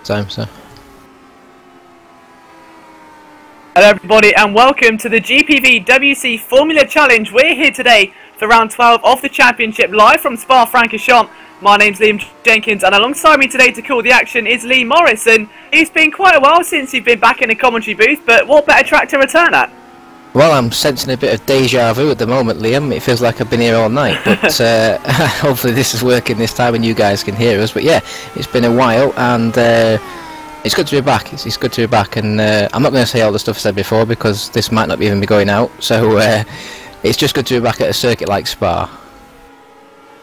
time. So. Hello everybody and welcome to the GPVWC Formula Challenge. We're here today for round 12 of the championship, live from Spa-Francorchamps. My name's Liam Jenkins and alongside me today to call the action is Lee Morris. And it's been quite a while since you've been back in the commentary booth, but what better track to return at? Well, I'm sensing a bit of deja vu at the moment, Liam. It feels like I've been here all night, but hopefully this is working this time and you guys can hear us. But yeah, it's been a while and it's good to be back. It's good to be back, and I'm not going to say all the stuff I said before because this might not even be going out. So it's just good to be back at a circuit like Spa.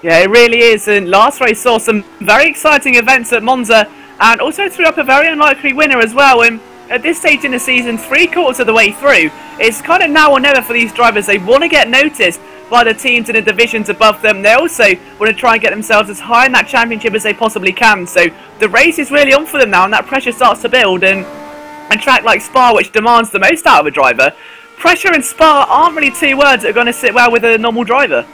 Yeah, it really is. And last race saw some very exciting events at Monza, and also threw up a very unlikely winner as well. And at this stage in the season, 3/4 of the way through, it's kind of now or never for these drivers. They want to get noticed by the teams in the divisions above them. They also want to try and get themselves as high in that championship as they possibly can. So the race is really on for them now, and that pressure starts to build. And a track like Spa, which demands the most out of a driver, pressure and Spa aren't really two words that are going to sit well with a normal driver.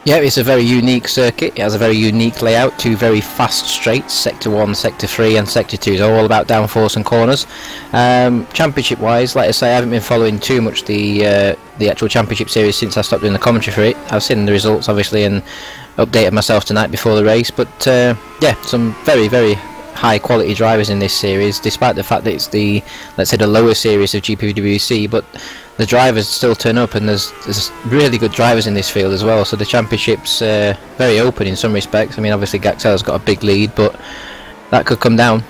Yeah, it's a very unique circuit. It has a very unique layout, two very fast straights, Sector 1, Sector 3 and Sector 2. They're all about downforce and corners. Championship wise, like I say, I haven't been following too much the actual championship series since I stopped doing the commentary for it. I've seen the results obviously and updated myself tonight before the race, but yeah, some very, very high quality drivers in this series, despite the fact that it's the, let's say, the lower series of GPVWC, but the drivers still turn up, and there's really good drivers in this field as well. So the championship's very open in some respects. I mean, obviously Gaxella's got a big lead, but that could come down.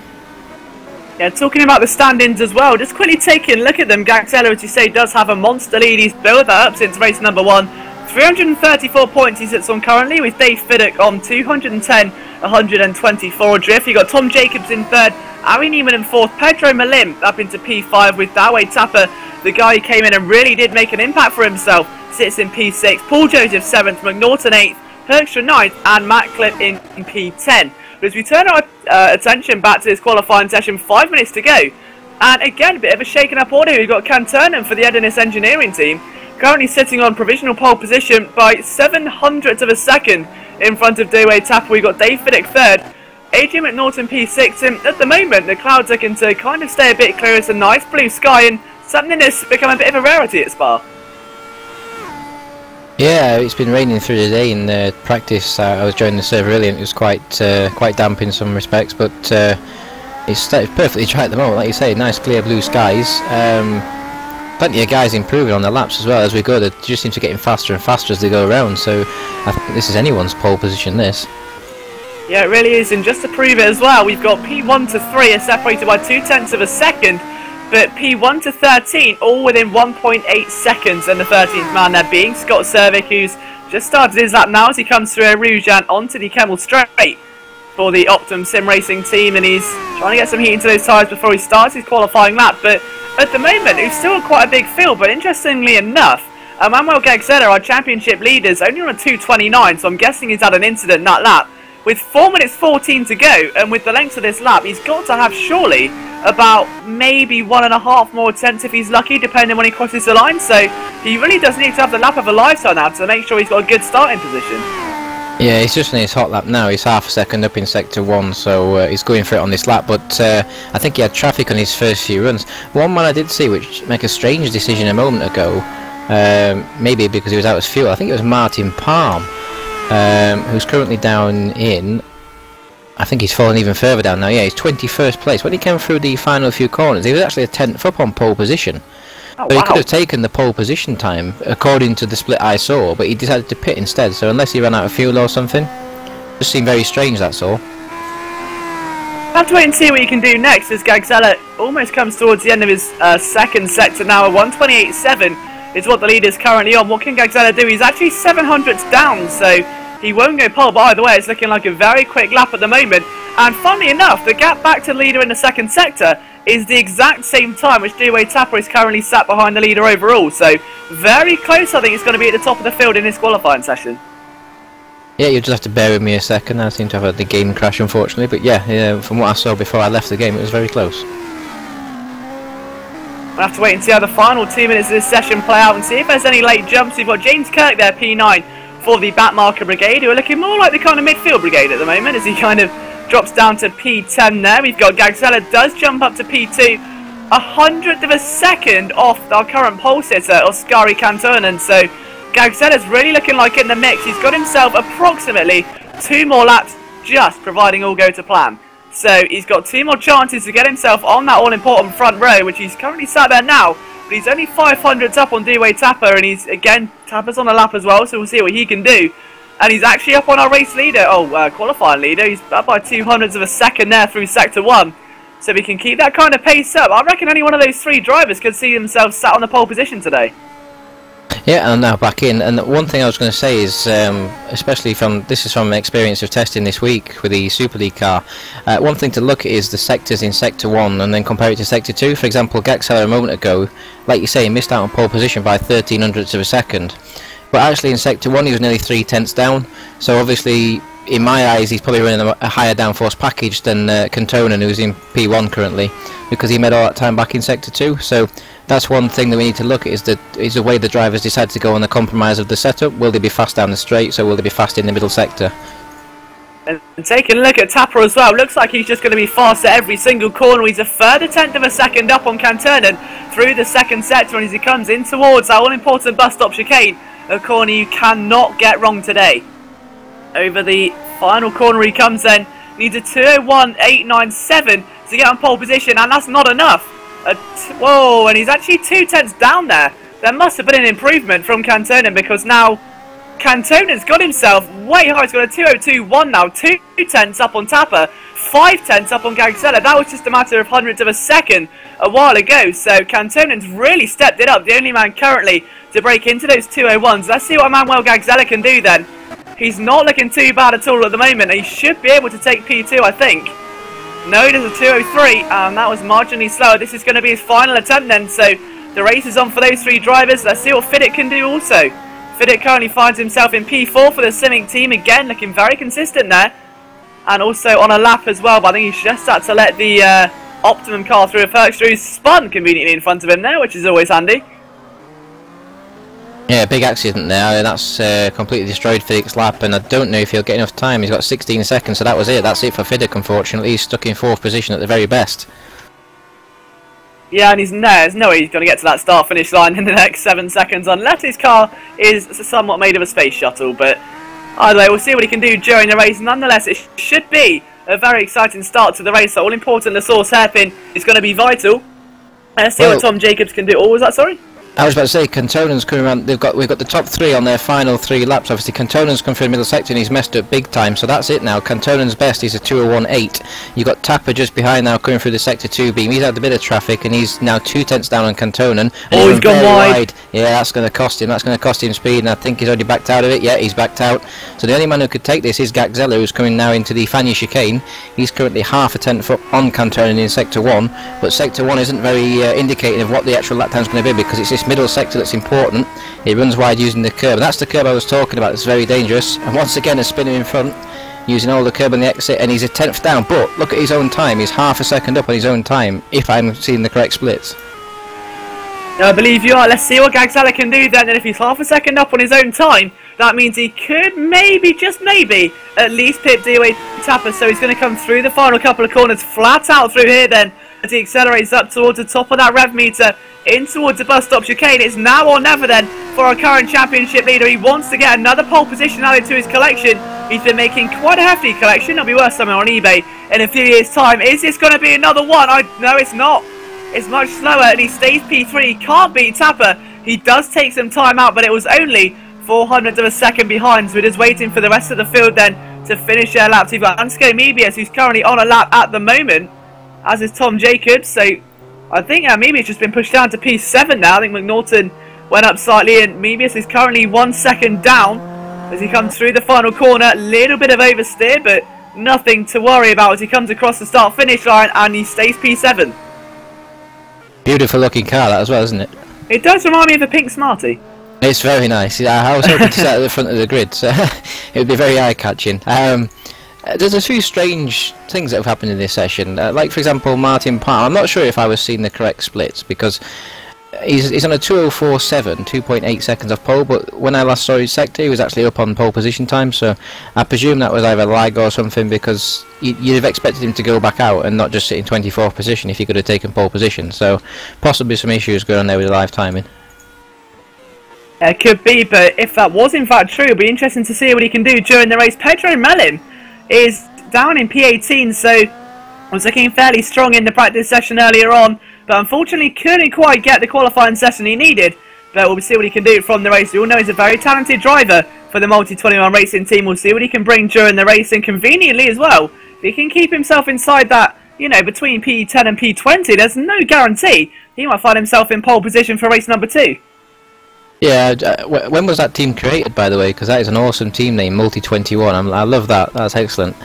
Yeah, talking about the standings as well, just quickly taking a look at them. Gaxella, as you say, does have a monster lead. He's built that up since race number 1. 334 points he sits on currently, with Dave Fiddick on 210, 124 adrift. You've got Tom Jacobs in 3rd, Ari Neiman in 4th, Pedro Malim up into P5 with Dawei Tapper, the guy who came in and really did make an impact for himself, sits in P6, Paul Joseph 7th, McNaughton 8th, Herkstra 9th and Matt Clip in P10. But as we turn our attention back to this qualifying session, 5 minutes to go, and again a bit of a shaken up order. We've got Canternan for the Edenis Engineering team, currently sitting on provisional pole position by 0.07 of a second in front of Dawei Tapper. We've got Dave Fiddick 3rd, Adrian McNaughton P6, and at the moment the clouds are looking to kind of stay a bit clear. It's a nice blue sky and something that's become a bit of a rarity at Spa. Yeah, it's been raining through the day in practice. I was joining the server earlier and it was quite damp in some respects, but it's perfectly dry at the moment. Like you say, nice clear blue skies. Plenty of guys improving on the laps as well as we go. They just seem to be getting faster and faster as they go around, so I think this is anyone's pole position, this. Yeah, it really is, and just to prove it as well, we've got P1 to 3 are separated by 0.2 of a second, but P1 to 13 all within 1.8 seconds, and the 13th man there being Scott Servick, who's just started his lap now as he comes through Rouge and onto the Kemmel Straight for the Optum Sim Racing team, and he's trying to get some heat into those tyres before he starts his qualifying lap. But at the moment, it's still quite a big field, but interestingly enough, Manuel Gaxella, our championship leader, is only on a 2:29, so I'm guessing he's had an incident in that lap. With 4 minutes 14 to go, and with the length of this lap, he's got to have surely about maybe 1.5 more attempts if he's lucky, depending when he crosses the line. So he really does need to have the lap of a lifetime now to make sure he's got a good starting position. Yeah, he's just in his hot lap now. He's half a second up in Sector 1, so he's going for it on this lap. But I think he had traffic on his first few runs. One man I did see which make a strange decision a moment ago, maybe because he was out of fuel. I think it was Martin Palm, who's currently down in, I think he's fallen even further down now. Yeah, he's 21st place. When he came through the final few corners, he was actually a 10th up on pole position. Oh, so wow. He could have taken the pole position time according to the split I saw, but he decided to pit instead. So unless he ran out of fuel or something, just seemed very strange, that's all. We'll have to wait and see what he can do next, as Gaxella almost comes towards the end of his second sector now. A 1:28.7 is what the leader's currently on. What can Gaxella do? He's actually 700ths down, so he won't go pole, but either way it's looking like a very quick lap at the moment. And funnily enough, the gap back to the leader in the second sector is the exact same time which Dawei Tapper is currently sat behind the leader overall. So very close, I think it's going to be at the top of the field in this qualifying session. Yeah, you'll just have to bear with me a second. I seem to have had the game crash unfortunately, but yeah, from what I saw before I left the game, it was very close. We'll have to wait and see how the final 2 minutes of this session play out and see if there's any late jumps. We've got James Kirk there, P9, for the Backmarker Brigade, who are looking more like the kind of midfield brigade at the moment, as he kind of drops down to P10 there. We've got Gagzella does jump up to P2, 100th of a second off our current pole sitter, Oskari Kantonen. So Gagzella's really looking like in the mix. He's got himself approximately 2 more laps, just providing all go to plan. So he's got 2 more chances to get himself on that all-important front row, which he's currently sat there now. But he's only 500s up on Dewey Tapper, and he's, again, Tapper's on the lap as well, so we'll see what he can do. And he's actually up on our race leader, qualifying leader. He's up by 200ths of a second there through Sector 1. So we can keep that kind of pace up. I reckon any one of those 3 drivers could see themselves sat on the pole position today. Yeah, and now back in. And one thing I was going to say is, especially from experience of testing this week with the Super League car, one thing to look at is the sectors in Sector 1 and then compare it to Sector 2. For example, Gagzella a moment ago, like you say, missed out on pole position by 1300ths of a second. But actually in Sector 1 he was nearly 3/10 down, so obviously in my eyes he's probably running a higher downforce package than Kantonen, who's in P1 currently, because he made all that time back in Sector 2. So that's one thing that we need to look at, is the way the drivers decide to go on the compromise of the setup. Will they be fast down the straight, so will they be fast in the middle sector? And taking a look at Tapper as well, looks like he's just going to be fast at every single corner. He's a further 1/10 of a second up on Kantonen through the second sector, and as he comes in towards that all-important bus stop chicane, a corner you cannot get wrong today. Over the final corner he comes then, needs a 2:01.897 to get on pole position, and that's not enough. Whoa, and he's actually 2/10 down there. There must have been an improvement from Kantonen, because now Kantonen's got himself way high. He's got a 2:02.1 now, 2/10 up on Tapper, 5/10 up on Gagzella. That was just a matter of 100ths of a second a while ago. So Kantonen's really stepped it up, the only man currently to break into those 2:01s. Let's see what Manuel Gagzella can do then. He's not looking too bad at all at the moment. He should be able to take P2, I think. No, he does a 2:03, and that was marginally slower. This is going to be his final attempt then, so the race is on for those 3 drivers. Let's see what Fiddick can do also. Fiddick currently finds himself in P4 for the Simic team, again looking very consistent there. And also on a lap as well, but I think he's just had to let the Optimum car through. Ferkströ's spun conveniently in front of him there, which is always handy. Yeah, big accident there. That's completely destroyed Fiddick's lap, and I don't know if he'll get enough time. He's got 16 seconds, so that was it. That's it for Fiddick, unfortunately. He's stuck in 4th position at the very best. Yeah, and there's no way he's going to get to that start-finish line in the next 7 seconds, unless his car is somewhat made of a space shuttle. But either way, we'll see what he can do during the race. Nonetheless, it should be a very exciting start to the race. So all-important the source hairpin is going to be vital. Let's see what Tom Jacobs can do. Oh, was that, sorry? I was about to say, Kantonen's coming around. We've got the top 3 on their final 3 laps. Obviously, Kantonen's come through the middle sector and he's messed up big time. So that's it now. Kantonen's best is a 2:01.8. You've got Tapper just behind now, coming through the sector 2 beam. He's had a bit of traffic and he's now 2/10 down on Kantonen. Oh, he's gone wide. Yeah, that's going to cost him. That's going to cost him speed, and I think he's already backed out of it. Yeah, he's backed out. So the only man who could take this is Gagzella, who's coming now into the Fania chicane. He's currently half a 10th up on Kantonen in sector 1, but sector 1 isn't very indicating of what the actual lap time's going to be, because it's this middle sector that's important. It runs wide using the curb, and that's the curb I was talking about. It's very dangerous, and once again a spinner in front using all the curb on the exit, and he's a 10th down, but look at his own time. He's half a second up on his own time, if I'm seeing the correct splits. I believe you are. Let's see what Gagzella can do then, and if he's half a second up on his own time, that means he could maybe, just maybe, at least pip Dewey Tapper. So he's going to come through the final couple of corners, flat out through here then, as he accelerates up towards the top of that rev meter, in towards the bus stop chicane. It's now or never then for our current championship leader. He wants to get another pole position added to his collection. He's been making quite a hefty collection. It'll be worth something on eBay in a few years' time. Is this going to be another one? No, it's not. It's much slower, and he stays P3. He can't beat Tapper. He does take some time out, but it was only 400ths of a second behind, so we're just waiting for the rest of the field then to finish their laps. We've got Ansco Mebius, who's currently on a lap at the moment, as is Tom Jacobs. So I think Mebius just been pushed down to P7 now. I think McNaughton went up slightly, and Mebius is currently 1 second down as he comes through the final corner. Little bit of oversteer, but nothing to worry about as he comes across the start-finish line, and he stays P7. Beautiful looking car that as well, isn't it? It does remind me of a pink Smarty. It's very nice. I was hoping to sit at the front of the grid, so it would be very eye-catching. There's a few strange things that have happened in this session. Like, for example, Martin Palmer. I'm not sure if I was seeing the correct splits, because He's on a 2:04.7, 2.8 seconds off pole, but when I last saw his sector, he was actually up on pole position time, so I presume that was either lag or something, because you'd have expected him to go back out and not just sit in 24th position if he could have taken pole position, so possibly some issues going on there with the live timing. It could be, but if that was in fact true, it'll be interesting to see what he can do during the race. Pedro Mellin is down in P18, so was looking fairly strong in the practice session earlier on, but unfortunately couldn't quite get the qualifying session he needed. But we'll see what he can do from the race. We all know he's a very talented driver for the Multi-21 racing team. We'll see what he can bring during the race, and conveniently as well, if he can keep himself inside that, you know, between P10 and P20, there's no guarantee he might find himself in pole position for race number 2. Yeah, when was that team created, by the way? Because that is an awesome team name, Multi-21. I love that. That's excellent.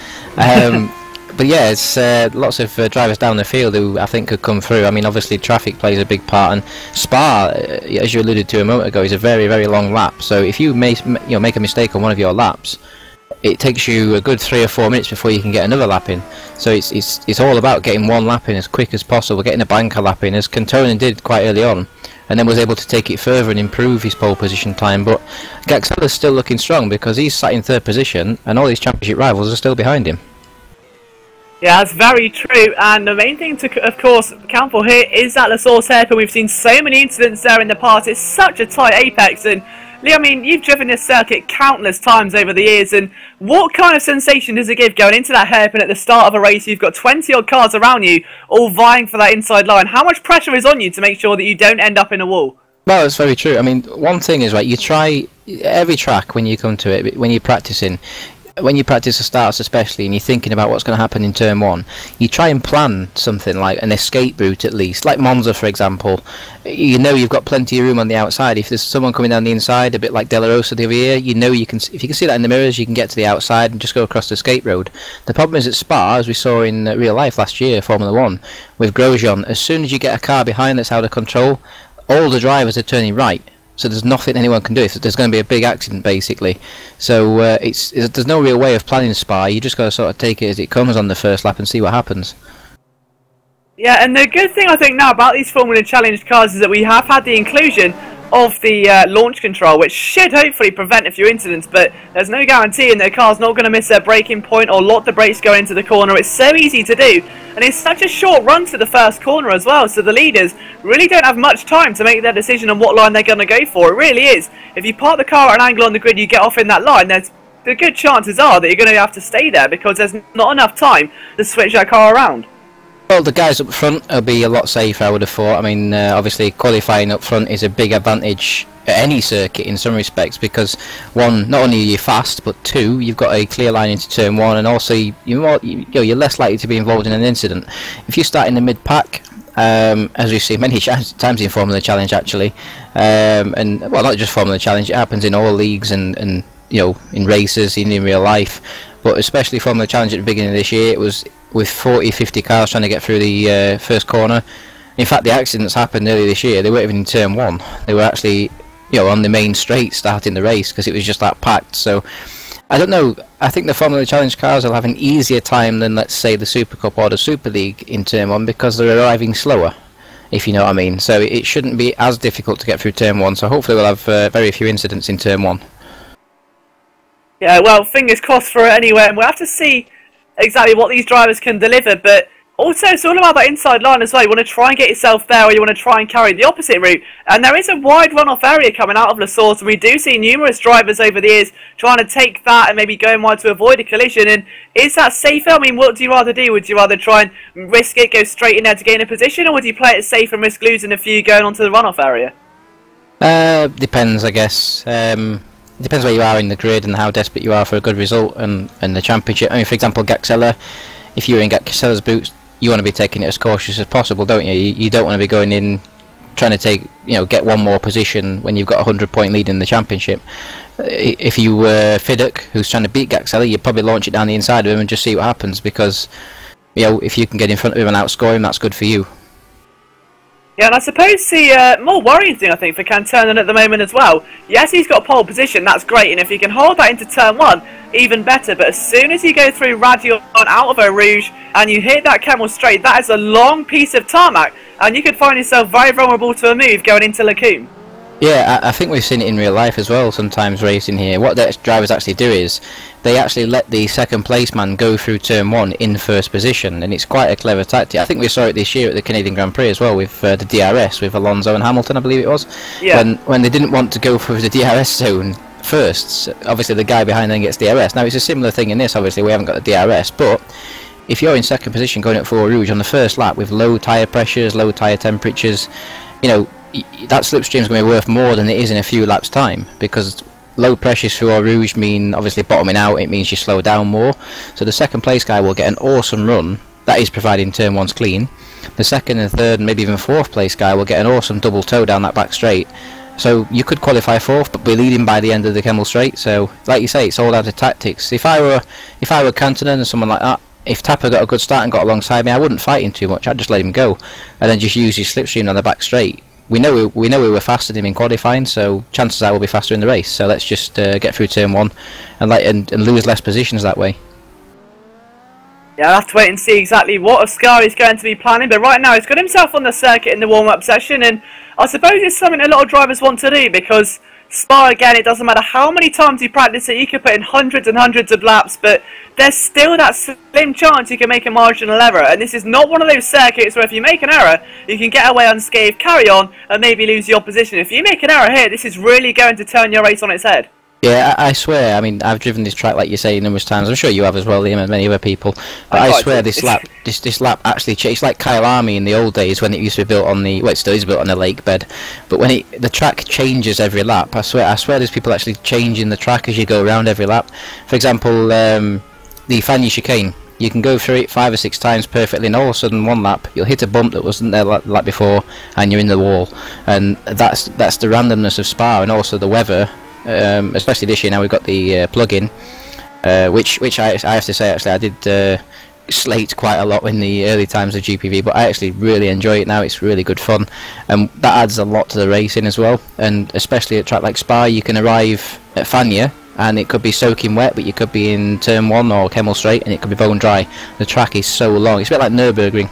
But yeah, it's lots of drivers down the field who I think could come through. I mean, obviously traffic plays a big part, and Spa, as you alluded to a moment ago, is a very, very long lap. So if you make a mistake on one of your laps, it takes you a good 3 or 4 minutes before you can get another lap in. So it's all about getting one lap in as quick as possible, getting a banker lap in, as Kantonen did quite early on, and then was able to take it further and improve his pole position time. But Gaxella's still looking strong because he's sat in 3rd position, and all his championship rivals are still behind him. Yeah, that's very true, and the main thing to, of course, account for here is that La Source hairpin. We've seen so many incidents there in the past. It's such a tight apex, and Lee, I mean, you've driven this circuit countless times over the years, and what kind of sensation does it give going into that hairpin at the start of a race? You've got 20-odd cars around you, all vying for that inside line. How much pressure is on you to make sure that you don't end up in a wall? Well, that's very true. I mean, one thing is, right, you try every track when you come to it, when you're practicing, when you practice the starts especially, and you're thinking about what's going to happen in turn 1, you try and plan something like an escape route at least. Like Monza, for example, you know you've got plenty of room on the outside. If there's someone coming down the inside, a bit like De La Rosa the other year, you know you can. If you can see that in the mirrors, you can get to the outside and just go across the escape road. The problem is at Spa, as we saw in real life last year, Formula 1, with Grosjean, as soon as you get a car behind that's out of control, all the drivers are turning right. So there's nothing anyone can do. There's going to be a big accident, basically. So there's no real way of planning Spa. You just got to sort of take it as it comes on the first lap and see what happens. Yeah, and the good thing I think now about these Formula Challenge cars is that we have had the inclusion of the launch control, which should hopefully prevent a few incidents, but there's no guarantee in their car's not going to miss their braking point or lock the brakes going into the corner. It's so easy to do, and it's such a short run to the first corner as well, so the leaders really don't have much time to make their decision on what line they're going to go for. It really is. If you park the car at an angle on the grid, you get off in that line, the good chances are that you're going to have to stay there because there's not enough time to switch that car around. Well, the guys up front will be a lot safer, I would have thought. I mean, obviously qualifying up front is a big advantage at any circuit in some respects, because one, not only are you fast, but two, you've got a clear line into turn 1, and also you're less likely to be involved in an incident. If you start in the mid-pack, as we've seen many times in Formula Challenge actually, and well, not just Formula Challenge, it happens in all leagues and you know, in races, in real life, but especially Formula Challenge at the beginning of this year, it was with 40-50 cars trying to get through the first corner. In fact, the accidents happened earlier this year. They weren't even in turn 1. They were actually, you know, on the main straight starting the race because it was just that packed. So I don't know. I think the Formula Challenge cars will have an easier time than, let's say, the Super Cup or the Super League in turn 1 because they're arriving slower, if you know what I mean. So it shouldn't be as difficult to get through turn 1. So hopefully we'll have very few incidents in turn 1. Yeah, well, fingers crossed for it anyway, and we'll have to see exactly what these drivers can deliver, but also it's all about that inside line as well. You want to try and get yourself there, or you want to try and carry the opposite route, and there is a wide runoff area coming out of La Source, and we do see numerous drivers over the years trying to take that and maybe going wide to avoid a collision. And is that safer? I mean, what do you rather do? Would you rather try and risk it, go straight in there to gain a position, or would you play it safe and risk losing a few going onto the runoff area? Depends, I guess. It depends where you are in the grid and how desperate you are for a good result and the championship. I mean, for example, Gaxella, if you're in Gaxella's boots, you want to be taking it as cautious as possible, don't you? You don't want to be going in trying to get one more position when you've got a 100-point lead in the championship. If you were Fidduck, who's trying to beat Gaxella, you'd probably launch it down the inside of him and just see what happens, because if you can get in front of him and outscore him, that's good for you. Yeah, and I suppose the more worrying thing, I think, for Kantonen at the moment as well, yes, he's got pole position, that's great, and if he can hold that into turn 1, even better, but as soon as you go through Radion out of Eau Rouge, and you hit that Camel straight, that is a long piece of tarmac, and you could find yourself very vulnerable to a move going into Lacombe. Yeah, I think we've seen it in real life as well, sometimes racing here. What the drivers actually do is, they actually let the second place man go through turn 1 in first position, and it's quite a clever tactic. I think we saw it this year at the Canadian Grand Prix as well, with the DRS, with Alonso and Hamilton, I believe it was. Yeah. When they didn't want to go through the DRS zone first, obviously the guy behind them gets DRS. Now it's a similar thing in this, obviously we haven't got the DRS, but if you're in second position going up for Rouge on the first lap with low tyre pressures, low tyre temperatures, you know, that slipstream is going to be worth more than it is in a few laps time, because low pressures for Rouge mean obviously bottoming out. It means you slow down more, so the second place guy will get an awesome run, that is providing turn 1's clean. The second and third and maybe even fourth place guy will get an awesome double toe down that back straight, so you could qualify fourth but be leading by the end of the Kemmel straight. So like you say, it's all out of tactics. If I were Kantonen and someone like that, if Tapper got a good start and got alongside me, I wouldn't fight him too much. I'd just let him go and then just use his slipstream on the back straight. We know we were faster than him in qualifying, so chances are we'll be faster in the race. So let's just get through turn 1 and lose less positions that way. Yeah, I'll have to wait and see exactly what Ascari is going to be planning, but right now he's got himself on the circuit in the warm-up session, and I suppose it's something a lot of drivers want to do, because Spa, again, it doesn't matter how many times you practice it, you could put in hundreds and hundreds of laps, but there's still that slim chance you can make a marginal error, and this is not one of those circuits where if you make an error, you can get away unscathed, carry on, and maybe lose your position. If you make an error here, this is really going to turn your race on its head. Yeah, I swear, I mean, I've driven this track, like you say, numerous times. I'm sure you have as well, Liam, and many other people. But I swear this lap actually changed. It's like Kyle Army in the old days when it used to be built on the, well, it still is built on the lake bed. But when the track changes every lap, I swear there's people actually changing the track as you go around every lap. For example, the Fagny chicane. You can go through it 5 or 6 times perfectly, and all of a sudden one lap you'll hit a bump that wasn't there the lap before, and you're in the wall. And that's the randomness of Spa, and also the weather. Especially this year now we've got the plug-in, which I have to say actually I did slate quite a lot in the early times of GPV, but I actually really enjoy it now. It's really good fun, and that adds a lot to the racing as well. And especially at a track like Spa, you can arrive at Fagny and it could be soaking wet, but you could be in turn 1 or Kemmel straight and it could be bone dry. The track is so long, it's a bit like Nürburgring.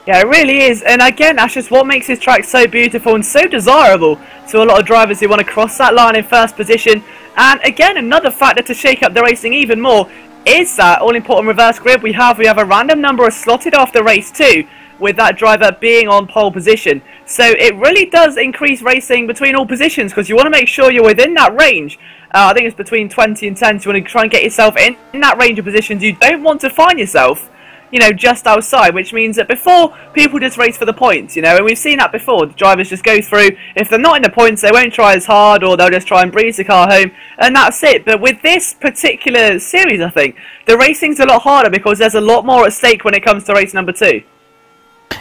Yeah, it really is, and again, that's just what makes this track so beautiful and so desirable to a lot of drivers who want to cross that line in first position. And again, another factor to shake up the racing even more is that all-important reverse grid we have. We have a random number slotted after race 2, with that driver being on pole position. So it really does increase racing between all positions, because you want to make sure you're within that range. I think it's between 20 and 10, so you want to try and get yourself in that range of positions. You don't want to find yourself, you know, just outside, which means that before, people just race for the points, you know, and we've seen that before. The drivers just go through. If they're not in the points, they won't try as hard, or they'll just try and breeze the car home, and that's it. But with this particular series, I think, the racing's a lot harder because there's a lot more at stake when it comes to race number 2.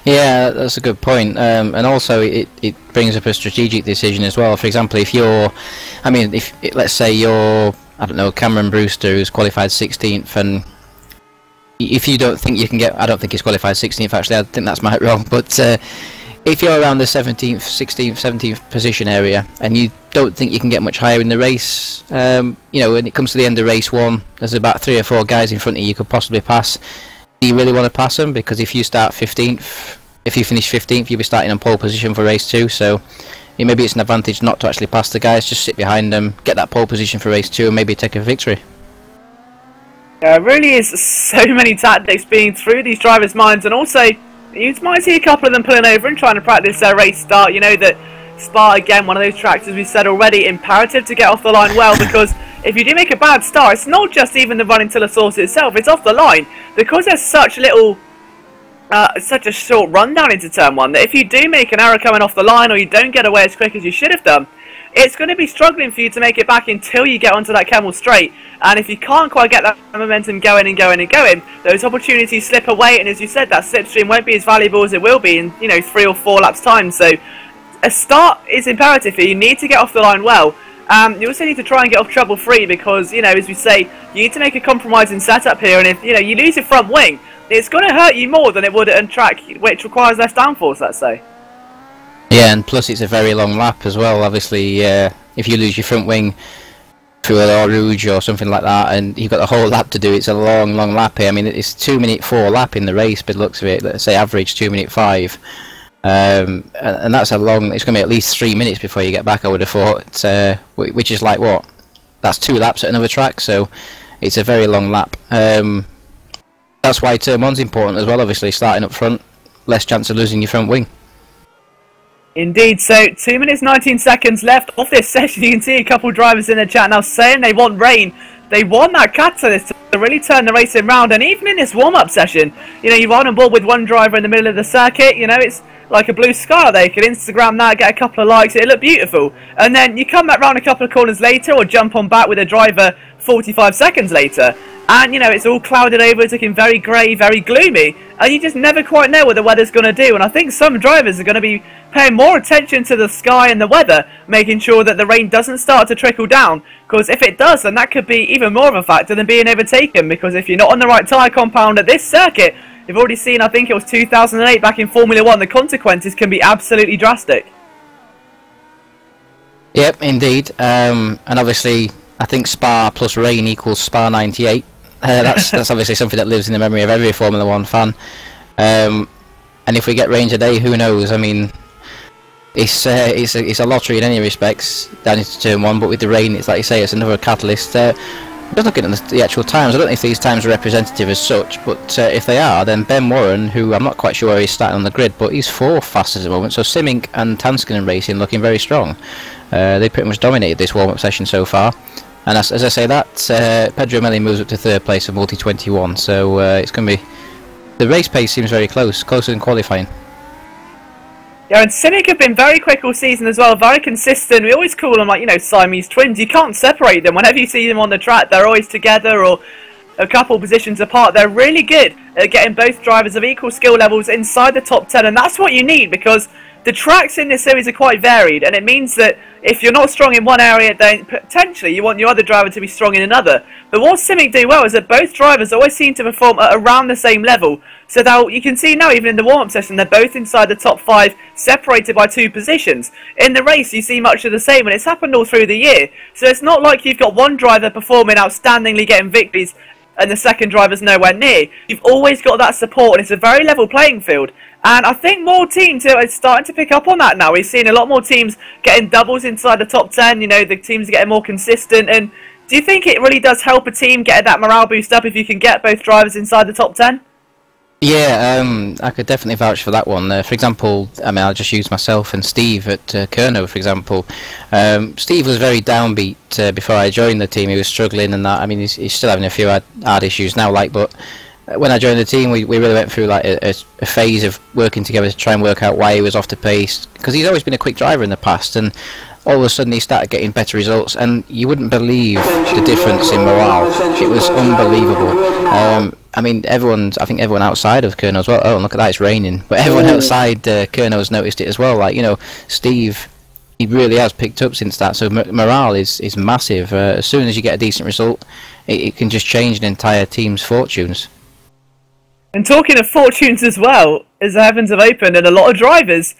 Yeah, that's a good point, and also it brings up a strategic decision as well. For example, if you're, I mean, let's say you're, I don't know, Cameron Brewster, who's qualified 16th, and if you don't think you can get, I don't think he's qualified 16th actually, I think that's my wrong, but if you're around the 17th, 16th, 17th position area and you don't think you can get much higher in the race, you know, when it comes to the end of race 1, there's about 3 or 4 guys in front of you you could possibly pass. Do you really want to pass them? Because if you start 15th, if you finish 15th, you'll be starting on pole position for race 2, so maybe it's an advantage not to actually pass the guys, just sit behind them, get that pole position for race 2 and maybe take a victory. There really is so many tactics being through these drivers' minds, and also you might see a couple of them pulling over and trying to practice their race start. You know that Spa, again, one of those tracks, as we said already, imperative to get off the line well, because if you do make a bad start, it's not just even the running to the source itself, it's off the line, because there's such little, such a short rundown into turn 1, that if you do make an error coming off the line, or you don't get away as quick as you should have done, it's going to be struggling for you to make it back until you get onto that Kemmel straight. And if you can't quite get that momentum going and going and going, those opportunities slip away, and as you said, that slipstream won't be as valuable as it will be in, you know, 3 or 4 laps time. So a start is imperative here. You need to get off the line well. You also need to try and get off trouble free, because, you know, as we say, you need to make a compromising setup here, and if, you know, you lose your front wing, it's going to hurt you more than it would at a track which requires less downforce, let's say. Yeah, and plus it's a very long lap as well. Obviously, if you lose your front wing, through a Rouge or something like that, and you've got the whole lap to do. It's a long lap here. I mean, it's 2:04 lap in the race, by the looks of it. Let's say average 2:05, and that's a long. It's going to be at least 3 minutes before you get back, I would have thought. Which is like what? That's 2 laps at another track, so it's a very long lap. That's why turn one's important as well. Obviously, starting up front, less chance of losing your front wing. Indeed, so 2 minutes 19 seconds left of this session. You can see a couple of drivers in the chat now saying they want rain. They want that catalyst to really turn the racing round, and even in this warm-up session, you know, you're on board with one driver in the middle of the circuit, you know, it's like a blue sky there. You can Instagram that, get a couple of likes, it'll look beautiful. And then you come back round a couple of corners later or jump on back with a driver 45 seconds later, and you know, it's all clouded over, it's looking very grey, very gloomy, and you just never quite know what the weather's going to do. And I think some drivers are going to be paying more attention to the sky and the weather, making sure that the rain doesn't start to trickle down, because if it does, then that could be even more of a factor than being overtaken, because if you're not on the right tyre compound at this circuit, you've already seen, I think it was 2008 back in Formula 1, the consequences can be absolutely drastic. Yep, indeed, and obviously I think Spa plus rain equals Spa 98. That's obviously something that lives in the memory of every Formula 1 fan. And if we get rain today, who knows? I mean, it's a lottery in any respects down into turn one, but with the rain, it's like you say, it's another catalyst. Just looking at the actual times, I don't know if these times are representative as such, but if they are, then Ben Warren, who I'm not quite sure where he's starting on the grid, but he's 4th fastest at the moment, so Simic and Tanskanen Racing looking very strong. They pretty much dominated this warm-up session so far. And as I say that, Pedro Melli moves up to 3rd place of Multi-21, so it's going to be... The race pace seems very closer than qualifying. Yeah, and Simic have been very quick all season as well, very consistent. We always call them, like, you know, Siamese twins. You can't separate them. Whenever you see them on the track, they're always together or a couple positions apart. They're really good at getting both drivers of equal skill levels inside the top 10, and that's what you need, because the tracks in this series are quite varied, and it means that if you're not strong in one area, then potentially you want your other driver to be strong in another. But what Simic do well is that both drivers always seem to perform at around the same level. So now you can see now, even in the warm-up session, they're both inside the top 5, separated by 2 positions. In the race, you see much of the same, and it's happened all through the year. So it's not like you've got one driver performing outstandingly, getting victories, and the second driver's nowhere near. You've always got that support, and it's a very level playing field. And I think more teams are starting to pick up on that now. We've seen a lot more teams getting doubles inside the top 10. You know, the teams are getting more consistent. And do you think it really does help a team get that morale boost up if you can get both drivers inside the top 10? Yeah, I could definitely vouch for that one. For example, I mean, I'll just use myself and Steve at Kerno, for example. Steve was very downbeat before I joined the team. He was struggling and that. I mean, he's still having a few hard issues now, like, but when I joined the team, we really went through like a phase of working together to try and work out why he was off the pace, because he's always been a quick driver in the past, and all of a sudden he started getting better results, and you wouldn't believe the difference in morale. It was unbelievable. I mean, I think everyone outside of Kerno as well. Oh, look at that, it's raining. But everyone outside Kerno has noticed it as well. Like, you know, Steve, he really has picked up since that. So morale is massive. As soon as you get a decent result, it can just change an entire team's fortunes. And talking of fortunes as well, as the heavens have opened, and a lot of drivers,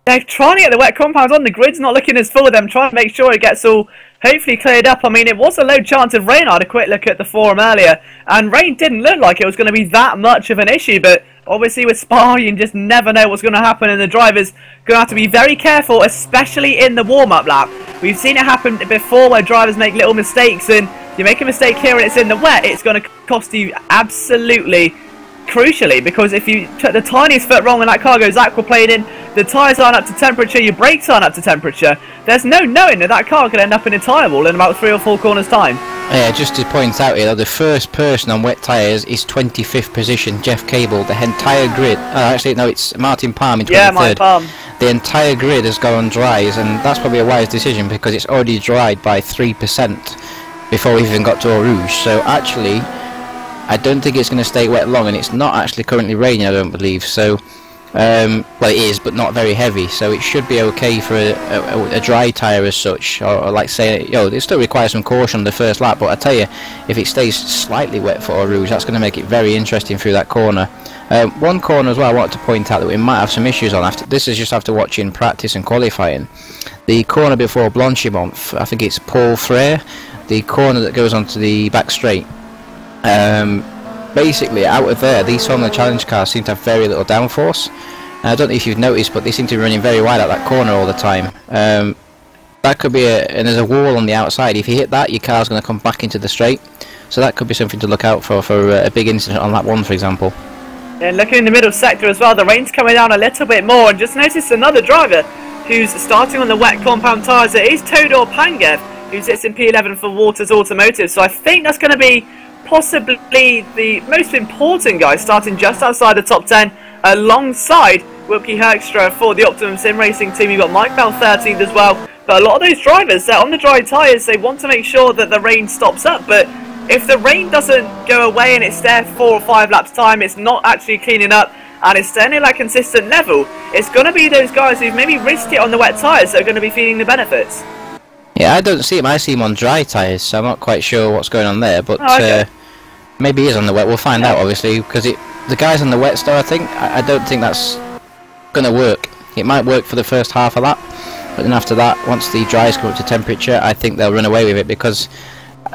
they're trying to get the wet compounds on. The grid's not looking as full of them, trying to make sure it gets all hopefully cleared up. I mean, it was a low chance of rain. I had a quick look at the forum earlier, and rain didn't look like it was going to be that much of an issue, but obviously with Spa, you just never know what's going to happen, and the drivers going to have to be very careful, especially in the warm-up lap. We've seen it happen before where drivers make little mistakes, and you make a mistake here and it's in the wet, it's going to cost you absolutely crucially, because if you took the tiniest foot wrong and that car goes aquaplaning, the tyres aren't up to temperature, your brakes aren't up to temperature, there's no knowing that car could end up in a tyre wall in about 3 or 4 corners time. Yeah, just to point out here, the first person on wet tyres is 25th position, Jeff Cable. The entire grid, actually no, it's Martin Palm in 23rd. Yeah, Martin Palm. The entire grid has gone on dries, and that's probably a wise decision, because it's already dried by 3% before we even got to Eau Rouge. So actually, I don't think it's going to stay wet long, and it's not actually currently raining, I don't believe. So, well, it is, but not very heavy. So it should be okay for a dry tyre as such, or like say, it still requires some caution on the first lap. But I tell you, if it stays slightly wet for Eau Rouge, that's going to make it very interesting through that corner. One corner as well I wanted to point out that we might have some issues on. This is just after watching practice and qualifying. The corner before Blanchimont, I think it's Paul Frere. the corner that goes onto the back straight. Basically, out of there, these Formula Challenge cars seem to have very little downforce. I don't know if you've noticed, but they seem to be running very wide at that corner all the time. That could be and there's a wall on the outside. If you hit that, your car's going to come back into the straight. So that could be something to look out for a big incident on lap 1, for example. And looking in the middle sector as well, the rain's coming down a little bit more, and just noticed another driver who's starting on the wet compound tyres. It is Todor Pangev, who sits in P11 for Waters Automotive. So I think that's going to be possibly the most important guy, starting just outside the top 10, alongside Wilkie Herkstra for the Optimum Sim Racing team. You've got Mike Bell 13th as well. But a lot of those drivers, they're on the dry tyres, they want to make sure that the rain stops up. But if the rain doesn't go away and it's there 4 or 5 laps time, it's not actually cleaning up, and it's staying at a consistent level, it's going to be those guys who've maybe risked it on the wet tyres that are going to be feeling the benefits. Yeah, I don't see him. I see him on dry tyres, so I'm not quite sure what's going on there. But maybe he is on the wet. We'll find out, obviously, because the guys on the wet still, I think. I don't think that's going to work. It might work for the first half of that, but then after that, once the dries come up to temperature, I think they'll run away with it, because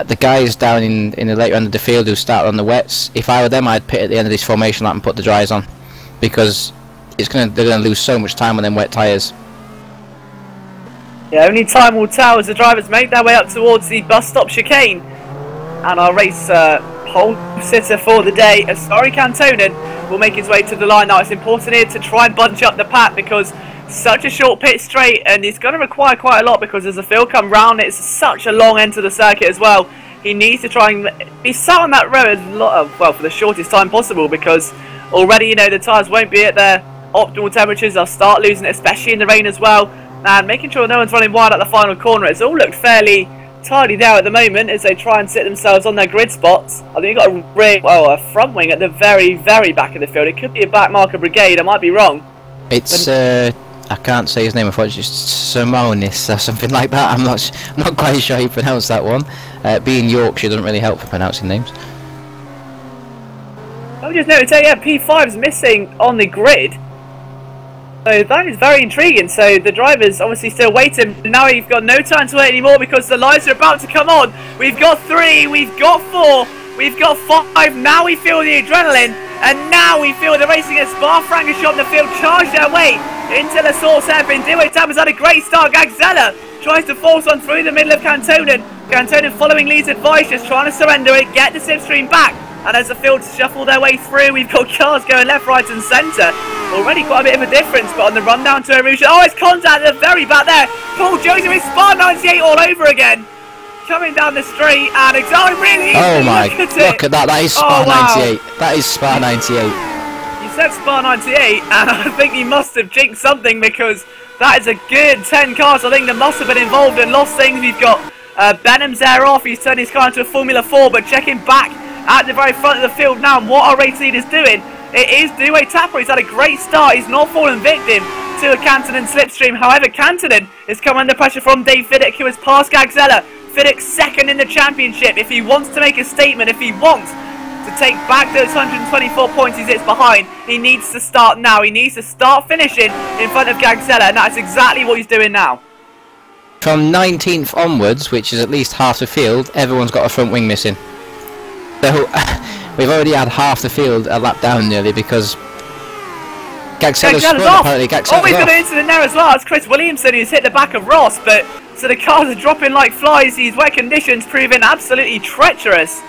the guys down in the later end of the field who start on the wets, if I were them, I'd pit at the end of this formation lap and put the dries on, because they're going to lose so much time on them wet tyres. Yeah, only time will tell as the drivers make their way up towards the bus stop chicane. And our race pole sitter for the day, Asari Kantonen, will make his way to the line. Now it's important here to try and bunch up the pack, because such a short pit straight, and it's going to require quite a lot, because as the field come round, it's such a long end to the circuit as well. He needs to try and be sat on that road for the shortest time possible, because already, you know, the tyres won't be at their optimal temperatures. They'll start losing it, especially in the rain as well. And making sure no one's running wide at the final corner. It's all looked fairly tidy now at the moment as they try and sit themselves on their grid spots. I think you've got a front wing at the very, very back of the field. It could be a back marker brigade, I might be wrong. It's I can't say his name, unfortunately. It's Simonis or something like that. I'm not quite sure how you pronounce that one. Being Yorkshire doesn't really help for pronouncing names. I just noticed, yeah, P5's missing on the grid. So that is very intriguing. So the driver's obviously still waiting. Now you've got no time to wait anymore, because the lights are about to come on. We've got 3, we've got 4, we've got 5. Now we feel the adrenaline, and now we feel the racing as Spa Francorchamps in the field charge their way into the source hairpin. Dewey Tapper's had a great start. Gagzella tries to force on through the middle of Kantonen. Kantonen following Lee's advice, just trying to surrender it, get the slipstream back. And as the field shuffle their way through, we've got cars going left, right and centre. Already quite a bit of a difference, but on the run down to Arusha, oh, it's contact at the very back there. Paul Joseph is Spa 98 all over again. Coming down the straight, and it's really easy. Oh my, look at that, that is Spa 98. That is Spa 98. You said Spa 98, and I think you must have jinxed something, because that is a good 10 cars, I think, that must have been involved and lost things. We've got Benham's there off, he's turned his car into a Formula 4, but checking back at the very front of the field now, and what our race lead is doing, it is Dewey Tapper. He's had a great start, he's not fallen victim to a Kantonen slipstream. However, Kantonen is coming under pressure from Dave Fiddick, who has passed Gagzella. Fiddick second in the championship. If he wants to make a statement, if he wants to take back those 124 points he sits behind, he needs to start now. He needs to start finishing in front of Gagzella, and that's exactly what he's doing now. From 19th onwards, which is at least half the field, everyone's got a front wing missing. So we've already had half the field a lap down nearly, because Gagzella's off. Apparently Gagzella's he's got an incident there as well. It's Chris Williamson who's hit the back of Ross, but so the cars are dropping like flies. These wet conditions proving absolutely treacherous.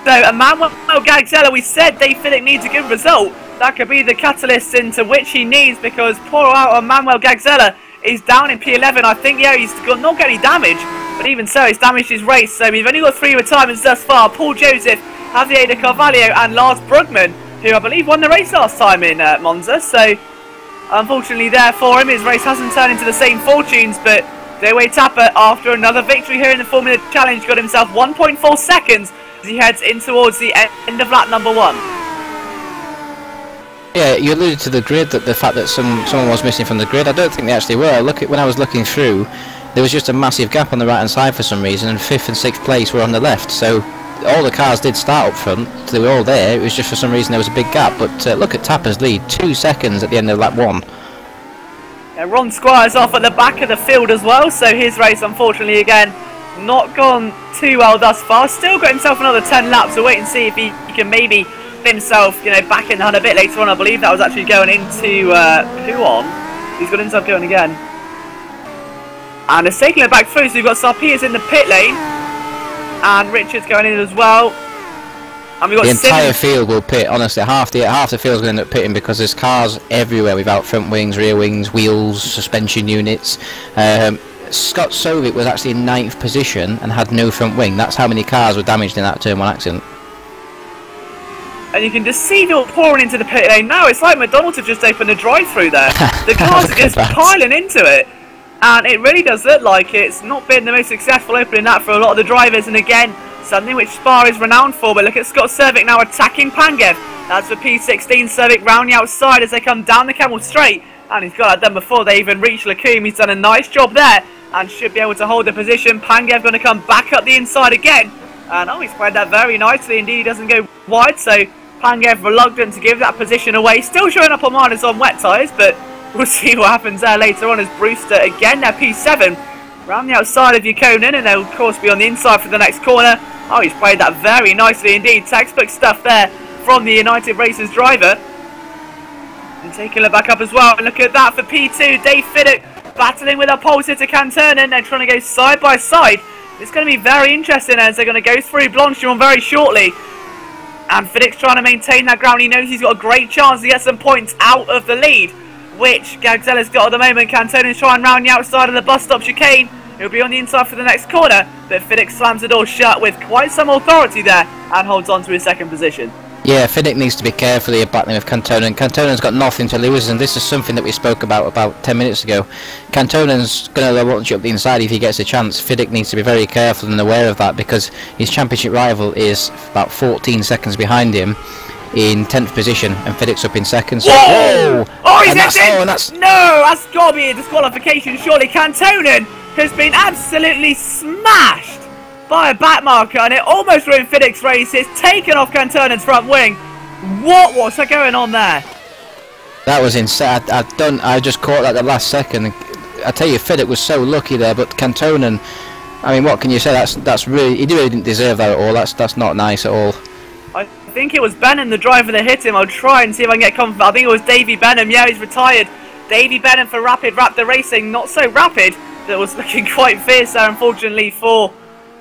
So Emmanuel Gagzella, we said Dave Fiddick needs a good result. That could be the catalyst into which he needs, because poor out Emmanuel Gagzella is down in P11. I think, yeah, he's not got any damage, but even so, he's damaged his race. So we've only got 3 retirements thus far. Paul Joseph, Javier de Carvalho and Lars Brugman, who I believe won the race last time in Monza. So unfortunately there for him, his race hasn't turned into the same fortunes, but Dewey Tapper, after another victory here in the Formula Challenge, got himself 1.4 seconds as he heads in towards the end of lap number 1. Yeah, you alluded to the grid, that the fact that someone was missing from the grid. I don't think they actually were. When I was looking through, there was just a massive gap on the right hand side for some reason, and 5th and 6th place were on the left. So all the cars did start up front, they were all there. It was just for some reason there was a big gap. But look at Tapper's lead, 2 seconds at the end of lap 1. Yeah, Ron Squire's off at the back of the field as well, so his race unfortunately again not gone too well thus far. Still got himself another 10 laps. We'll wait and see if he can maybe fit himself, back in the hunt a bit later on. I believe that was actually going into who on? He's got himself going again. And it's taking it back through. So we've got Sarpias in the pit lane, and Richards going in as well. And we've got the entire field will pit. Honestly, half the field's going to end up pitting because there's cars everywhere without front wings, rear wings, wheels, suspension units. Scott Sovic was actually in 9th position and had no front wing. That's how many cars were damaged in that turn 1 accident. And you can just see them pouring into the pit lane now. It's like McDonald's have just opened a drive-through there. The cars are just piling into it. And it really does look like it's not been the most successful opening that for a lot of the drivers. And again, something which Spa is renowned for. But look at Scott Sovic now attacking Pangev. That's for P16. Sovic round the outside as they come down the Camel Straight. And he's got that done before they even reach Lacombe. He's done a nice job there and should be able to hold the position. Pangev going to come back up the inside again. And he's played that very nicely indeed. He doesn't go wide, so Pangev reluctant to give that position away. Still showing up on minus on wet tyres, but we'll see what happens there later on as Brewster again, now P7, round the outside of Yukonen, and they'll of course be on the inside for the next corner. He's played that very nicely indeed. Textbook stuff there from the United Racers driver. And taking it back up as well. And look at that for P2. Dave Fiddick battling with a pole sitter Canternan. They're trying to go side by side. It's going to be very interesting as they're going to go through Blanchimont very shortly. And Fiddick's trying to maintain that ground. He knows he's got a great chance to get some points out of the lead, which Gagzella's got at the moment. Cantonan's trying round the outside of the bus stop chicane. He'll be on the inside for the next corner, but Fiddick slams the door shut with quite some authority there and holds on to his second position. Yeah, Fiddick needs to be careful here battling with Cantonan. Cantonan's got nothing to lose, and this is something that we spoke about 10 minutes ago. Cantonan's going to launch up the inside if he gets a chance. Fiddick needs to be very careful and aware of that because his championship rival is about 14 seconds behind him in 10th position, and Fiddick's up in second. So, whoa! Oh, he's and no, that's got to be a disqualification, surely. Cantonan has been absolutely smashed by a back marker, and it almost ruined Fiddick's race. It's taken off Cantonan's front wing. What was going on there? That was insane. I just caught that at the last second. I tell you, Fiddick was so lucky there, but Cantonan, I mean, what can you say? That's really, he really didn't deserve that at all. That's not nice at all. I think it was Benham, the driver, that hit him. I'll try and see if I can get confident. I think it was Davey Benham. Yeah, he's retired. Davey Benham for Rapid Raptor Racing. Not so rapid. That was looking quite fierce there, unfortunately, for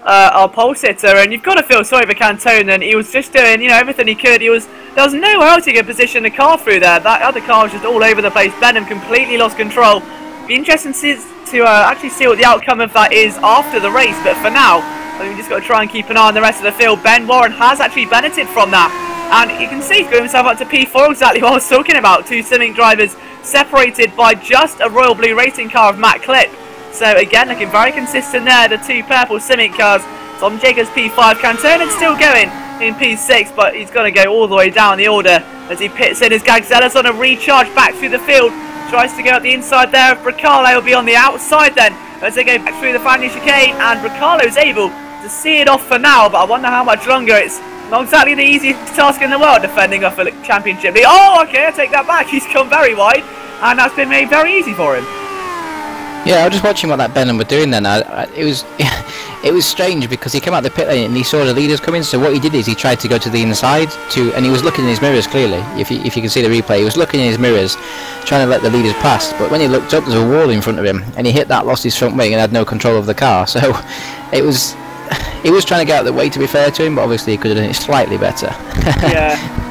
our pole sitter. And you've got to feel sorry for Cantonan. He was just doing, everything he could. There was nowhere else he could position the car through there. That other car was just all over the place. Benham completely lost control. Be interesting to actually see what the outcome of that is after the race. But for now, I think we just got to try and keep an eye on the rest of the field. Ben Warren has actually benefited from that. And you can see he's got himself up to P4, exactly what I was talking about. Two Simic drivers separated by just a Royal Blue racing car of Matt Clip. So again, looking very consistent there, the two purple Simic cars. Tom Jacobs P5, Cantonan's still going in P6, but he's going to go all the way down the order as he pits in as Gagzella's on a recharge back through the field. Tries to go up the inside there of Bracalo. Will be on the outside then as they go back through the family chicane, and Bracalo's able to see it off for now, but I wonder how much longer. It's not exactly the easiest task in the world defending off a championship lead. Oh, okay, I take that back. He's come very wide, and that's been made very easy for him. Yeah, I was just watching what that Benham were doing then. It was strange because he came out the pit lane and he saw the leaders coming. So what he did is he tried to go to the inside and he was looking in his mirrors clearly. If you can see the replay, he was looking in his mirrors, trying to let the leaders pass. But when he looked up, there's a wall in front of him, and he hit that, lost his front wing, and had no control of the car. So he was trying to get out of the way, to be fair to him, but obviously he could have done it slightly better. Yeah.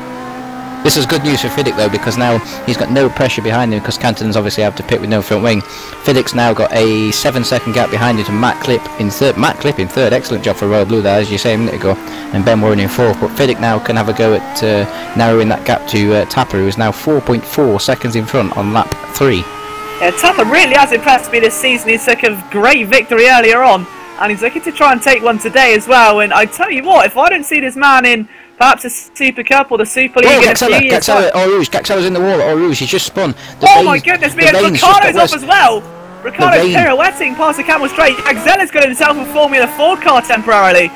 This is good news for Fiddick though, because now he's got no pressure behind him, because Canton's obviously have to pit with no front wing. Fiddick's now got a 7-second gap behind him to Matt Clip in third. Matt Clip in third, excellent job for Royal Blue there, as you say a minute ago, and Ben Warren in fourth. But Fiddick now can have a go at narrowing that gap to Tapper, who is now 4.4 seconds in front on lap 3. Yeah, Tapper really has impressed me this season. He took a great victory earlier on, and he's looking to try and take one today as well. And I tell you what, if I don't see this man in perhaps a Super Cup or the Super League in a few years' time. Gagzella's in the wall at Eau Rouge, he's just spun. My goodness me, and Ricardo's off as well. Ricardo's pirouetting past the Camel Straight. Gagzella's got himself a Formula Ford car temporarily.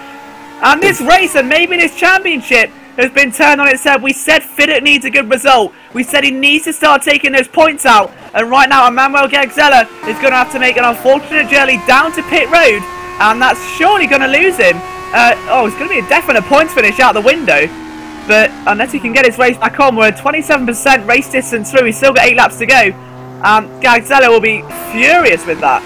And this race, and maybe this championship, has been turned on its head. We said Fiddick needs a good result. We said he needs to start taking those points out. And right now, Emmanuel Gagzella is going to have to make an unfortunate journey down to pit road and that's surely going to lose him. It's going to be a definite points finish out the window, but unless he can get his race back on, we're at 27% race distance through. He's still got 8 laps to go. Gagzella will be furious with that.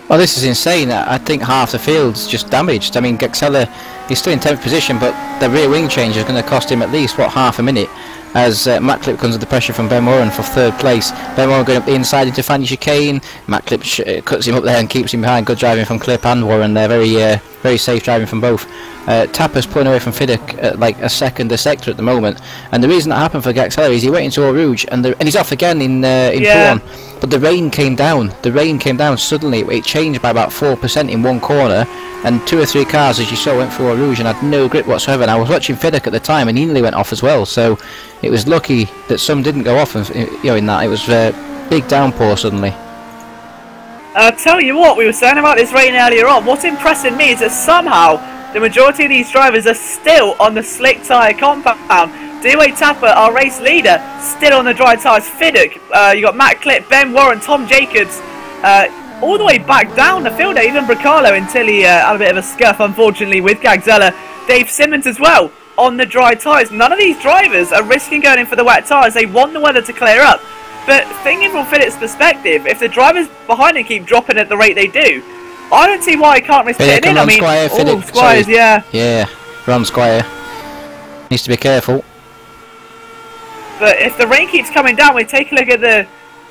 Well, this is insane. I think half the field's just damaged. I mean, Gagzella is still in 10th position, but the rear wing change is going to cost him at least, half a minute, as Matt Clip comes under pressure from Ben Warren for 3rd place. Ben Warren going up the inside into Fanny chicane. Matt Clip cuts him up there and keeps him behind. Good driving from Clip and Warren there. Very safe driving from both. Tapper's pulling away from Fiddick at like a second a sector at the moment. And the reason that happened for Gagzella is he went into Eau Rouge and he's off again in Pool 1. But the rain came down. The rain came down suddenly. It changed by about 4% in one corner, and 2 or 3 cars, as you saw, went through Eau Rouge and had no grip whatsoever. And I was watching Fiddick at the time, and he nearly went off as well. So it was lucky that some didn't go off. And in that, it was a big downpour suddenly. I'll tell you what, we were saying about this rain earlier on. What's impressing me is that somehow the majority of these drivers are still on the slick tyre compound. Dewey Tapper, our race leader, still on the dry tyres. Fiddick, you got Matt Clip, Ben Warren, Tom Jacobs, all the way back down the field. Even Bracalo until he had a bit of a scuff, unfortunately, with Gagzella. Dave Simmons as well on the dry tyres. None of these drivers are risking going in for the wet tyres. They want the weather to clear up. But thinking from Fiddick's perspective, if the drivers behind him keep dropping at the rate they do, I don't see why he can't risk getting in. I mean, Squires, yeah. Yeah, Ron Squire needs to be careful. But if the rain keeps coming down, we take a look at the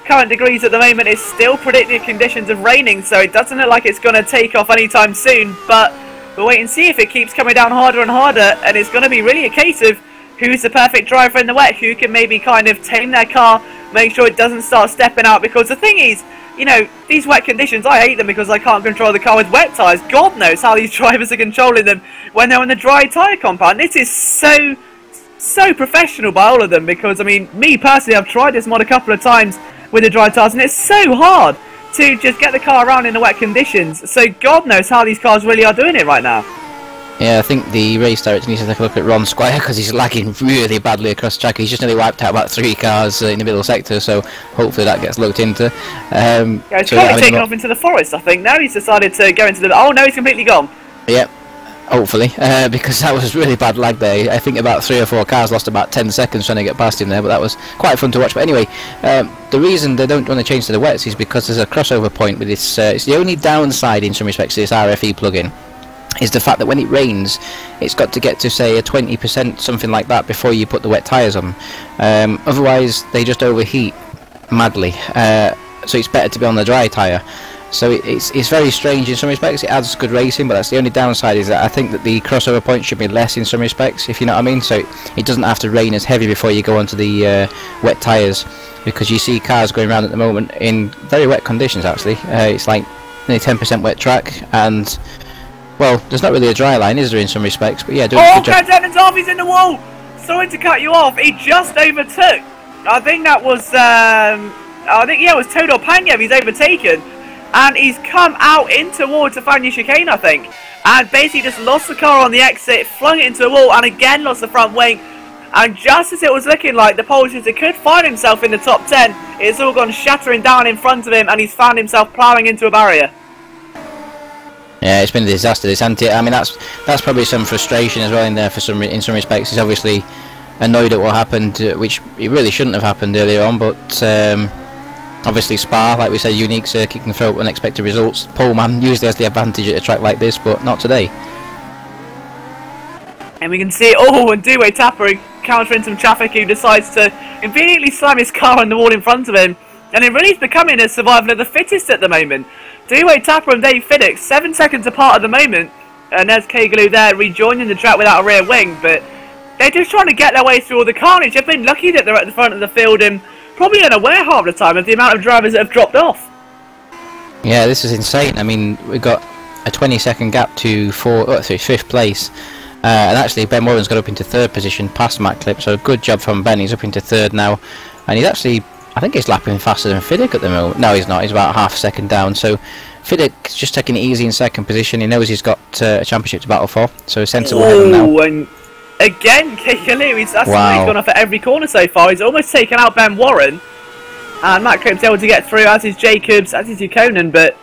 current degrees at the moment. It's still predicted conditions of raining, so it doesn't look like it's going to take off anytime soon. But we'll wait and see if it keeps coming down harder and harder, and it's going to be really a case of who's the perfect driver in the wet, who can maybe kind of tame their car, make sure it doesn't start stepping out. Because the thing is, you know, these wet conditions, I hate them because I can't control the car with wet tyres. God knows how these drivers are controlling them when they're on the dry tyre compound. This is so professional by all of them, because I mean, me personally, I've tried this mod a couple of times with the dry tyres, and it's so hard to just get the car around in the wet conditions. So God knows how these cars really are doing it right now. Yeah, I think the race director needs to take a look at Ron Squire, because he's lagging really badly across the track. He's just nearly wiped out about 3 cars in the middle sector, so hopefully that gets looked into. He's probably taken off into the forest, I think. Now he's decided to go into the... Oh no, he's completely gone. Yep. Hopefully, because that was really bad lag there. I think about 3 or 4 cars lost about 10 seconds trying to get past him there, but that was quite fun to watch. But anyway, the reason they don't want to change to the wets is because there's a crossover point with this. It's the only downside in some respects to this RFE plugin, is the fact that when it rains, it's got to get to say a 20%, something like that, before you put the wet tyres on. Otherwise, they just overheat madly. So it's better to be on the dry tyre. So it's very strange in some respects. It adds good racing, but that's the only downside, is that I think that the crossover point should be less in some respects, if you know what I mean. So it doesn't have to rain as heavy before you go onto the wet tyres, because you see cars going around at the moment in very wet conditions actually. It's like nearly 10% wet track, and well, there's not really a dry line, is there, in some respects? But yeah, Grant Evans off, he's in the wall! Sorry to cut you off, he just overtook. I think that was, it was Todor Panyev he's overtaken. And he's come out in towards the Fania chicane, I think. And basically just lost the car on the exit, flung it into the wall, and again lost the front wing. And just as it was looking like the pole shooter could find himself in the top 10, it's all gone shattering down in front of him, and he's found himself ploughing into a barrier. Yeah, it's been a disaster, this, hasn't it? I mean, that's probably some frustration as well in there in some respects. He's obviously annoyed at what happened, which it really shouldn't have happened earlier on, but obviously Spa, like we said, unique circuit, can throw up unexpected results. Poleman usually has the advantage at a track like this, but not today. And we can see, and Dewey Tapper countering some traffic, who decides to conveniently slam his car on the wall in front of him. And it really is becoming a survival of the fittest at the moment. Dewey Tapper and Dave Fiddick, 7 seconds apart at the moment. And there's Kegalu there rejoining the track without a rear wing, but they're just trying to get their way through all the carnage. They've been lucky that they're at the front of the field, and probably unaware half the time of the amount of drivers that have dropped off. Yeah, this is insane. I mean, we've got a 20-second gap to 5th place. And actually, Ben Warren's got up into 3rd position past Matt Clip, so good job from Ben. He's up into 3rd now. And he's actually, I think he's lapping faster than Fiddick at the moment. No, he's not. He's about half a second down. So Fiddick's just taking it easy in 2nd position. He knows he's got a championship to battle for. So sensible heading now. And again, Kegalu, he's gone off at every corner so far. He's almost taken out Ben Warren. And Matt Clip's able to get through, as is Jacobs, as is Conan, but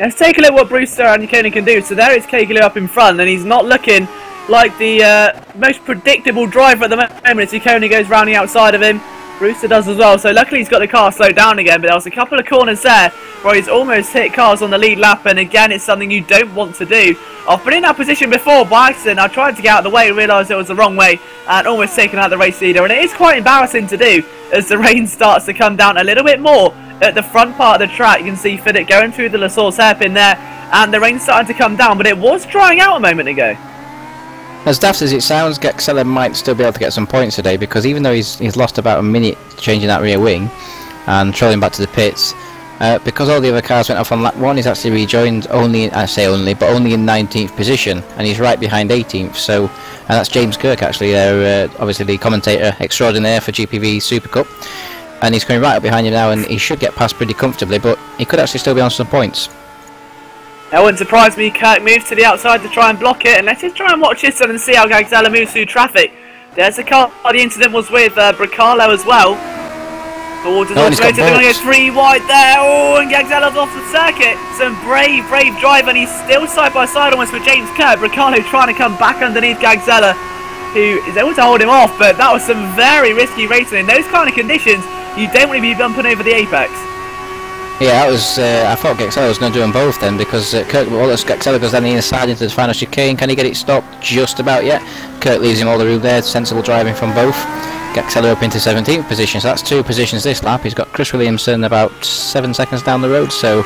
Let's take a look what Brewster and Ikonen can do. So there is Kekulé up in front, and he's not looking like the most predictable driver at the moment as Ikonen goes round the outside of him. Brewster does as well, so luckily he's got the car slowed down again, but there was a couple of corners there where he's almost hit cars on the lead lap, and again it's something you don't want to do. I've been in that position before by accident. I tried to get out of the way, realised it was the wrong way, and almost taken out the race leader, and it is quite embarrassing to do as the rain starts to come down a little bit more at the front part of the track. You can see Fiddick going through the La Source hairpin there, and the rain's starting to come down, but it was drying out a moment ago. As daft as it sounds, Gexeller might still be able to get some points today, because even though he's lost about a minute changing that rear wing and trolling back to the pits, because all the other cars went off on lap 1, he's actually rejoined only in 19th position, and he's right behind 18th. So, and that's James Kirk actually, obviously the commentator extraordinaire for GPV Super Cup, and he's coming right up behind him now, and he should get past pretty comfortably, but he could actually still be on some points. That wouldn't surprise me. Kirk moves to the outside to try and block it, and let's just try and watch this and see how Gagzella moves through traffic. There's the car the incident was with Bricalo as well. Towards his automotive, they're going to go 3 wide there. Oh, and Gagzella's off the circuit. Some brave drive, and he's still side by side almost with James Kirk. Bricalo trying to come back underneath Gagzella, who is able to hold him off, but that was some very risky racing. In those kind of conditions, you don't want to be bumping over the apex. Yeah, that was. I thought Gexeller was going to do them both then, because Gexeller goes down the inside into the final chicane. Can he get it stopped? Just about yet. Kirk leaves him all the room there. Sensible driving from both. Gexeller up into 17th position, so that's 2 positions this lap. He's got Chris Williamson about 7 seconds down the road, so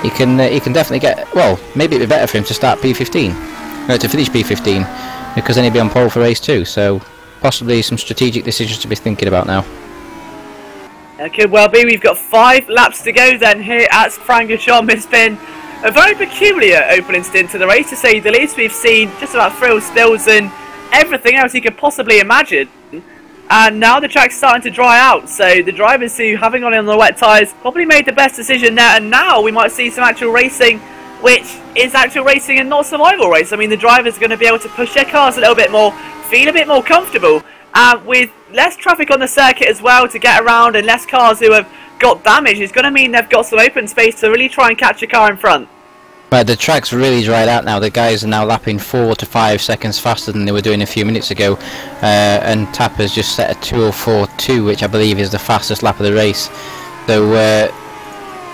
he can definitely get. Well, maybe it'd be better for him to start P15, to finish P15, because then he'd be on pole for race 2. So possibly some strategic decisions to be thinking about now. It could well be. We've got 5 laps to go then here at Francorchamps. It's been a very peculiar opening stint to the race, to say the least. We've seen just about thrills, spills and everything else you could possibly imagine. And now the track's starting to dry out, so the drivers who having on the wet tyres probably made the best decision there, and now we might see some actual racing, which is actual racing and not survival race. I mean, the drivers are going to be able to push their cars a little bit more, feel a bit more comfortable, with less traffic on the circuit as well to get around, and less cars who have got damage. It's going to mean they've got some open space to really try and catch a car in front. Right, the track's really dried out now. The guys are now lapping 4 to 5 seconds faster than they were doing a few minutes ago, and Tapper's just set a 2:04.2, which I believe is the fastest lap of the race. So,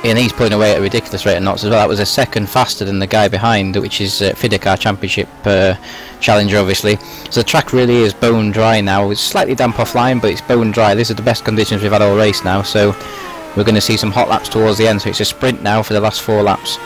and he's pulling away at a ridiculous rate of knots as well. That was a second faster than the guy behind, which is Fiddick, our championship challenger, obviously. So the track really is bone dry now. It's slightly damp offline, but it's bone dry. These are the best conditions we've had all race now, so we're going to see some hot laps towards the end. So it's a sprint now for the last 4 laps.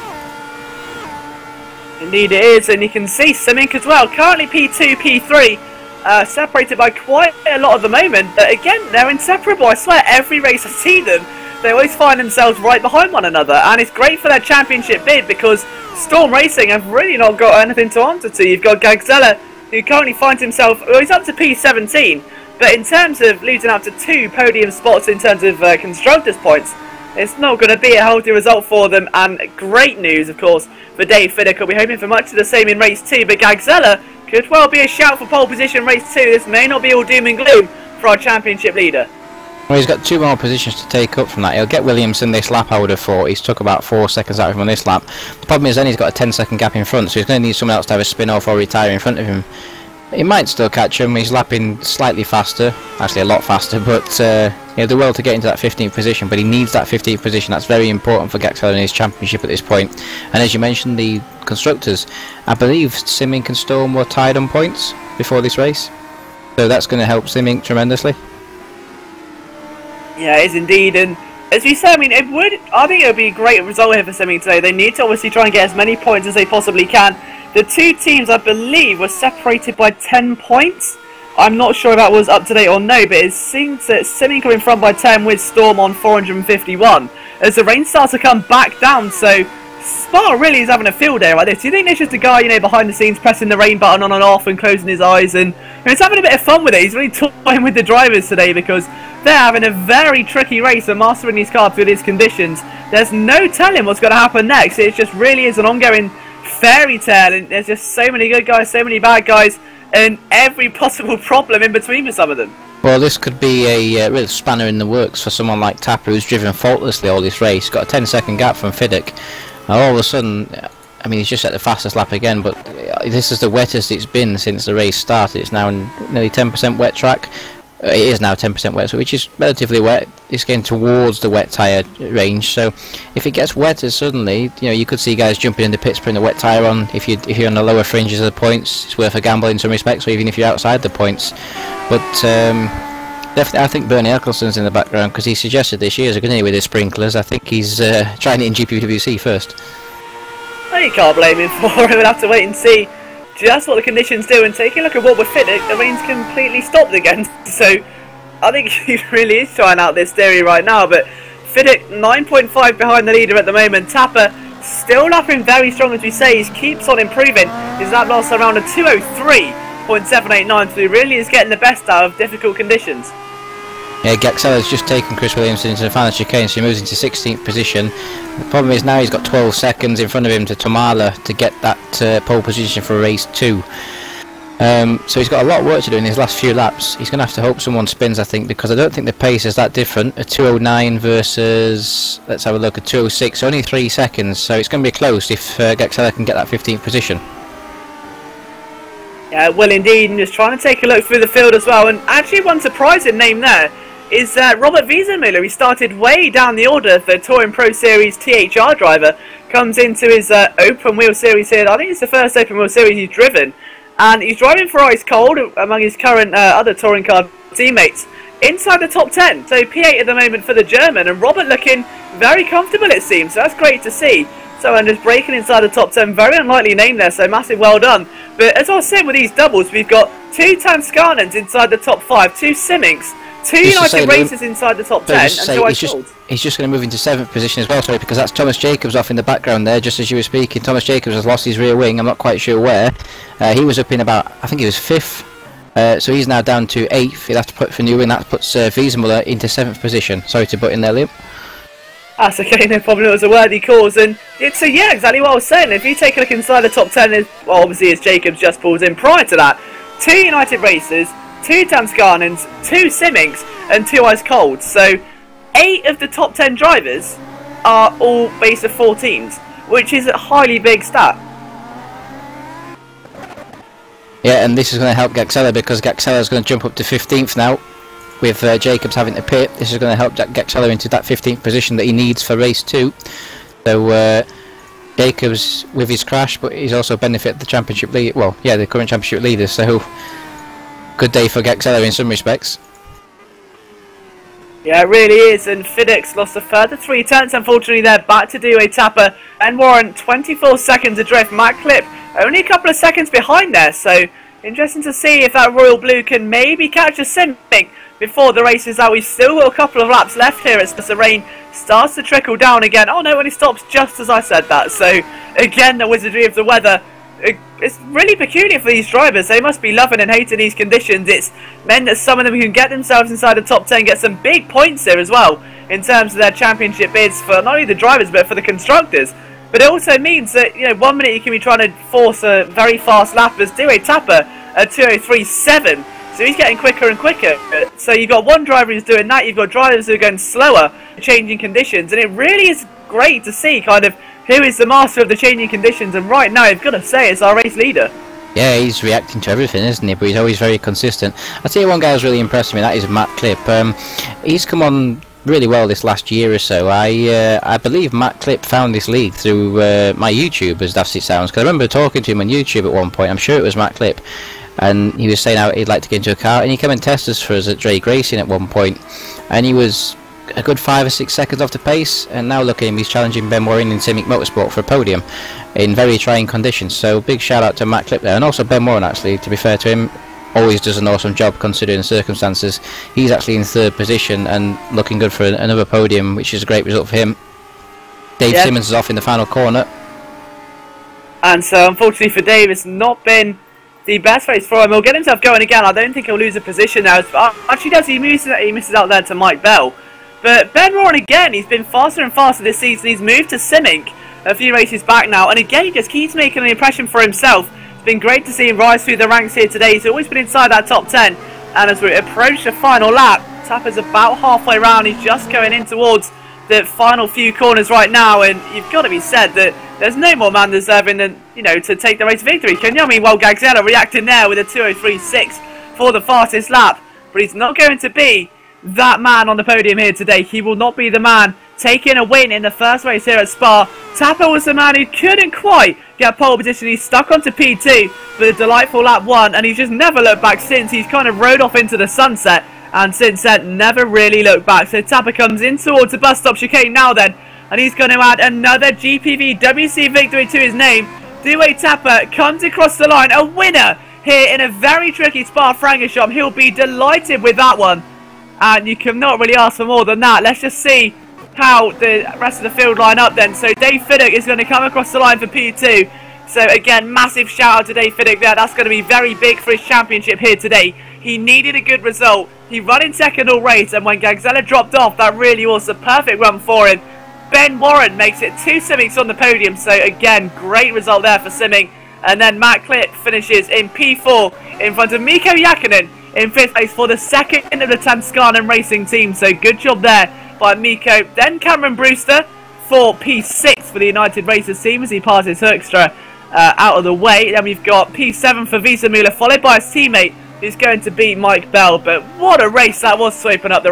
Indeed it is, and you can see Simic as well, currently P2, P3, separated by quite a lot at the moment, but again, they're inseparable. I swear, every race I see them, they always find themselves right behind one another, and it's great for their championship bid, because Storm Racing have really not got anything to answer to. You've got Gagzella, who currently finds himself, well, he's up to P17, but in terms of losing out to 2 podium spots in terms of constructors' points, it's not going to be a healthy result for them, and great news, of course, for Dave Fiddick. We'll be hoping for much of the same in race 2, but Gagzella could well be a shout for pole position race 2. This may not be all doom and gloom for our championship leader. Well, he's got 2 more positions to take up from that. He'll get Williamson this lap, I would have thought. He's took about 4 seconds out of him on this lap. The problem is then he's got a 10-second gap in front, so he's going to need someone else to have a spin-off or retire in front of him. He might still catch him. He's lapping slightly faster, actually a lot faster, but he had the will to get into that 15th position, but he needs that 15th position. That's very important for Gexeller in his championship at this point. And as you mentioned, the constructors, I believe Simic and Storm were tied on points before this race, so that's going to help Simic tremendously. Yeah, it is indeed, and as we say, I mean, I think it would be a great result here for Simic today. They need to obviously try and get as many points as they possibly can. The 2 teams, I believe, were separated by 10 points. I'm not sure if that was up to date or no, but it seems that Simic are in front by 10 with Storm on 451. As the rain starts to come back down, so Spa really is having a field day like this. Do you think there's just a guy, you know, behind the scenes pressing the rain button on and off and closing his eyes, and he's having a bit of fun with it? He's really toying with the drivers today, because they're having a very tricky race and mastering these cars through these conditions. There's no telling what's going to happen next. It just really is an ongoing fairy tale, and there's just so many good guys, so many bad guys, and every possible problem in between for some of them. Well, this could be a real spanner in the works for someone like Tapper, who's driven faultlessly all this race. Got a 10-second gap from Fiddick, And all of a sudden, I mean, he's just at the fastest lap again, but this is the wettest it's been since the race started. It's now nearly 10% wet track. It is now 10% wet, which is relatively wet. It's getting towards the wet tyre range, so if it gets wetter suddenly, you know, you could see guys jumping in the pits, putting the wet tyre on. If you're on the lower fringes of the points, it's worth a gamble in some respects, or even if you're outside the points. But definitely, I think Bernie Eccleston's in the background, because he suggested this year's going to with his sprinklers. I think he's trying it in GPVWC first. Well, you can't blame him for it. We'll have to wait and see just what the conditions do, and taking a look at what we're fitting, the rain's completely stopped again. So I think he really is trying out this theory right now. But Fiddick 9.5 behind the leader at the moment. Tapper still lapping very strong, as we say. He keeps on improving. His lap loss around a 2:03.789, so he really is getting the best out of difficult conditions. Yeah, Gaxella's just taken Chris Williamson into the final chicane, so he moves into 16th position. The problem is now he's got 12 seconds in front of him to Tomala to get that pole position for race 2. So he's got a lot of work to do in his last few laps. He's going to have to hope someone spins, I think, because I don't think the pace is that different. A 2:09 versus, let's have a look, a 2:06, only 3 seconds, so it's going to be close if Gaxella can get that 15th position. Yeah, well indeed, and just trying to take a look through the field as well, and actually one surprising name there is Robert Wiesenmüller. He started way down the order. The Touring Pro Series THR driver comes into his open wheel series here. I think it's the first open wheel series he's driven, and he's driving for Ice Cold among his current other touring car teammates inside the top 10. So P8 at the moment for the German, and Robert looking very comfortable, it seems. So that's great to see. So, and just breaking inside the top 10, very unlikely name there, so massive well done. But as I was saying with these doubles, we've got 2 Tanskanens inside the top 5, 2 Simminks, 2 United Races inside the top 10, and 2 Ice Colds. He's just going to move into 7th position as well, sorry, because that's Thomas Jacobs off in the background there, just as you were speaking. Thomas Jacobs has lost his rear wing, I'm not quite sure where. He was up in about, I think he was 5th, so he's now down to 8th. He'll have to put for new wing, that puts Wiesenmüller into 7th position. Sorry to butt in there, Liam. That's okay, no problem. It was a worthy cause, and so yeah, exactly what I was saying. If you take a look inside the top 10, well, obviously as Jacobs just pulls in. Prior to that, 2 United Races, 2 Tanskanens, 2 Simminks, and 2 Ice Colds. So 8 of the top 10 drivers are all base of 4 teams, which is a highly big stat. Yeah, and this is going to help Gaxella, because Gaxella is going to jump up to 15th now. With Jacobs having to pit, this is going to help Gaxella into that 15th position that he needs for race 2. So Jacobs with his crash, but he's also benefited the championship lead. Well, yeah, the current championship leader. So good day for Gaxella in some respects. Yeah, it really is. And Fiddick's lost a further 3 tenths. Unfortunately, they're back to do a Tapper and Warren 24 seconds adrift. Matt Clip only a couple of seconds behind there. So interesting to see if that Royal Blue can maybe catch a Simmick before the race is out. We've still got a couple of laps left here as the rain starts to trickle down again. Oh no, and it stops just as I said that. So again, the wizardry of the weather. It's really peculiar for these drivers. They must be loving and hating these conditions. It's meant that some of them can get themselves inside the top 10, get some big points here as well in terms of their championship bids for not only the drivers but for the constructors. But it also means that, you know, 1 minute you can be trying to force a very fast lap as do a Tapper at 2:03.7. So he's getting quicker and quicker. So you've got one driver who's doing that, you've got drivers who are going slower, changing conditions, and it really is great to see kind of who is the master of the changing conditions, and right now I've got to say it's our race leader. Yeah, he's reacting to everything, isn't he? But he's always very consistent. I'll tell you one guy who's really impressed me, that is Matt Clip. He's come on really well this last year or so. I believe Matt Clip found this league through my YouTube, as daft as it sounds, because I remember talking to him on YouTube at one point. I'm sure it was Matt Clip. And he was saying how he'd like to get into a car, and he came and tested us for us at Drake Racing at one point, and he was a good 5 or 6 seconds off the pace, and now look at him, he's challenging Ben Warren in Simmick Motorsport for a podium in very trying conditions. So big shout out to Matt Clip there, and also Ben Warren, actually, to be fair to him, always does an awesome job considering the circumstances. He's actually in 3rd position and looking good for another podium, which is a great result for him. Dave Simmons is off in the final corner, and so unfortunately for Dave, it's not been the best race for him. He'll get himself going again. I don't think he'll lose a position now. Actually does, he misses out there to Mike Bell. But Ben Warren again, he's been faster and faster this season. He's moved to Simmick a few races back now, and again he just keeps making an impression for himself. It's been great to see him rise through the ranks here today. He's always been inside that top 10, and as we approach the final lap, Tapper's about halfway round. He's just going in towards the final few corners right now, and you've got to be said that there's no more man deserving than, you know, to take the race victory, can you? I mean, well, Gagzella reacting there with a 2:03.6 for the fastest lap, but he's not going to be that man on the podium here today. He will not be the man taking a win in the first race here at Spa. Tapper was the man who couldn't quite get pole position. He's stuck onto P2 for the delightful lap 1, and he's just never looked back since. He's kind of rode off into the sunset, and since then never really looked back. So Tapper comes in towards the bus stop chicane now then, and he's going to add another GPVWC victory to his name. Dewey Tapper comes across the line, a winner here in a very tricky Spa-Francorchamps. He'll be delighted with that one, and you cannot really ask for more than that. Let's just see how the rest of the field line up then. So Dave Fiddick is going to come across the line for P2. So again, massive shout out to Dave Fiddick there. That's going to be very big for his championship here today. He needed a good result. He ran in second all race, and when Gagzella dropped off, that really was the perfect run for him. Ben Warren makes it 2 Simics on the podium. So again, great result there for Simic. And then Matt Clip finishes in P4 in front of Mikko Jakinen in 5th place for the second of the Tanskanen Racing team. So good job there by Mikko. Then Cameron Brewster for P6 for the United Racers team as he passes Hoekstra out of the way. Then we've got P7 for Visa Müller, followed by his teammate who's going to beat Mike Bell. But what a race that was to open up the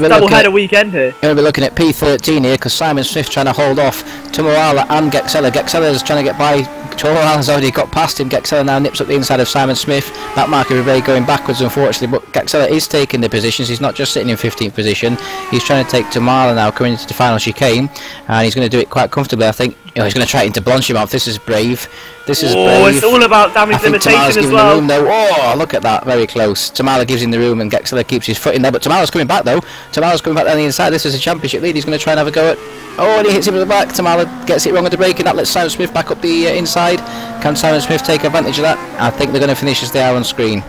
double header weekend here. You're going to be looking at P13 here because Simon Smith trying to hold off Tumawala and Gexella. Gexella's trying to get by. Tumawala's already got past him. Gexella now nips up the inside of Simon Smith. That Mark Ribery going backwards, unfortunately, but Gexella is taking the positions. He's not just sitting in 15th position. He's trying to take Tumawala now, coming into the final chicane, and he's going to do it quite comfortably, I think. You know, he's going to try into Blanchimont. This is brave. This is brave. It's all about damage limitation as well. Oh, look at that, very close. Tamala gives him the room and Gexella keeps his foot in there, but Tamala's coming back though. Tamala's coming back down the inside. This is a championship lead. He's going to try and have a go at... Oh, and he hits him at the back. Tamala gets it wrong at the break, and that lets Simon Smith back up the inside. Can Simon Smith take advantage of that? I think they're going to finish as they are on screen.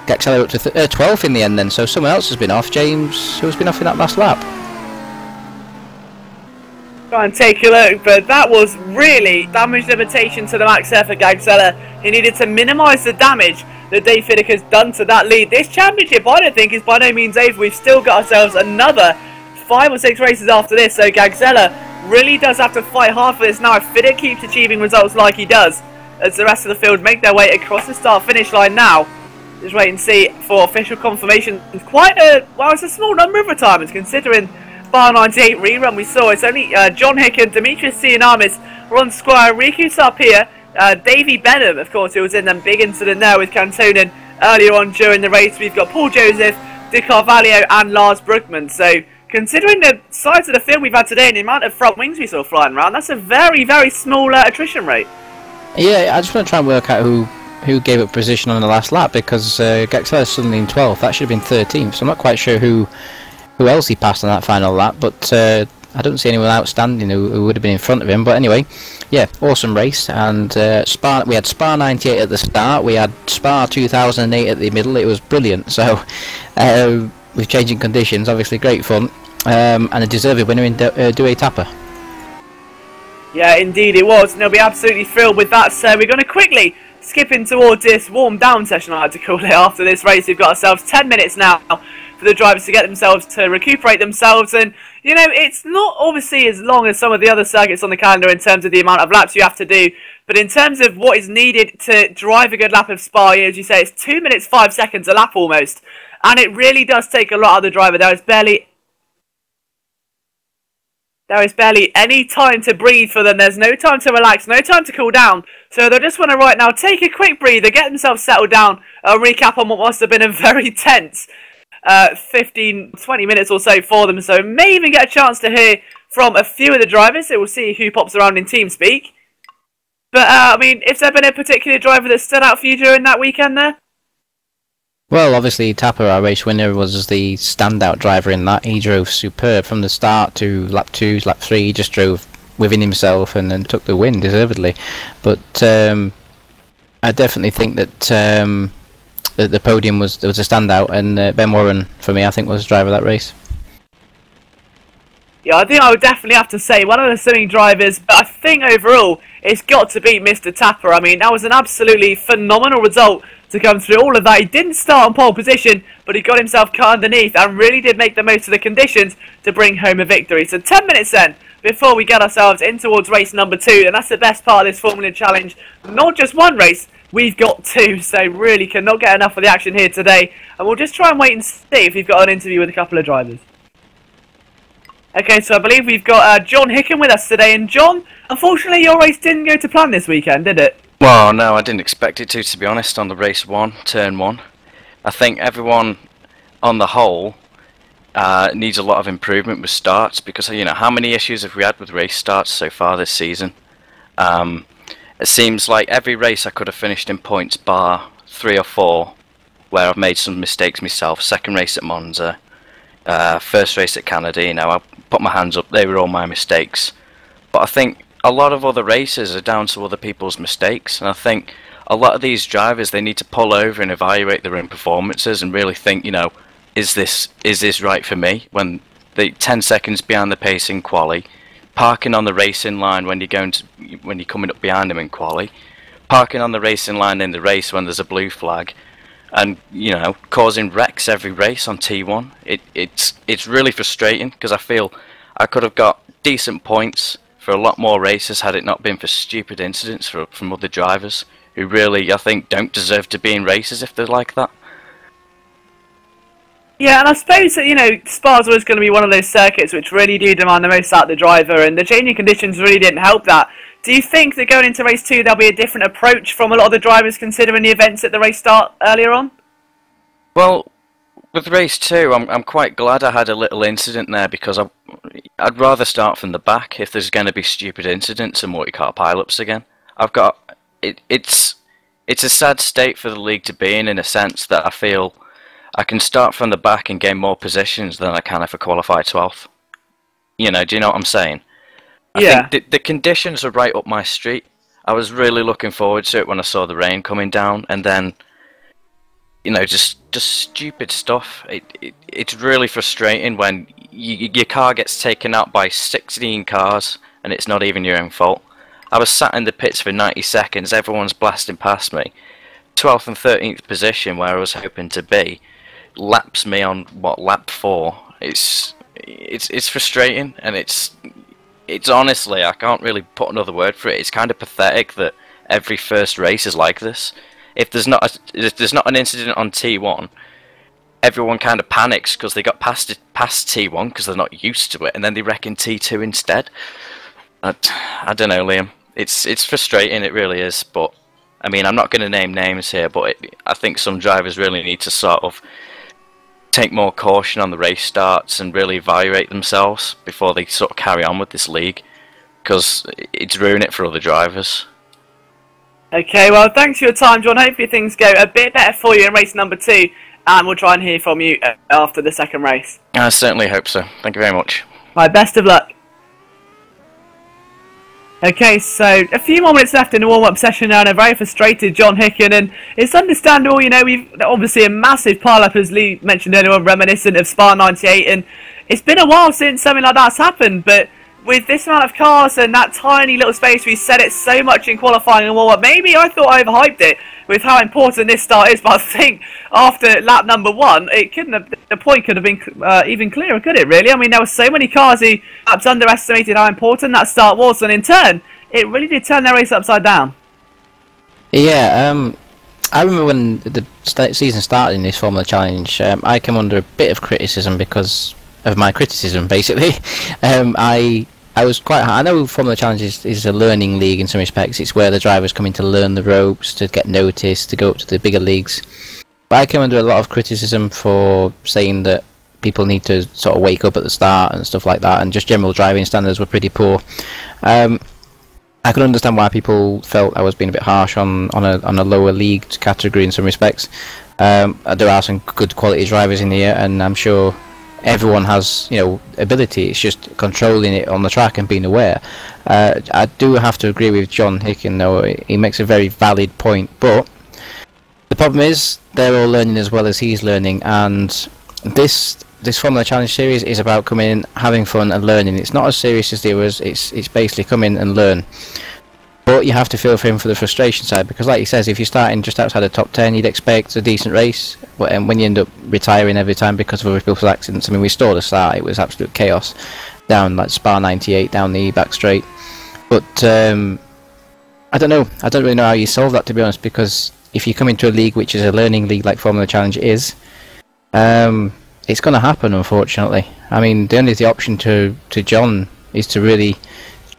Gexella up to 12th in the end then, so someone else has been off. James, who's been off in that last lap? Try and take a look, but that was really damage limitation to the max there for Gagzella. He needed to minimise the damage that Dave Fiddick has done to that lead. This championship, I don't think, is by no means over. We've still got ourselves another 5 or 6 races after this, so Gagzella really does have to fight hard for this now if Fiddick keeps achieving results like he does, as the rest of the field make their way across the start-finish line now. Just wait and see for official confirmation. It's quite a, well, it's a small number of retirements considering Bar 98 rerun we saw. It's only John Hick and Demetrius Tsianamis, Ron Squire, Riku Sarpia, Davey Benham, of course, who was in that big incident there with Cantonen earlier on during the race. We've got Paul Joseph, De Carvalho and Lars Bruckmann. So considering the size of the field we've had today and the amount of front wings we saw flying around, that's a very, very small attrition rate. Yeah, I just want to try and work out who gave up position on the last lap, because Gexella's suddenly in 12th. That should have been 13th, so I'm not quite sure who else he passed on that final lap, but I don't see anyone outstanding who would have been in front of him. But anyway, yeah, awesome race. And we had Spa 98 at the start, we had Spa 2008 at the middle. It was brilliant. So with changing conditions, obviously great fun, and a deserved winner in Dewey Tapper. Yeah, indeed it was, and they'll be absolutely thrilled with that. So we're going to quickly skip in towards this warm down session, I like to call it, after this race. We've got ourselves 10 minutes now for the drivers to get themselves to recuperate themselves, and you know, it's not obviously as long as some of the other circuits on the calendar in terms of the amount of laps you have to do, but in terms of what is needed to drive a good lap of Spa, as you say, it's 2 minutes 5 seconds a lap almost, and it really does take a lot out of the driver. There is barely any time to breathe for them. There's no time to relax, no time to cool down. So they'll just want to right now take a quick breather, get themselves settled down, recap on what must have been a very tense 15-20 minutes or so for them. So may even get a chance to hear from a few of the drivers. So we'll see who pops around in TeamSpeak. But I mean, if there been a particular driver that stood out for you during that weekend there? Well, obviously Tapper, our race winner, was the standout driver in that. He drove superb from the start to lap 2, lap 3. He just drove within himself and then took the win deservedly. But I definitely think that the podium was a standout, and Ben Warren, for me, I think was the driver of that race. Yeah, I think I would definitely have to say one of the swimming drivers, but I think overall it's got to be Mr. Tapper. I mean, that was an absolutely phenomenal result to come through all of that. He didn't start on pole position, but he got himself cut underneath and really did make the most of the conditions to bring home a victory. So 10 minutes then before we get ourselves in towards race number 2, and that's the best part of this Formula Challenge. Not just one race, we've got 2, so really cannot get enough of the action here today. And we'll just try and wait and see if we've got an interview with a couple of drivers. Okay, so I believe we've got John Hicken with us today. And John, unfortunately your race didn't go to plan this weekend, did it? Well, no, I didn't expect it to be honest, on the race 1, turn 1. I think everyone on the whole needs a lot of improvement with starts, because, you know, how many issues have we had with race starts so far this season? It seems like every race I could have finished in points bar 3 or 4 where I've made some mistakes myself. Second race at Monza, first race at Canada, you know, I put my hands up, they were all my mistakes. But I think a lot of other races are down to other people's mistakes, and I think a lot of these drivers, they need to pull over and evaluate their own performances and really think, you know, is this right for me? When they're 10 seconds behind the pace in quali, parking on the racing line when you're coming up behind them in quali, parking on the racing line in the race when there's a blue flag, and, you know, causing wrecks every race on T1. It's really frustrating, because I feel I could have got decent points for a lot more races had it not been for stupid incidents from other drivers who really, I think, don't deserve to be in races if they're like that. Yeah, and I suppose that, you know, Spa's always going to be one of those circuits which really do demand the most out of the driver, and the changing conditions really didn't help that. Do you think that going into race 2 there'll be a different approach from a lot of the drivers considering the events at the race start earlier on? Well, with race 2, I'm quite glad I had a little incident there, because I'd rather start from the back if there's going to be stupid incidents and multi-car pileups again. It's a sad state for the league to be in a sense that I feel I can start from the back and gain more positions than I can if I qualify 12th. You know, do you know what I'm saying? Yeah. I think the conditions are right up my street. I was really looking forward to it when I saw the rain coming down, and then, you know, just stupid stuff. It's really frustrating when your car gets taken out by 16 cars and it's not even your own fault. I was sat in the pits for 90 seconds, everyone's blasting past me. 12th and 13th position, where I was hoping to be, laps me on, what, lap 4. It's frustrating, and it's honestly, I can't really put another word for it. It's kind of pathetic that every first race is like this. If there's not an incident on T1, everyone kind of panics because they got past T1 because they're not used to it, and then they wreck in T2 instead. I don't know, Liam. It's frustrating, it really is. But I mean, I'm not going to name names here, but I think some drivers really need to sort of take more caution on the race starts and really evaluate themselves before they sort of carry on with this league, because it's ruining it for other drivers. Okay, well, thanks for your time, John. Hopefully things go a bit better for you in race number 2, and we'll try and hear from you after the second race. I certainly hope so. Thank you very much. Right, best of luck. Okay, so a few more minutes left in the warm-up session now, and a very frustrated John Hicken, and it's understandable, you know, we've obviously a massive pile-up, as Lee mentioned earlier on, reminiscent of Spa 98, and it's been a while since something like that's happened, but with this amount of cars and that tiny little space, we said it so much in qualifying and warm-up. Maybe I thought I overhyped it with how important this start is, but I think after lap number 1, the point could have been even clearer, could it really? I mean, there were so many cars who perhaps underestimated how important that start was, and in turn, it really did turn their race upside down. Yeah, I remember when the season started in this Formula Challenge, I came under a bit of criticism because of my criticism, basically. I was quite high. I know Formula Challenge is a learning league in some respects. It's where the drivers come in to learn the ropes, to get noticed, to go up to the bigger leagues. But I came under a lot of criticism for saying that people need to sort of wake up at the start and stuff like that, and just general driving standards were pretty poor. I could understand why people felt I was being a bit harsh on a lower league category in some respects. There are some good quality drivers in here, and I'm sure everyone has, you know, ability. It's just controlling it on the track and being aware. I do have to agree with John Hicken, though. He makes a very valid point, but the problem is they're all learning as well as he's learning, and this Formula Challenge series is about coming in, having fun and learning. It's not as serious as the others. It's basically come in and learn. But you have to feel for him for the frustration side, because like he says, if you're starting just outside the top 10, you'd expect a decent race. But when you end up retiring every time because of other people's accidents, I mean, we stalled a start, it was absolute chaos. Down like Spa 98, down the back straight. But I don't know, I don't really know how you solve that, to be honest, because if you come into a league which is a learning league like Formula Challenge is, it's going to happen, unfortunately. I mean, the only option to John is to really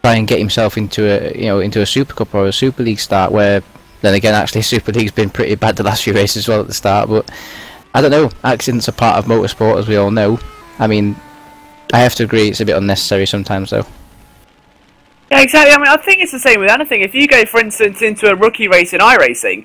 try and get himself into a Super Cup or a Super League start, where then again actually Super League's been pretty bad the last few races as well at the start. But I don't know, accidents are part of motorsport, as we all know. I mean, I have to agree it's a bit unnecessary sometimes though. Yeah, exactly. I mean, I think it's the same with anything. If you go, for instance, into a rookie race in iRacing,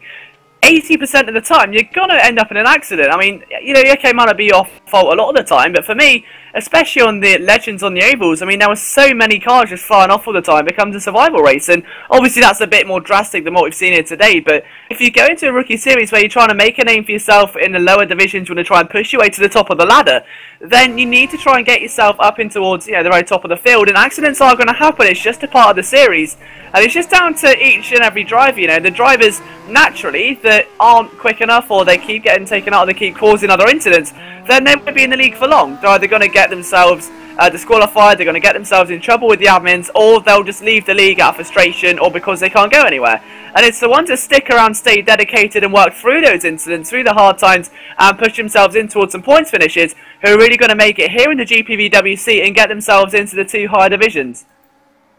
80% of the time you're going to end up in an accident. I mean, you know, okay, might not be your fault a lot of the time, but for me, especially on the Legends on the ovals, I mean, there were so many cars just flying off all the time. It becomes a survival race, and obviously that's a bit more drastic than what we've seen here today. But if you go into a rookie series where you're trying to make a name for yourself in the lower divisions, you want to try and push your way to the top of the ladder, then you need to try and get yourself up in towards, you know, the very top of the field. And accidents are going to happen. It's just a part of the series, and it's just down to each and every driver. You know, the drivers naturally that aren't quick enough, or they keep getting taken out, or they keep causing other incidents, then they won't be in the league for long. They're either going to get themselves disqualified, they're going to get themselves in trouble with the admins, or they'll just leave the league out of frustration or because they can't go anywhere. And it's the ones that stick around, stay dedicated and work through those incidents, through the hard times, and push themselves in towards some points finishes, who are really going to make it here in the GPVWC and get themselves into the two higher divisions.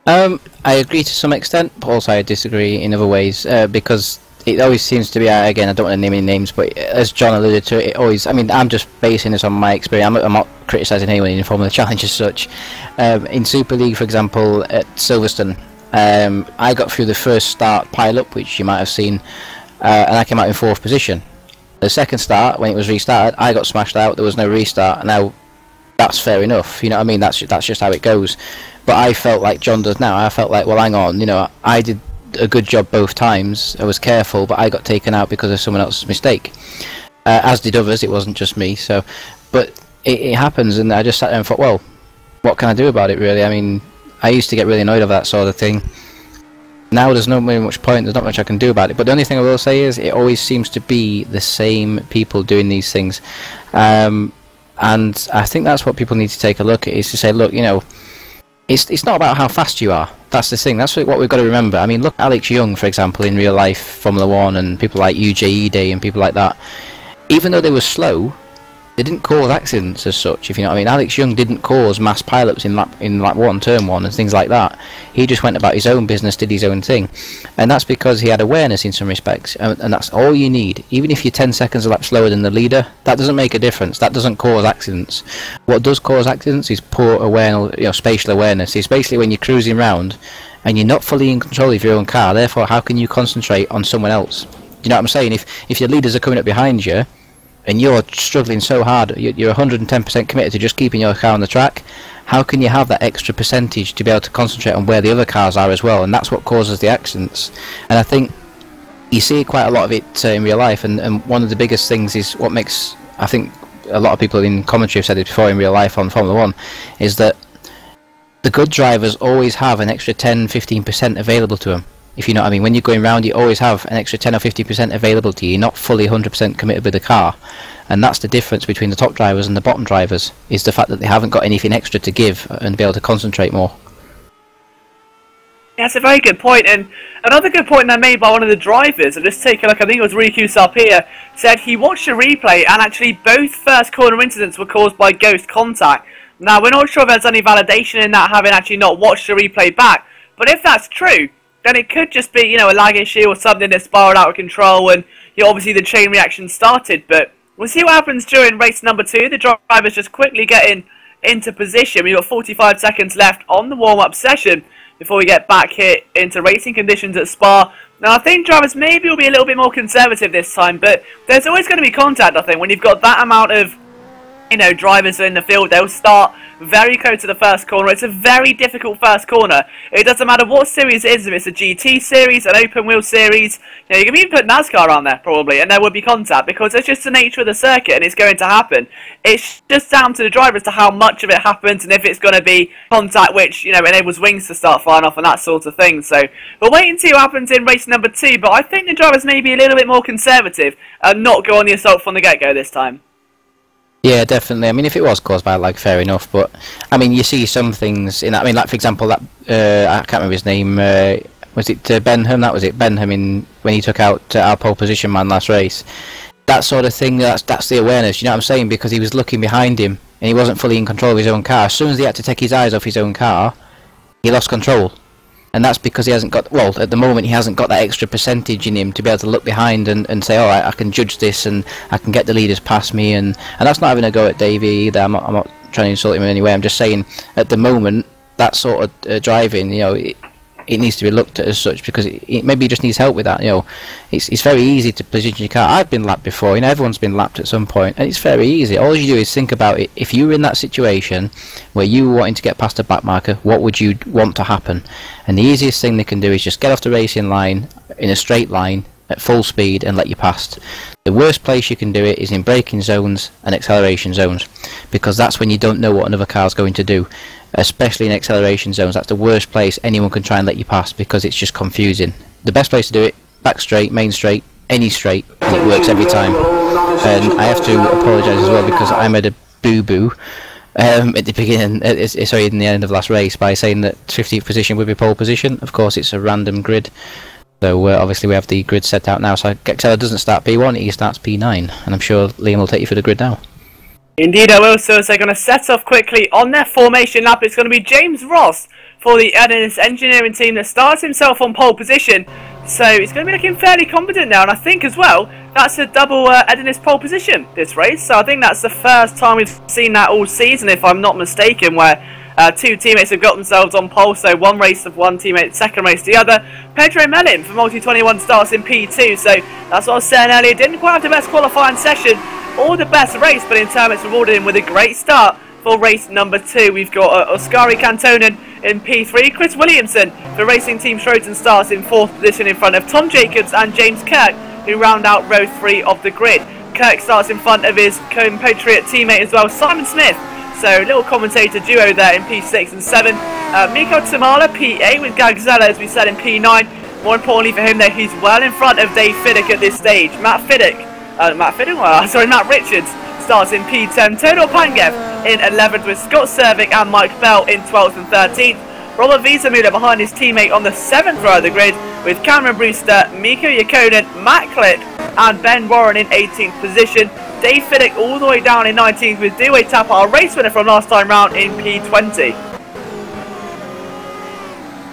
I agree to some extent, but also I disagree in other ways, because it always seems to be, again, I don't want to name any names, but as John alluded to, it always, I mean, I'm just basing this on my experience, I'm not criticising anyone in Formula Challenge as such. In Super League, for example, at Silverstone, I got through the first start pile-up, which you might have seen, and I came out in 4th position. The second start, when it was restarted, I got smashed out, there was no restart. Now, that's fair enough, you know what I mean, that's just how it goes. But I felt like John does now, I felt like, well, hang on, you know, I did a good job both times, I was careful, but I got taken out because of someone else's mistake. As did others, it wasn't just me, so, but it happens, and I just sat there and thought, well, what can I do about it, really? I mean, I used to get really annoyed over that sort of thing. Now there's not really much point, there's not much I can do about it, but the only thing I will say is, it always seems to be the same people doing these things. And I think that's what people need to take a look at, is to say, look, you know, it's not about how fast you are. That's the thing. That's what we've got to remember. I mean, look, Alex Young, for example, in real life, Formula 1, and people like UJE Day and people like that. Even though they were slow, they didn't cause accidents as such, if you know what I mean. Alex Young didn't cause mass pileups in lap 1, turn 1, and things like that. He just went about his own business, did his own thing. And that's because he had awareness in some respects, and that's all you need. Even if you're 10 seconds a lap slower than the leader, that doesn't make a difference. That doesn't cause accidents. What does cause accidents is poor awareness, you know, spatial awareness. It's basically when you're cruising around and you're not fully in control of your own car, therefore how can you concentrate on someone else? You know what I'm saying? If your leaders are coming up behind you, and you're struggling so hard, you're 110% committed to just keeping your car on the track, how can you have that extra percentage to be able to concentrate on where the other cars are as well? And that's what causes the accidents. And I think you see quite a lot of it in real life, and one of the biggest things is what makes, I think a lot of people in commentary have said it before in real life on Formula 1, is that the good drivers always have an extra 10-15% available to them. If you know what I mean, when you're going round, you always have an extra 10 or 50% available to you. You're not fully 100% committed with the car, and that's the difference between the top drivers and the bottom drivers, is the fact that they haven't got anything extra to give and be able to concentrate more. Yeah, that's a very good point, and another good point that made by one of the drivers, and just take a look, I think it was Riku Sarpia, said he watched a replay and actually both first corner incidents were caused by ghost contact. Now, we're not sure if there's any validation in that, having actually not watched the replay back, but if that's true, then it could just be, you know, a lag issue or something that spiraled out of control, and, you know, obviously the chain reaction started. But we'll see what happens during race number 2. The drivers just quickly getting into position. We've got 45 seconds left on the warm-up session before we get back here into racing conditions at Spa. Now, I think drivers maybe will be a little bit more conservative this time, but there's always going to be contact, I think, when you've got that amount of know, drivers are in the field, they'll start very close to the first corner. It's a very difficult first corner. It doesn't matter what series it is, if it's a GT series, an open wheel series, you know, you can even put NASCAR on there probably, and there would be contact, because it's just the nature of the circuit and it's going to happen. It's just down to the driver as to how much of it happens and if it's going to be contact which, you know, enables wings to start flying off and that sort of thing. So we'll wait and see what happens in race number 2, but I think the drivers may be a little bit more conservative and not go on the assault from the get-go this time. Yeah, definitely. I mean, if it was caused by lag, fair enough. But I mean, you see some things in that. I mean, like for example, that I can't remember his name. Was it Benham? That was it. Benham when he took out our pole position man last race. That sort of thing. That's the awareness. You know what I'm saying? Because he was looking behind him and he wasn't fully in control of his own car. As soon as he had to take his eyes off his own car, he lost control. And that's because he hasn't got, well, at the moment he hasn't got that extra percentage in him to be able to look behind and say, oh, I can judge this and I can get the leaders past me. And that's not having a go at Davey either. I'm not trying to insult him in any way. I'm just saying, at the moment, that sort of driving, you know, it needs to be looked at as such, because maybe he just needs help with that. You know, it's very easy to position your car. I've been lapped before, you know, everyone's been lapped at some point, and it's very easy. All you do is think about it. If you were in that situation where you were wanting to get past a back marker, what would you want to happen? And the easiest thing they can do is just get off the racing line in a straight line at full speed and let you past. The worst place you can do it is in braking zones and acceleration zones, because that's when you don't know what another car's going to do. Especially in acceleration zones, that's the worst place anyone can try and let you pass, because it's just confusing. The best place to do it, back straight, main straight, any straight, and it works every time. And I have to apologise as well, because I made a boo-boo at the beginning, sorry, in the end of last race, by saying that 50th position would be pole position. Of course, it's a random grid. So obviously we have the grid set out now, so Gexella doesn't start P1, he starts P9, and I'm sure Liam will take you through the grid now. Indeed I will, so they're going to set off quickly on their formation lap. It's going to be James Ross for the Edinus engineering team that starts himself on pole position. So he's going to be looking fairly confident now, and I think as well, that's a double Edinus pole position this race. So I think that's the first time we've seen that all season, if I'm not mistaken, where two teammates have got themselves on pole, so one race of one teammate, second race the other. Pedro Mellin for Multi-21 starts in P2, so that's what I was saying earlier, didn't quite have the best qualifying session or the best race, but in turn it's rewarded him with a great start for race number 2. We've got Oskari Kantonen in P3, Chris Williamson for Racing Team Schroten starts in 4th position in front of Tom Jacobs and James Kirk, who round out row 3 of the grid. Kirk starts in front of his compatriot teammate as well, Simon Smith. So, little commentator duo there in P6 and 7. Miko Tamala, P8 with Gagzella, as we said, in P9. More importantly for him, though, he's well in front of Dave Fiddick at this stage. Matt Richards starts in P10. Todor Pangev in 11th with Scott Cervic and Mike Bell in 12th and 13th. Robert Wiesemuller behind his teammate on the 7th row of the grid with Cameron Brewster, Miko Yakonen, Matt Click and Ben Warren in 18th position. Dave Fiddick all the way down in 19th with Dewey Tapper, our race winner from last time round, in P20.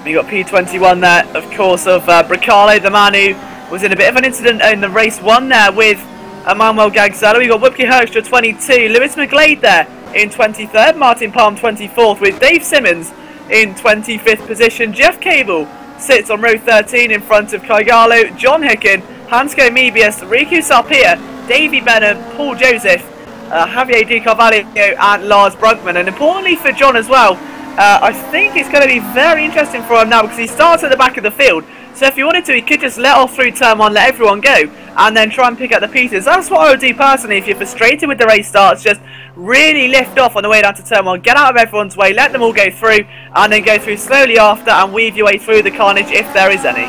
We got P21 there, of course, of Bricale, the man who was in a bit of an incident in the race 1 there with Manuel Gagzella. We got Wipke Herkstra 22, Lewis McGlade there in 23rd, Martin Palm 24th with Dave Simmons in 25th position. Jeff Cable sits on row 13 in front of Kaigalo, John Hicken, Hansko Mebius, Riku Sarpia, Davey Benham, Paul Joseph, Javier Di Carvalho and Lars Brunkman. And importantly for John as well, I think it's going to be very interesting for him now, because he starts at the back of the field. So if he wanted to, he could just let off through turn 1, let everyone go, and then try and pick up the pieces. That's what I would do personally if you're frustrated with the race starts. Just really lift off on the way down to turn 1, get out of everyone's way, let them all go through, and then go through slowly after and weave your way through the carnage if there is any.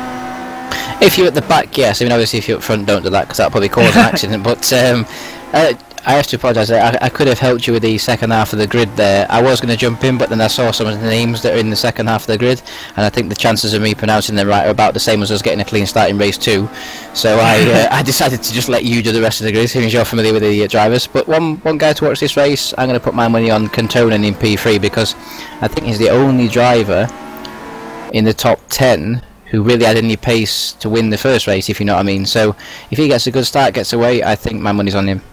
If you're at the back, yes. I mean, obviously if you're up front, don't do that, because that'll probably cause an accident. But I have to apologise. I could have helped you with the second half of the grid there. I was going to jump in, but then I saw some of the names that are in the second half of the grid, and I think the chances of me pronouncing them right are about the same as us getting a clean start in race 2. So I decided to just let you do the rest of the grid, since you're familiar with the drivers. But one guy to watch this race, I'm going to put my money on Kantonen in P3, because I think he's the only driver in the top 10 who really had any pace to win the first race, if you know what I mean. So if he gets a good start, gets away, I think my money's on him.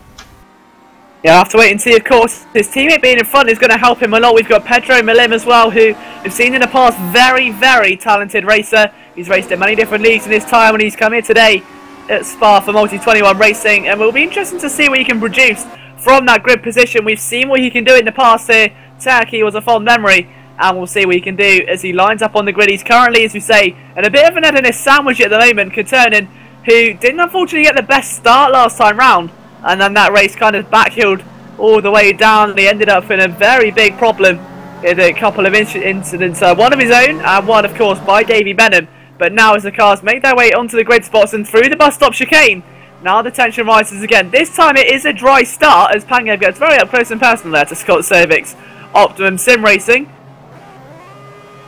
Yeah, I'll have to wait and see. Of course, his teammate being in front is going to help him a lot. We've got Pedro Milim as well, who we've seen in the past, very, very talented racer. He's raced in many different leagues in his time, and he's come here today at Spa for Multi-21 Racing, and it will be interesting to see what he can produce from that grid position. We've seen what he can do in the past here. Turkey was a fond memory, and we'll see what he can do as he lines up on the grid. He's currently, as we say, in a bit of an Edinist sandwich at the moment. Koturnin, who didn't unfortunately get the best start last time round, and then that race kind of backhilled all the way down, and he ended up in a very big problem with a couple of incidents, one of his own and one of course by Davy Benham. But now as the cars make their way onto the grid spots and through the bus stop chicane, now the tension rises again. This time it is a dry start as Pangev gets very up close and personal there to Scott Cervik's Optimum Sim Racing.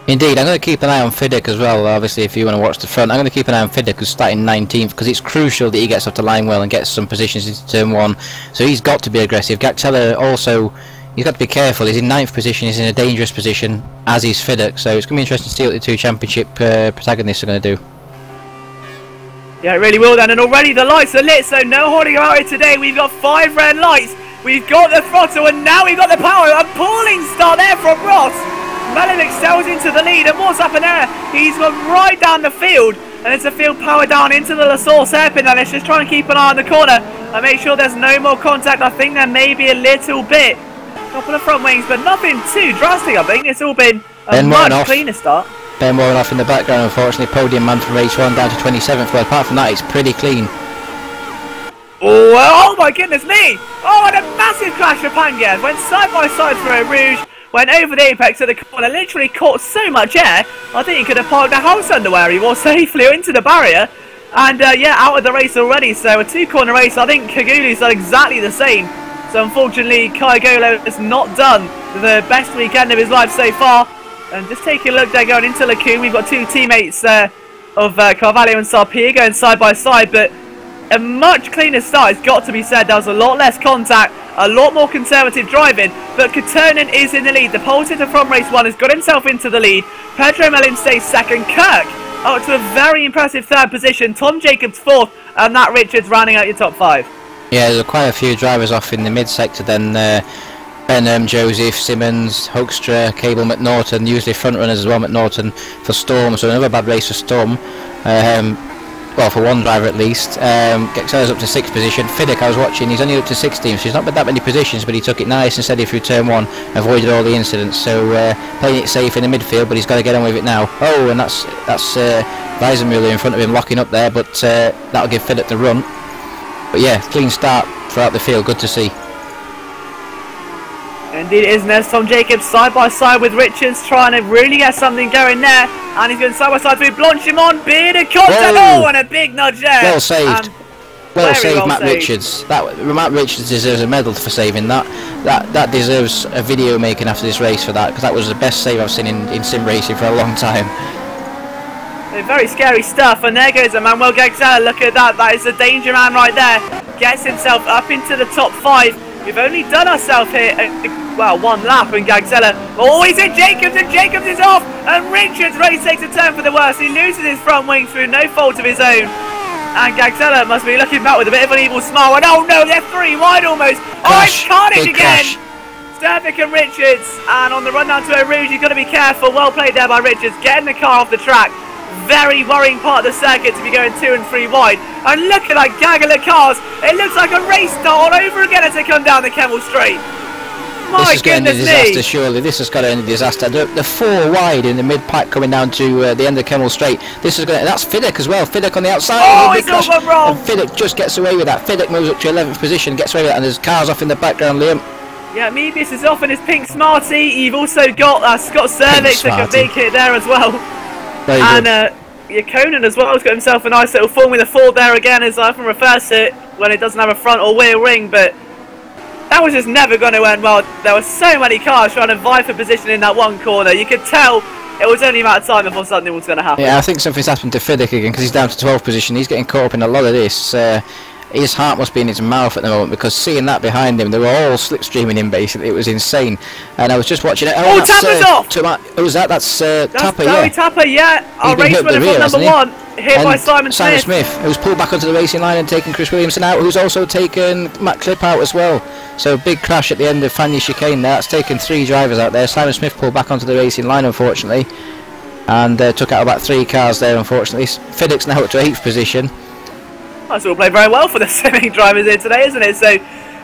Indeed, I'm going to keep an eye on Fiddick as well, obviously, if you want to watch the front. I'm going to keep an eye on Fiddick, who's starting 19th, because it's crucial that he gets off the line well and gets some positions into turn 1. So he's got to be aggressive. Gactella also, he's got to be careful. He's in 9th position, he's in a dangerous position, as is Fiddick. So it's going to be interesting to see what the two championship protagonists are going to do. Yeah, it really will then, and already the lights are lit, so no holding about it today. We've got 5 red lights, we've got the throttle, and now we've got the power. Appalling start there from Ross. Malevic sails into the lead, and what's happened there? He's gone right down the field, and it's a field power down into the La Source hairpin. Now let's just try and keep an eye on the corner and make sure there's no more contact. I think there may be a little bit, a couple of front wings, but nothing too drastic. I think it's all been a much cleaner start. Ben Warren in the background, unfortunately, podium man from race 1 down to 27th, but apart from that it's pretty clean. Oh my goodness me! Oh, and a massive crash for Pangev. Went side by side for a Rouge, went over the apex of the corner, literally caught so much air, I think he could have parked a house under where he was, so he flew into the barrier. And yeah, out of the race already, so a 2-corner race. I think Kagulu's done exactly the same. So unfortunately, Kaigolo has not done the best weekend of his life so far. And just taking a look there going into Lacoon, we've got 2 teammates of Carvalho and Sarpia going side by side, but a much cleaner start, it's got to be said. There was a lot less contact, a lot more conservative driving, but Koturnin is in the lead. The pole sitter from race 1 has got himself into the lead. Pedro Melin stays second. Kirk up to a very impressive 3rd position. Tom Jacobs 4th, and Matt Richards rounding out your top 5. Yeah, there were quite a few drivers off in the mid-sector then. Benham, Joseph, Simmons, Hoekstra, Cable, McNaughton, usually front runners as well, McNaughton for Storm, so another bad race for Storm. Well, for one driver at least. Gexella's up to 6th position. Fiddick, I was watching, he's only up to 16th, so he's not been that many positions, but he took it nice and steady through turn 1, avoided all the incidents, so playing it safe in the midfield, but he's got to get on with it now. Oh, and that's Weisenmuller in front of him locking up there, but that'll give Fiddick the run. But yeah, clean start throughout the field, good to see. Indeed it is, and there's Tom Jacobs side by side with Richards trying to really get something going there, and he's going side by side through Blanchimont, beard of contact, oh, and a big nudge there. Well saved. Well saved, Matt Richards. Matt Richards deserves a medal for saving that. That deserves a video making after this race for that, because that was the best save I've seen in sim racing for a long time. Very scary stuff, and there goes Emmanuel Gexella. Look at that, that is the danger man right there. Gets himself up into the top 5. We've only done ourselves here, well, 1 lap, and Gagzella, oh, he's in Jacobs, and Jacobs is off, and Richards race takes a turn for the worse. He loses his front wing through no fault of his own, and Gagzella must be looking back with a bit of an evil smile, and oh no, they're 3 wide almost. Crash, oh, it's carnage again. Stervick and Richards, and on the run down to a Rouge, you've got to be careful. Well played there by Richards, getting the car off the track. Very worrying part of the circuit to be going 2 and 3 wide. And look at that gaggle of cars. It looks like a race start all over again as they come down the Kemmel Straight. My this is going to end a goodness disaster, me. surely. This has got to end a disaster. The 4 wide in the mid-pack coming down to the end of Kemmel Straight. This is going to, that's Fiddick as well. Fiddick on the outside. Oh, it's all gone wrong. And Fiddick just gets away with that. Fiddick moves up to 11th position, gets away with that, and there's cars off in the background, Liam. Yeah, Mebius is off in his pink Smarty. You've also got Scott Cervix took a big hit there as well. Very good. Yeah, Conan as well has got himself a nice little Formula 4 there again as I can reverse it when it doesn't have a front or rear ring, but that was just never going to end well. There were so many cars trying to vie for position in that one corner. You could tell it was only a matter of time before something was going to happen. Yeah, I think something's happened to Fiddick again because he's down to 12th position. He's getting caught up in a lot of this. His heart must be in his mouth at the moment because seeing that behind him, they were all slipstreaming him basically. It was insane. And I was just watching it. Oh, Tapper's off! Who's that? That's Tapper, yeah. Tapper, yeah. Our race winner from number 1, hit by Simon Smith. Who's pulled back onto the racing line and taken Chris Williamson out, who's also taken Matt Clip out as well. So big crash at the end of Fania chicane there. That's taken 3 drivers out there. Simon Smith pulled back onto the racing line, unfortunately, and took out about 3 cars there, unfortunately. Fiddick's now up to 8th position. That's all played very well for the simming drivers here today, isn't it? So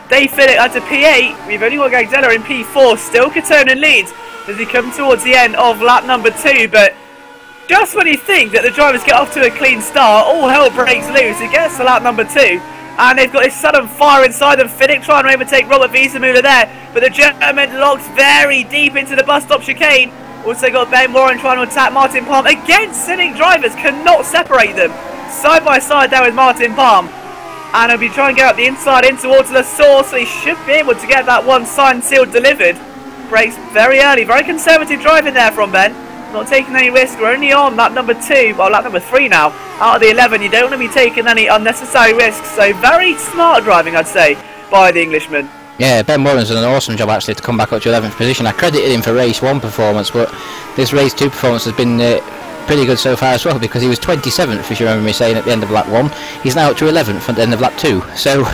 Dave Fiddick up to P8. We've only got Gagzella in P4. Still Katonen leads as he comes towards the end of lap number 2. But just when you think that the drivers get off to a clean start, all hell breaks loose. It gets to lap number 2. And they've got this sudden fire inside them. Fiddick trying to overtake Robert Wiesemuller there. But the German locks very deep into the bus stop chicane. Also got Ben Warren trying to attack Martin Palm. Again, Cynic drivers cannot separate them. Side by side there with Martin Palm. And he'll be trying to get up the inside in towards the source. So he should be able to get that one signed, sealed, delivered. Brakes very early. Very conservative driving there from Ben. Not taking any risk. We're only on lap number 2. Well, lap number 3 now. Out of the 11. You don't want to be taking any unnecessary risks. So very smart driving, I'd say, by the Englishman. Yeah, Ben Warren's done an awesome job actually to come back up to 11th position. I credited him for race 1 performance, but this race 2 performance has been pretty good so far as well, because he was 27th, if you remember me saying, at the end of lap 1. He's now up to 11th at the end of lap 2, so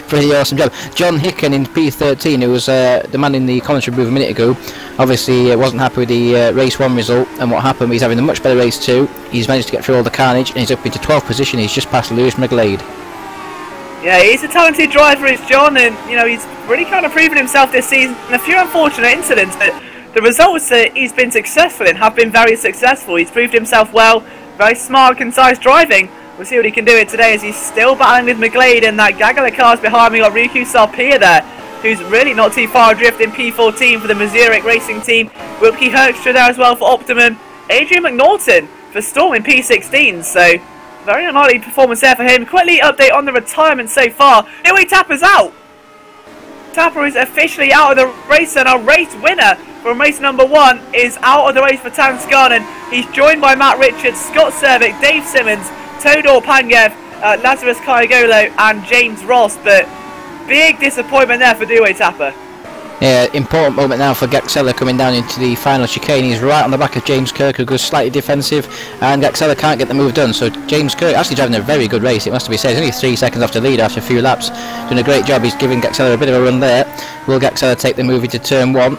pretty awesome job. John Hicken in P13, who was the man in the commentary booth a minute ago, obviously wasn't happy with the race 1 result, and what happened, he's having a much better race 2. He's managed to get through all the carnage, and he's up into 12th position. He's just past Lewis McGlade. Yeah, he's a talented driver, is John, and you know he's really kind of proven himself this season. A few unfortunate incidents, but the results that he's been successful in have been very successful. He's proved himself well, very smart, concise driving. We'll see what he can do it today, as he's still battling with McGlade, and that gaggle of cars behind me. Got Riku Sarpia there, who's really not too far adrift in P14 for the Mazurek Racing team. Wilkie Herkstra there as well for Optimum. Adrian McNaughton for Storm in P16, so very unlikely performance there for him. Quickly update on the retirement so far. Anyway, Tapper's out. Tapper is officially out of the race, and our race winner from race number 1 is out of the race for Tanskarnen. He's joined by Matt Richards, Scott Cervic, Dave Simmons, Todor Pangev, Lazarus Kayagolo and James Ross, but big disappointment there for Dewey Tapper. Yeah, important moment now for Gagzella coming down into the final chicane. He's right on the back of James Kirk, who goes slightly defensive, and Gagzella can't get the move done. So James Kirk actually driving a very good race, it must be said. He's only 3 seconds off the lead after a few laps. Doing a great job. He's giving Gagzella a bit of a run there. Will Gagzella take the move into turn 1?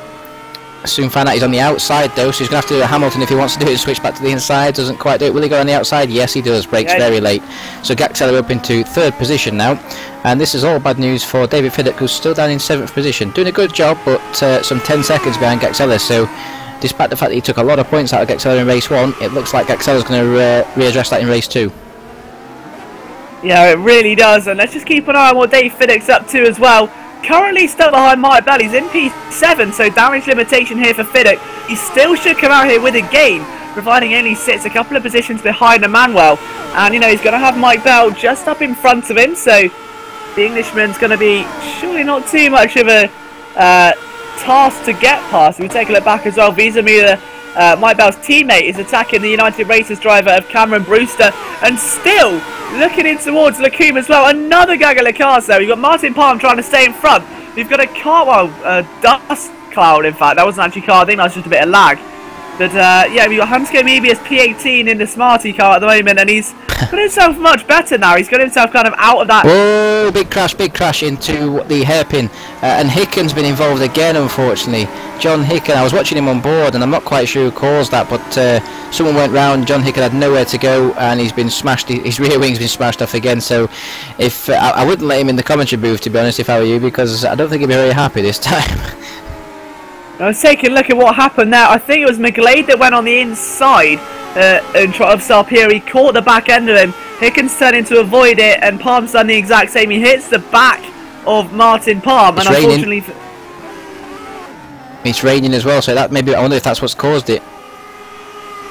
Soon find out he's on the outside though, so he's going to have to do a Hamilton if he wants to do it, switch back to the inside. Doesn't quite do it. Will he go on the outside? Yes, he does. Brakes very late. So Gagzella up into 3rd position now, and this is all bad news for David Fiddick, who's still down in 7th position. Doing a good job, but some 10 seconds behind Gagzella. So despite the fact that he took a lot of points out of Gagzella in race 1, it looks like Gagzella's going to readdress that in race 2. Yeah, it really does, and let's just keep an eye on what Dave Fiddick's up to as well. Currently stuck behind Mike Bell. He's in P7, so damage limitation here for Fiddick. He still should come out here with a gain, providing he only sits a couple of positions behind Emmanuel. And, you know, he's going to have Mike Bell just up in front of him, so the Englishman's going to be surely not too much of a task to get past. We take a look back as well. Wiesemuller, Mike Bell's teammate, is attacking the United Racers driver of Cameron Brewster, and still looking in towards Lacombe as well. Another gaggle of cars there. We've got Martin Palm trying to stay in front. We've got a car, well, dust cloud in fact. That wasn't actually a car, I think that was just a bit of lag. But yeah, we've got Hansko Mebius P18 in the Smarty car at the moment, and he's got himself much better now. He's got himself kind of out of that. Whoa, big crash into the hairpin. And Hicken's been involved again, unfortunately. John Hicken, I was watching him on board, and I'm not quite sure who caused that, but someone went round. John Hicken had nowhere to go, and he's been smashed. His rear wing's been smashed off again. So if I wouldn't let him in the commentary booth, to be honest, if I were you, because I don't think he'd be very happy this time. I was taking a look at what happened there. I think it was McGlade that went on the inside of Sarpia. He caught the back end of him. Hickens turning to avoid it, and Palm's done the exact same. He hits the back of Martin Palm, and unfortunately... It's raining as well, so that maybe, I wonder if that's what's caused it.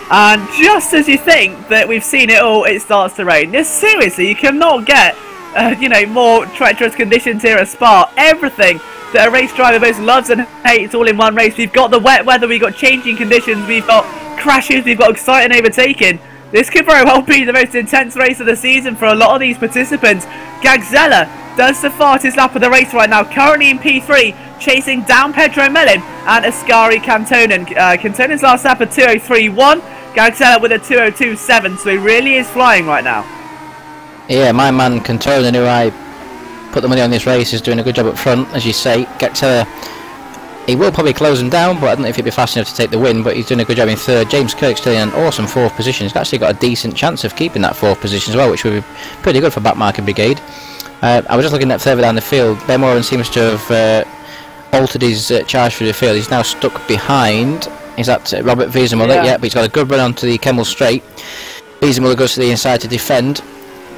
And just as you think that we've seen it all, it starts to rain. This, seriously, you cannot get, you know, more treacherous conditions here at Spa. Everything that a race driver both loves and hates all in one race. We've got the wet weather, we've got changing conditions, we've got crashes, we've got exciting overtaking. This could very well be the most intense race of the season for a lot of these participants. Gagzella does the fastest lap of the race right now, currently in P3, chasing down Pedro Mellin and Ascari Cantonen. Cantonen's last lap of 2:03.1, Gagzella with a 2:02.7, so he really is flying right now. Yeah, my man Cantonen, who I put the money on this race, is doing a good job up front, as you say. Gagzella, he will probably close him down, but I don't know if he'd be fast enough to take the win, but he's doing a good job in 3rd. James Kirk's still in an awesome 4th position. He's actually got a decent chance of keeping that 4th position as well, which would be pretty good for Backmarker Brigade. I was just looking at further down the field. Ben Warren seems to have altered his charge through the field. He's now stuck behind. Is that Robert Wiesemuller? Yeah, but he's got a good run onto the Kemmel Straight. Wiesemuller goes to the inside to defend.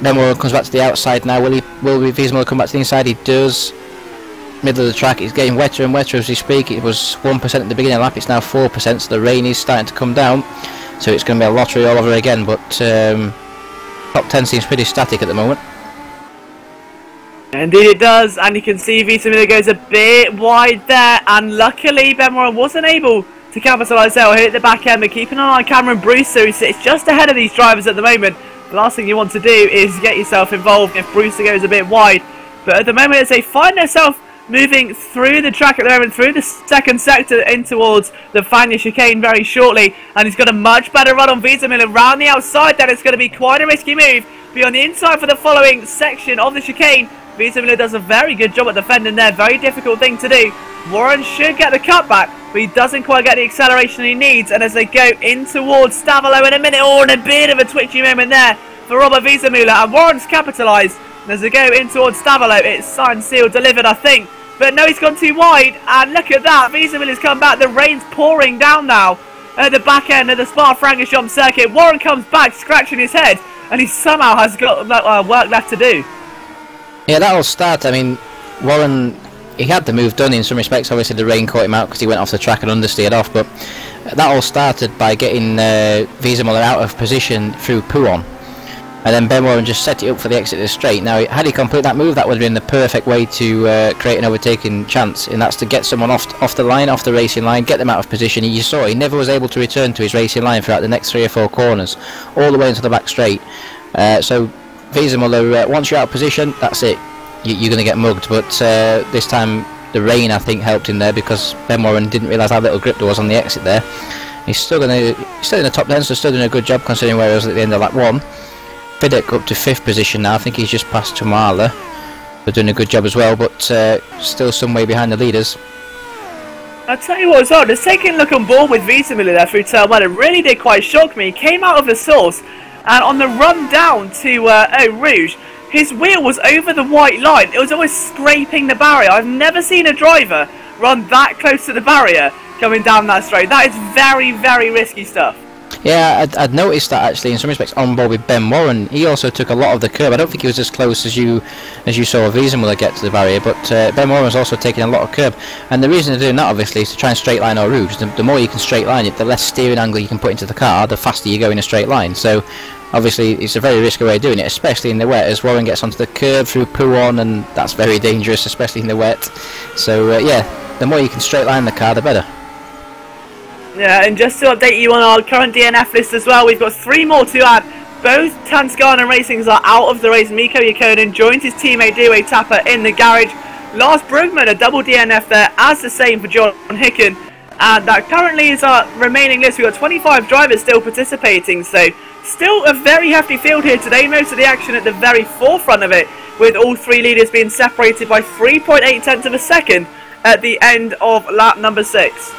Ben Warren comes back to the outside now. Will Wiesemuller come back to the inside? He does. Middle of the track, it's getting wetter and wetter as we speak. It was 1% at the beginning of the lap, it's now 4%, so the rain is starting to come down. So it's going to be a lottery all over again, but top 10 seems pretty static at the moment. Indeed it does, and you can see Wiesemuller goes a bit wide there, and luckily Ben Warren wasn't able to capitalise there or hit the back end, but keeping an eye on Cameron Brewster, who sits just ahead of these drivers at the moment. The last thing you want to do is get yourself involved if Brewster goes a bit wide. But at the moment, as they find themselves moving through the track at the moment, through the second sector in towards the Fania chicane very shortly, and he's got a much better run on Wiesemuller around the outside. Then it's going to be quite a risky move. Be on the inside for the following section of the chicane. Wiesemuller does a very good job at defending there. Very difficult thing to do. Warren should get the cutback, but he doesn't quite get the acceleration he needs. And as they go in towards Stavolo in a minute, and a bit of a twitchy moment there for Robert Wiesemuller, and Warren's capitalised. And as they go in towards Stavolo, it's signed, sealed, delivered, I think. But no, he's gone too wide, and look at that, Wiesemuller's come back, the rain's pouring down now at the back end of the Spa-Francorchamps circuit. Warren comes back, scratching his head, and he somehow has got work left to do. Yeah, that'll start. I mean, Warren, he had the move done in some respects. Obviously the rain caught him out because he went off the track and understeered off, but that all started by getting Wiesemuller out of position through Pouon. And then Ben Warren just set it up for the exit of the straight. Now, had he completed that move, that would have been the perfect way to create an overtaking chance, and that's to get someone off the line, off the racing line, get them out of position. You saw he never was able to return to his racing line throughout the next 3 or 4 corners, all the way into the back straight. So Wiesemuller, once you're out of position, that's it. You're going to get mugged. But this time, the rain, I think, helped him there, because Ben Warren didn't realise how little grip there was on the exit there. He's still in the top 10, so still doing a good job considering where he was at the end of lap 1. Fidek up to 5th position now. I think he's just past Tamala. They're doing a good job as well, but still some way behind the leaders. I'll tell you what as well, just taking a look on board with Wiesemuller there through turn 1, it really did quite shock me. He came out of the source, and on the run down to Eau Rouge, his wheel was over the white line. It was almost scraping the barrier. I've never seen a driver run that close to the barrier coming down that straight. That is very, very risky stuff. Yeah, I'd noticed that actually in some respects on board with Ben Warren. He also took a lot of the curb. I don't think he was as close as you saw Wiesemuller get to the barrier, but Ben Warren was also taking a lot of curb. And the reason they're doing that, obviously, is to try and straight line Eau Rouge. The more you can straight line it, the less steering angle you can put into the car, the faster you go in a straight line. So obviously it's a very risky way of doing it, especially in the wet, as Warren gets onto the curb through Pouon, and that's very dangerous, especially in the wet. So yeah, the more you can straight line the car, the better. Yeah, and just to update you on our current DNF list as well, we've got 3 more to add. Both Tanskana Racings are out of the race. Miko Yakonen joins his teammate Dewey Tapper in the garage. Lars Brugman, a double DNF there, as the same for John Hicken. And that currently is our remaining list. We've got 25 drivers still participating, so still a very hefty field here today. Most of the action at the very forefront of it, with all 3 leaders being separated by 3.8 tenths of a second at the end of lap number 6.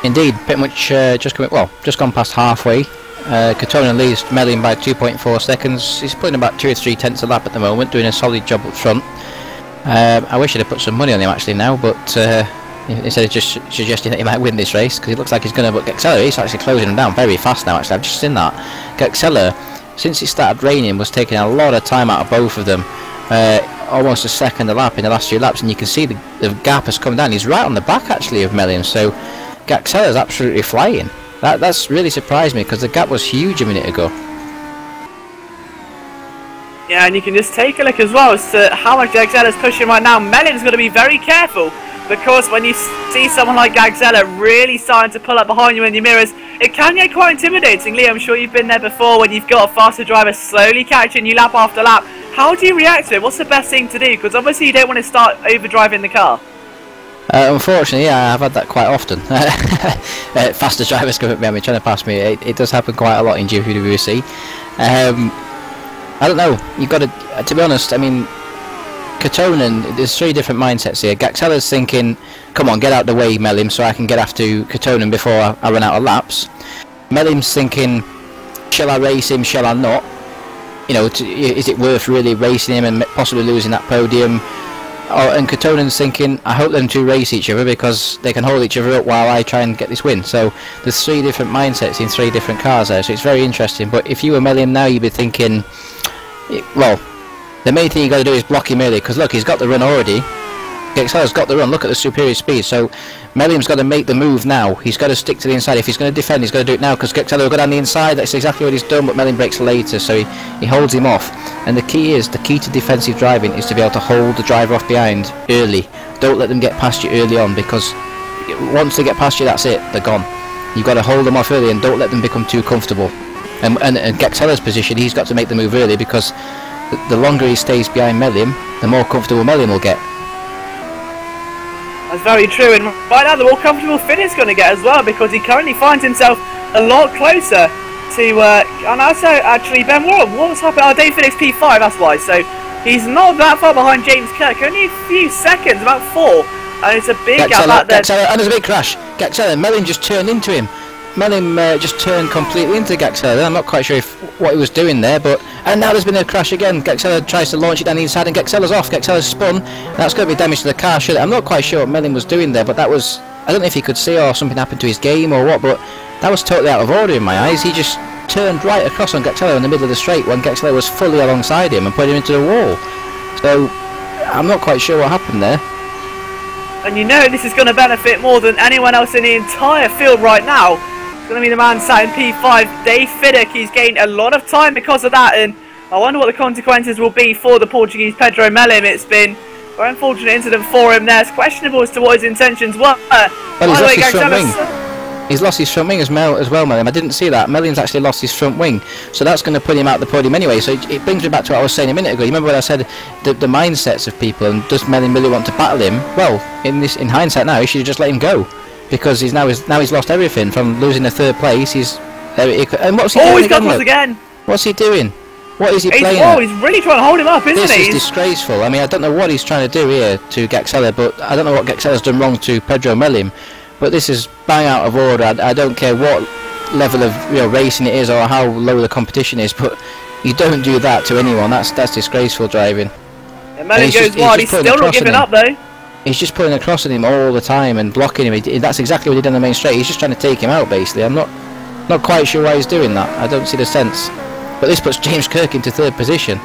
Indeed, pretty much just gone past halfway. Katonen leads Melin by 2.4 seconds. He's putting about 2 or 3 tenths a lap at the moment, doing a solid job up front. I wish I'd have put some money on him actually now, but instead of just suggesting that he might win this race, because it looks like he's going to. But Gaxella, he's actually closing him down very fast now. Actually, I've just seen that. Gaxella, since it started raining, was taking a lot of time out of both of them. Almost a second a lap in the last few laps, and you can see the gap has come down. He's right on the back actually of Melin, so Gaxella's absolutely flying. That's really surprised me, because the gap was huge a minute ago. Yeah, and you can just take a look as well as to how much Gaxella's pushing right now. Melin's got to be very careful, because when you see someone like Gaxella really starting to pull up behind you in your mirrors, it can get quite intimidating. Lee, I'm sure you've been there before when you've got a faster driver slowly catching you lap after lap. How do you react to it? What's the best thing to do? Because obviously you don't want to start overdriving the car. Unfortunately, yeah, I've had that quite often. Faster drivers come at me, trying to pass me. It does happen quite a lot in GPVWC. I don't know. You've got to be honest. I mean, Katonen, there's 3 different mindsets here. Gaxella's thinking, "Come on, get out the way, Melim, so I can get after Katonen before I run out of laps." Melim's thinking, "Shall I race him? Shall I not?" you know, is it worth really racing him and possibly losing that podium? And Kotonen's thinking, I hope them two race each other because they can hold each other up while I try and get this win. So there's 3 different mindsets in 3 different cars there, so it's very interesting. But if you were Meliam now, you'd be thinking, well, the main thing you got to do is block him early, because look, he's got the run already. Gexella's got the run, look at the superior speed. So Meliam's got to make the move now. He's got to stick to the inside. If he's going to defend, he's got to do it now, because Gexella will go down the inside. That's exactly what he's done, but Meliam breaks later, so he holds him off. And the key to defensive driving is to be able to hold the driver off behind early. Don't let them get past you early on, because once they get past you, that's it, they're gone. You've got to hold them off early and don't let them become too comfortable. And Gexella's position, he's got to make the move early, because the longer he stays behind Meliam, the more comfortable Meliam will get. That's very true, and right now the more comfortable Finney's going to get as well, because he currently finds himself a lot closer to, and also actually Ben Warren, what's happened? Oh, Dave Finnick's P5, that's why, so he's not that far behind James Kirk, only a few seconds, about 4, and it's a big gap out there. And there's a big crash. Gexella, Meliam just turned into him. Meliam just turned completely into Gexella. I'm not quite sure what he was doing there, but and now there's been a crash again. Gexella tries to launch it down the inside, and Gexella's off. Gexella's spun. That's going to be damage to the car. I'm not quite sure what Meliam was doing there, but that was, I don't know if he could see or something happened to his game or what, but that was totally out of order in my eyes. He just turned right across on Gexella in the middle of the straight when Gexella was fully alongside him and put him into the wall. So I'm not quite sure what happened there. And you know this is going to benefit more than anyone else in the entire field right now. Going to be the man sat in P5, Dave Fiddick. He's gained a lot of time because of that, and I wonder what the consequences will be for the Portuguese Pedro Meliam. It's been a very unfortunate incident for him there. It's questionable as to what his intentions were. Well, he's lost his front wing. He's lost his front wing as well, Meliam. I didn't see that. Meliam's actually lost his front wing, so that's going to put him out the podium anyway. So it brings me back to what I was saying a minute ago. You remember when I said the mindsets of people, and does Meliam really want to battle him? Well, in hindsight now, he should have just let him go. Because he's lost everything from losing the 3rd place. And what's he doing? He's got us again. What's he doing? What is he playing? Oh, he's really trying to hold him up, isn't he? This is disgraceful. I mean, I don't know what he's trying to do here to Gexella, but I don't know what Gexella's done wrong to Pedro Meliam. But this is bang out of order. I don't care what level of racing it is or how low the competition is, but you don't do that to anyone. That's disgraceful driving. And Meliam goes wide. He's still not giving up though. He's just putting a cross on him all the time and blocking him. That's exactly what he did on the main straight. He's just trying to take him out, basically. I'm not quite sure why he's doing that. I don't see the sense. But this puts James Kirk into 3rd position.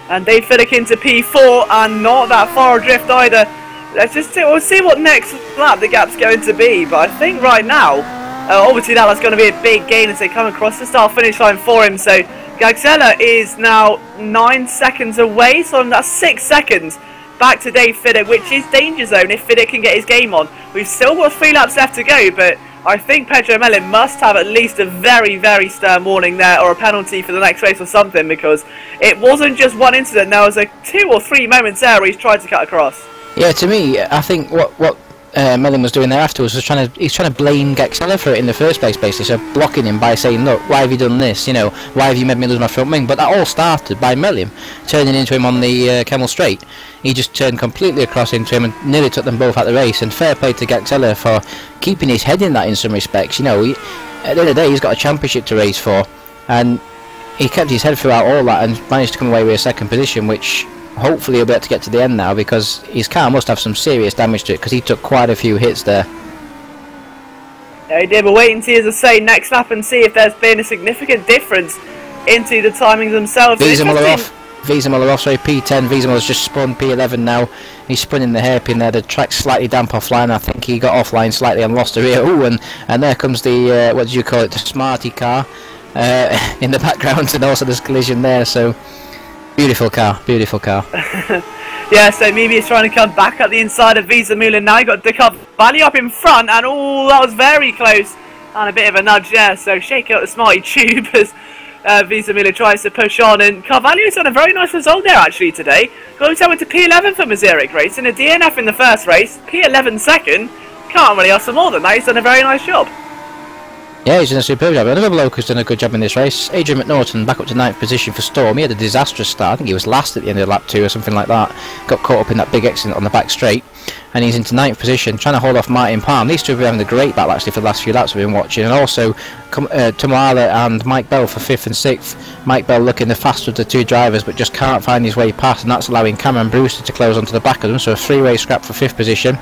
And Dave Fiddick into P4, and not that far adrift either. We'll see what next lap the gap's going to be. But I think right now, obviously that's going to be a big gain as they come across the start-finish line for him. So Gexella is now 9 seconds away, so that's 6 seconds. Back to Dave Fiddick, which is danger zone if Fiddick can get his game on. We've still got 3 laps left to go, but I think Pedro Meliam must have at least a very, very stern warning there, or a penalty for the next race or something, because it wasn't just one incident. There was 2 or 3 moments there where he's tried to cut across. Yeah, to me, I think what Meliam was doing there afterwards was he's trying to blame Gexella for it in the first place, basically. So blocking him by saying, look, why have you done this? Why have you made me lose my front wing? But that all started by Meliam turning into him on the Kemmel Straight. He just turned completely across into him and nearly took them both out the race. And fair play to Gexella for keeping his head in that in some respects. At the end of the day, he's got a championship to race for, and he kept his head throughout all that and managed to come away with a 2nd position, which hopefully he'll be able to get to the end now, because his car must have some serious damage to it, because he took quite a few hits there. Yeah, he did, but wait and see, as I say, next lap and see if there's been a significant difference into the timings themselves. Wiesemuller off, sorry, P10. Wiesemuller's just spun P11 now. He's spun in the hairpin there. The track's slightly damp offline. I think he got offline slightly and lost the rear. Ooh, and there comes the, what did you call it, the Smarty car in the background, and also there's collision there, so beautiful car, beautiful car. Yeah, so Mimi is trying to come back at the inside of Wiesemuller now. He got the Carvalho up in front, and oh, that was very close. And a bit of a nudge there, so shake out the Smarty tube as Wiesemuller tries to push on. And Carvalho's done a very nice result there actually today. Got himself into P11 for Mazurek race, and a DNF in the first race, P11 second. Can't really ask for more than that. He's done a very nice job. Yeah, he's done a superb job. Another bloke who's done a good job in this race, Adrian McNaughton, back up to 9th position for Storm. He had a disastrous start. I think he was last at the end of lap 2 or something like that. Got caught up in that big accident on the back straight. And he's into 9th position, trying to hold off Martin Palm. These two have been having a great battle actually for the last few laps we've been watching. And also Tamala and Mike Bell for 5th and 6th. Mike Bell looking the faster of the two drivers, but just can't find his way past, and that's allowing Cameron Brewster to close onto the back of them. So a three-way scrap for 5th position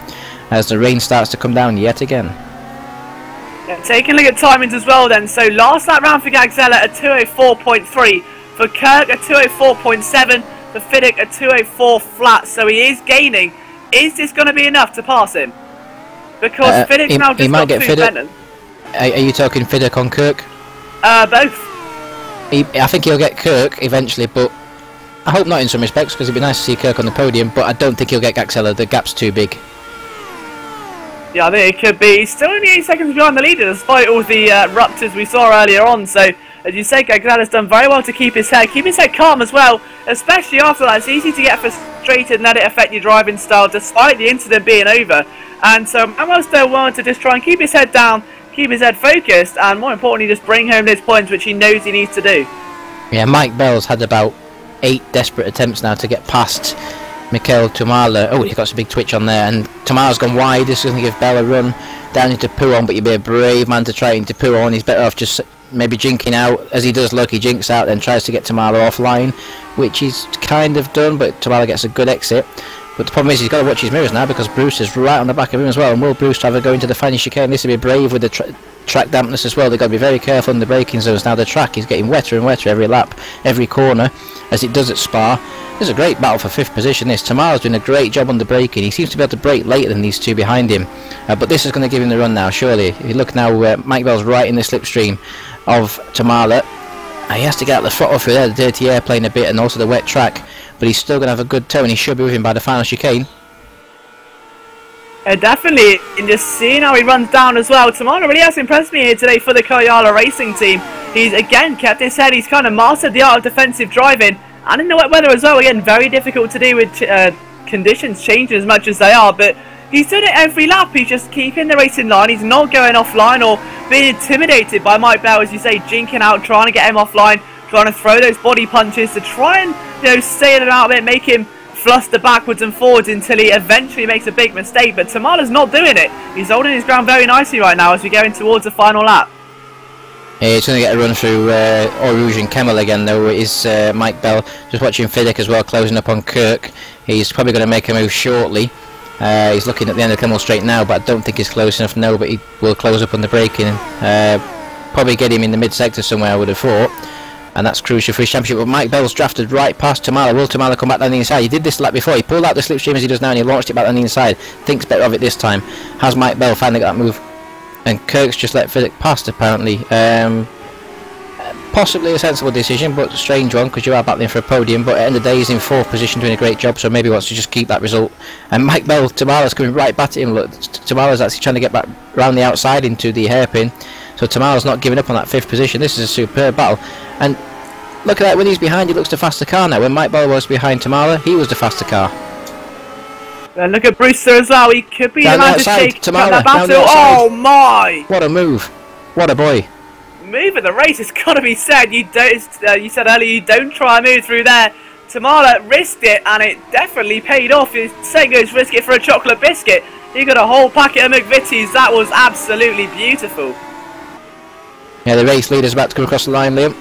as the rain starts to come down yet again. Yeah, taking a look at timings as well then. So last lap round for Gagzella a 2:04.3, for Kirk a 2:04.7, for Fiddick a 2:04 flat. So he is gaining. Is this going to be enough to pass him? Because Fiddick's now just got 2 Fenton. Are you talking Fiddick on Kirk? Both. I think he'll get Kirk eventually, but I hope not in some respects, because it'd be nice to see Kirk on the podium, but I don't think he'll get Gagzella. The gap's too big. Yeah, I think it could be. He's still only 8 seconds behind the leader, despite all the ruptures we saw earlier on. So, as you say, Gagzella's done very well to keep his head calm as well, especially after that. It's easy to get frustrated and let it affect your driving style, despite the incident being over. And so, Manuel's still willing to just try and keep his head down, keep his head focused, and more importantly, just bring home those points which he knows he needs to do. Yeah, Mike Bell's had about 8 desperate attempts now to get past Mikel Tamala. Oh, he's got some big twitch on there, and Tamala's gone wide. This is going to give Bell a run down into Pouon, but you'd be a brave man to try into Pouon. He's better off just maybe jinking out, as he does look. He jinks out, then tries to get Tamala offline, which he's kind of done, but Tamala gets a good exit. But the problem is he's got to watch his mirrors now, because Brewster's right on the back of him as well, and will Brewster have a go into the final chicane? This will be brave with the track dampness as well. They've got to be very careful in the braking zones. Now the track is getting wetter and wetter every lap, every corner, as it does at Spa. This is a great battle for 5th position. Tamala's doing a great job on the braking. He seems to be able to brake later than these two behind him, but this is going to give him the run now, surely. If you look now, Mike Bell's right in the slipstream of Tamala. He has to get out the throttle through there, the dirty air playing a bit, and also the wet track, but he's still going to have a good toe, and he should be with him by the final chicane. Definitely, and just seeing how he runs down as well. Tamala really has impressed me here today for the Koyala racing team. He's again kept his head, he's kind of mastered the art of defensive driving, and in the wet weather as well. Again, very difficult to do with conditions changing as much as they are, but he's done it every lap. He's just keeping the race in line. He's not going offline or being intimidated by Mike Bell, as you say, jinking out, trying to get him offline, trying to throw those body punches to try and, you know, stay in and out of it, make him fluster backwards and forwards until he eventually makes a big mistake. But Tamala's not doing it. He's holding his ground very nicely right now as we go in towards the final lap. Yeah, he's going to get a run through Eau Rouge and Kemmel again, though. It is Mike Bell. Just watching Fiddick as well, closing up on Kirk. He's probably going to make a move shortly. He's looking at the end of Kemmel Straight now, but I don't think he's close enough, no, but he will close up on the braking and probably get him in the mid-sector somewhere, I would have thought. And that's crucial for his championship. But Mike Bell's drafted right past Tamala. Will Tamala come back down the inside? He did this lap before. He pulled out the slipstream as he does now, and he launched it back down the inside. Thinks better of it this time. Has Mike Bell finally got that move? And Kirk's just let Fiddick past, apparently. Possibly a sensible decision, but a strange one, because you are battling for a podium. But at the end of the day, he's in 4th position, doing a great job, so maybe he wants to just keep that result. And Mike Bell, Tamala's coming right back at him. Look, Tamala's actually trying to get back round the outside into the hairpin. So Tamala's not giving up on that 5th position. This is a superb battle. And look at that, when he's behind, he looks the faster car now. When Mike Bell was behind Tamala, he was the faster car. And look at Brewster as well. He could be the man to take that battle. Oh my! What a move! What a boy! Move of the race has got to be said. You said earlier you don't try and move through there. Tamala risked it, and it definitely paid off. You're saying goes risk it for a chocolate biscuit. You got a whole packet of McVitie's. That was absolutely beautiful. Yeah, the race leader's about to come across the line, Liam.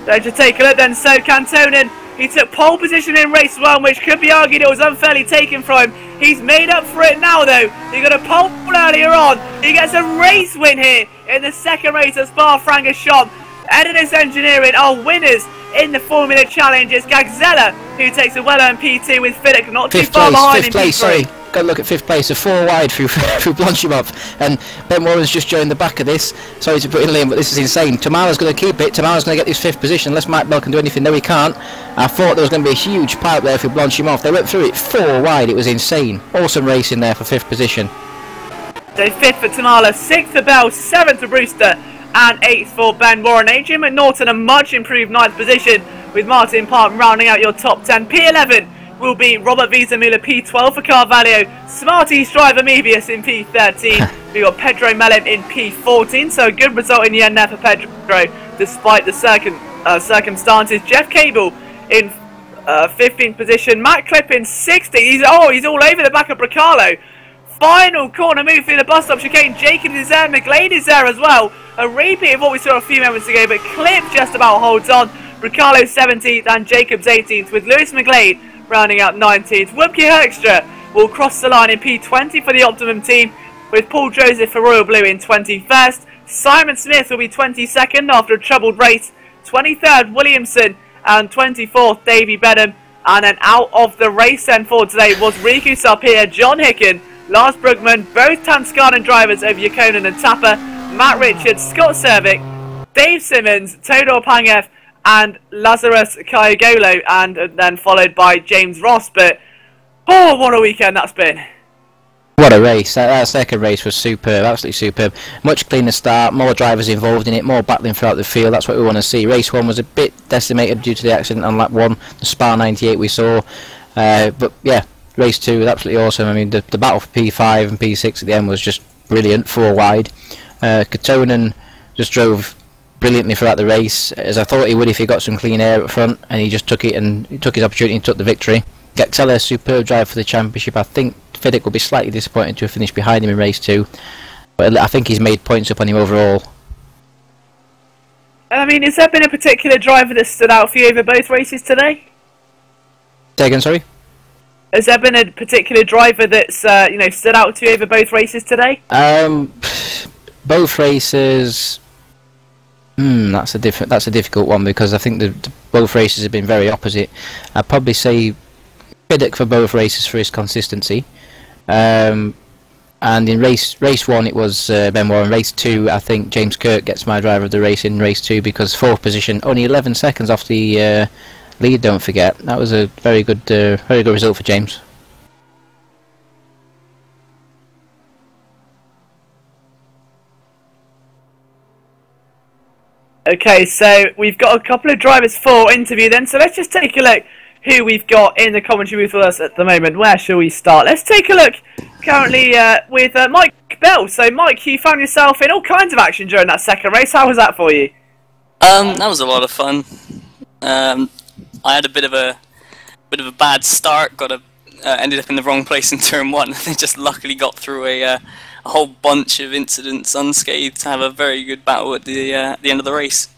Let's just take a look then. So Cantonen, he took pole position in race 1, which could be argued it was unfairly taken from him. He's made up for it now, though. He got a pole earlier on. He gets a race win here in the second race at Spa-Francorchamps. Edinus Engineering are winners in the Formula Challenge. It's Gagzella who takes a well-earned P2 with Fiddick not too far behind in P3. Sorry. Got to look at 5th place, a 4 wide through Blanchimov, and Ben Warren's just joined the back of this. Sorry to put in Liam, but this is insane. Tamala's going to keep it. Tamala's going to get this 5th position unless Mike Bell can do anything. No, he can't. I thought there was going to be a huge pipe there for Blanchimov. They went through it 4 wide. It was insane. Awesome racing there for 5th position. So 5th for Tamala, 6th for Bell, 7th for Brewster, and 8th for Ben Warren. Adrian McNaughton a much improved 9th position, with Martin Palm rounding out your top 10. P11 will be Robert Wiesenmuller P12 for Carvalho, Smarties driver Mebius in P13. We got Pedro Mellon in P14, so a good result in the end there for Pedro, despite the circumstances. Jeff Cable in 15th position, Matt Clipp in 60. He's all over the back of Bracalo. Final corner move through the bus stop chicane. Jacobs is there, McGlade is there as well. A repeat of what we saw a few moments ago, but Clipp just about holds on. Bracalo 17th and Jacobs 18th, with Lewis McGlade rounding out 19th. Wubke Herkstra will cross the line in P20 for the Optimum team, with Paul Joseph for Royal Blue in 21st. Simon Smith will be 22nd after a troubled race. 23rd Williamson and 24th Davy Benham. And then out of the race then for today was Riku Sarpia, John Hicken, Lars Brugman, both Tanskanen drivers over Yakonen and Tapper, Matt Richards, Scott Cervic, Dave Simmons, Todor Pangev and Lazarus Kayagolo, and then followed by James Ross. But oh, what a weekend that's been. What a race. That second race was superb, absolutely superb. Much cleaner start, more drivers involved in it, more battling throughout the field. That's what we want to see. Race 1 was a bit decimated due to the accident on lap 1, the Spa 98 we saw. But yeah, race 2 was absolutely awesome. I mean, the battle for P5 and P6 at the end was just brilliant, 4 wide. Kotonen just drove brilliantly throughout the race, as I thought he would if he got some clean air up front, and he just took it and he took his opportunity and took the victory. Gaxella, superb drive for the championship. I think Fiddick will be slightly disappointed to have finished behind him in race 2, but I think he's made points up on him overall. I mean, has there been a particular driver that stood out for you over both races today? Say again, sorry? Has there been a particular driver that's stood out to you over both races today? Both races. That's a difficult one, because I think both races have been very opposite. I'd probably say Fiddick for both races for his consistency. And in race 1 it was Benoit. In race 2 I think James Kirk gets my driver of the race in race 2, because 4th position, only 11 seconds off the lead, don't forget. That was a very good result for James. Okay, so we've got a couple of drivers for interview then, so let's just take a look who we've got in the commentary booth with us at the moment. Where shall we start? Let's take a look currently with Mike Bell. So Mike, you found yourself in all kinds of action during that second race. How was that for you? That was a lot of fun. I had a bit of a bad start. Ended up in the wrong place in turn 1. They just luckily got through a whole bunch of incidents unscathed to have a very good battle at the end of the race.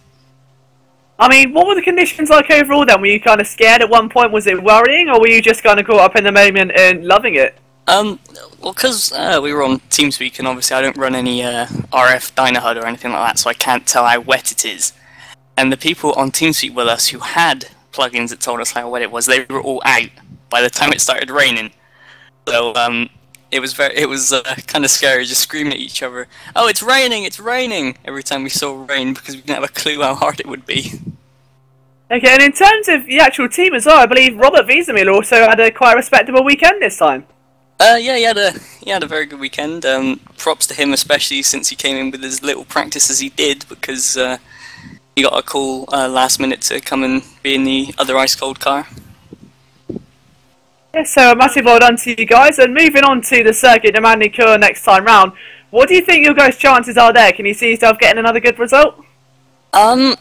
I mean, what were the conditions like overall then? Were you kind of scared at one point? Was it worrying, or were you just kind of caught up in the moment and loving it? Well, because we were on TeamSpeak, and obviously I don't run any RF Dynahud or anything like that, so I can't tell how wet it is. And the people on TeamSpeak with us who had plugins that told us how wet it was, they were all out by the time it started raining. So it was kind of scary, just screaming at each other, "Oh, it's raining!" every time we saw rain, because we didn't have a clue how hard it would be. Okay, and in terms of the actual team as well, I believe Robert Wiesenmuller also had a quite respectable weekend this time. Yeah, he had a very good weekend. Props to him, especially since he came in with as little practice as he did, because he got a call last minute to come and be in the other ice cold car. Yeah, so a massive well done to you guys. And moving on to the circuit de Magny-Cours next time round, what do you think your guys' chances are there? Can you see yourself getting another good result? I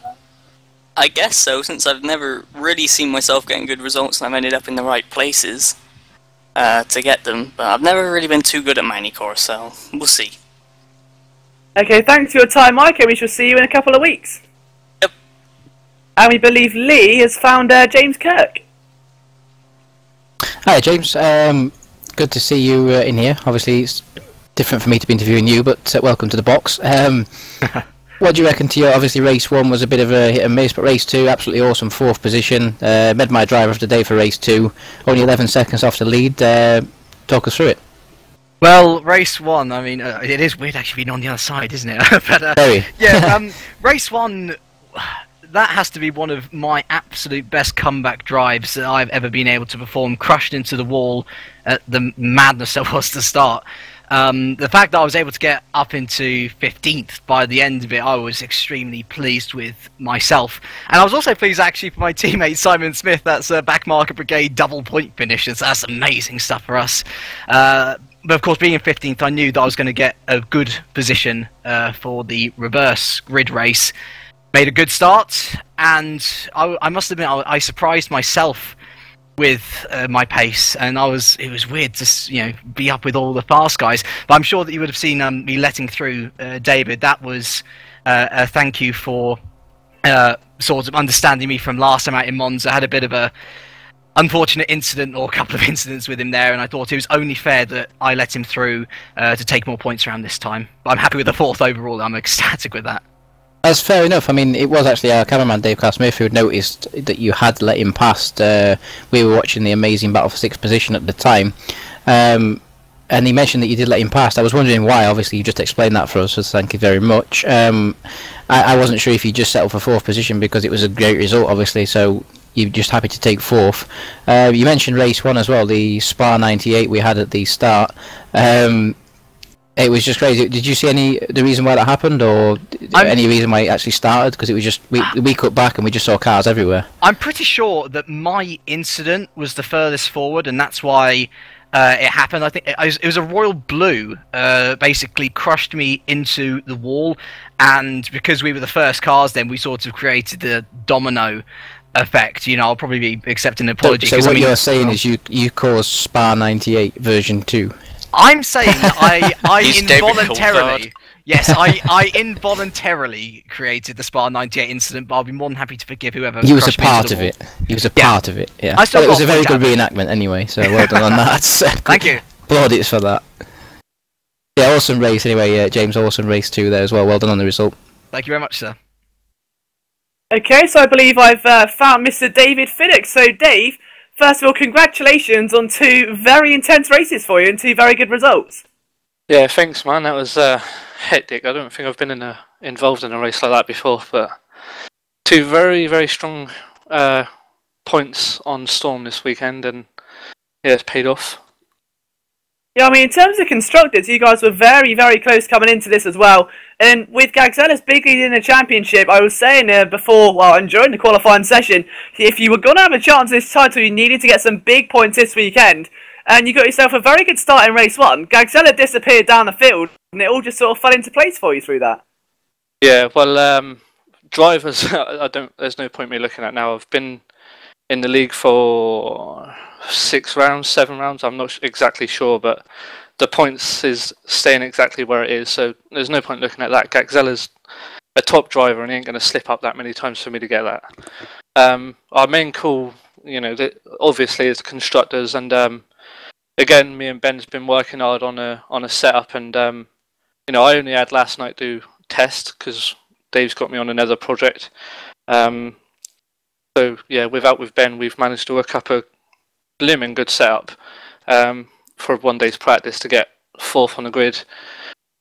guess so, since I've never really seen myself getting good results and I've ended up in the right places to get them. But I've never really been too good at Magny-Cours, so we'll see. Okay, thanks for your time, Mike, and we shall see you in a couple of weeks. Yep. And we believe Lee has found James Kirk. Hi James, good to see you in here. Obviously it's different for me to be interviewing you, but welcome to the box. What do you reckon to your, obviously race 1 was a bit of a hit and miss, but race 2, absolutely awesome, 4th position. Made my driver of the day for race 2, only 11 seconds off the lead. Talk us through it. Well, race 1, I mean, it is weird actually being on the other side, isn't it? But, Very. Yeah, race 1, that has to be one of my absolute best comeback drives that I've ever been able to perform. Crushed into the wall at the madness that was to start. The fact that I was able to get up into 15th by the end of it, I was extremely pleased with myself. And I was also pleased actually for my teammate Simon Smith. That's a Backmarker Brigade double point finishes. That's amazing stuff for us. But of course, being in 15th, I knew that I was going to get a good position for the reverse grid race. Made a good start, and I must admit I surprised myself with my pace, and it was weird to be up with all the fast guys. But I'm sure that you would have seen me letting through David. That was a thank you for sort of understanding me from last time out in Monza. I had a bit of a unfortunate incident, or a couple of incidents with him there, and I thought it was only fair that I let him through to take more points around this time. But I'm happy with the 4th overall. I'm ecstatic with that. That's fair enough. I mean, it was actually our cameraman Dave Smith who had noticed that you had let him past. We were watching the amazing battle for 6th position at the time, and he mentioned that you did let him past. I was wondering why. Obviously, you just explained that for us, so thank you very much. I wasn't sure if you just settled for 4th position because it was a great result, obviously, so you're just happy to take 4th. You mentioned race 1 as well, the Spa 98 we had at the start. It was just crazy. Did you see the reason why that happened, or any reason why it actually started? Because it was just we cut back and we just saw cars everywhere. I'm pretty sure that my incident was the furthest forward, and that's why it happened. I think it was a royal blue. Basically crushed me into the wall, and because we were the first cars, then we sort of created the domino effect. I'll probably be accepting an apology. So what you're saying is you caused Spa 98 version 2. I'm saying I involuntarily, yes, I involuntarily created the Spa 98 incident, but I'll be more than happy to forgive whoever. He was a part of it. He was a part of it. Yeah, well, it was a very good reenactment anyway. So well done on that. Thank you. Plaudits for that. Yeah, awesome race anyway. James, awesome race too there as well. Well done on the result. Thank you very much, sir. Okay, so I believe I've found Mr. David Fiddick. So Dave, first of all, congratulations on 2 very intense races for you and 2 very good results. Yeah, thanks, man. That was hectic. I don't think I've been involved in a race like that before, but 2 very, very strong points on Storm this weekend, and yeah, it's paid off. Yeah, I mean, in terms of constructors, you guys were very, very close coming into this as well. And with Gagzella's big lead in the championship, I was saying before, and during the qualifying session, if you were going to have a chance at this title, you needed to get some big points this weekend. And you got yourself a very good start in race 1. Gagzella disappeared down the field, and it all just sort of fell into place for you through that. Yeah, well, drivers, there's no point me looking at now. I've been in the league for 6 rounds, 7 rounds, I'm not exactly sure, but the points is staying exactly where it is, so there's no point looking at that. Gagzella's a top driver and he ain't going to slip up that many times for me to get that. Our main call, obviously is constructors, and again, me and Ben's been working hard on a setup, and I only had last night do test because Dave's got me on another project. So yeah, with Ben, we've managed to work up a blooming good setup for 1 day's practice to get 4th on the grid.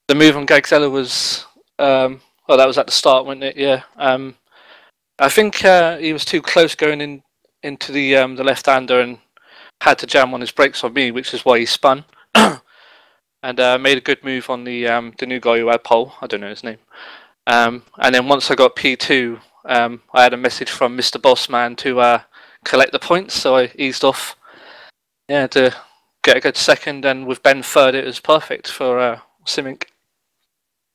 The move on Gagzella was, that was at the start, wasn't it? Yeah. I think he was too close going into the left-hander and had to jam on his brakes on me, which is why he spun. And made a good move on the new guy who had pole. I don't know his name. And then once I got P2, I had a message from Mr. Bossman to collect the points, so I eased off. Yeah, to get a good second, and with Ben third, it was perfect for Simic.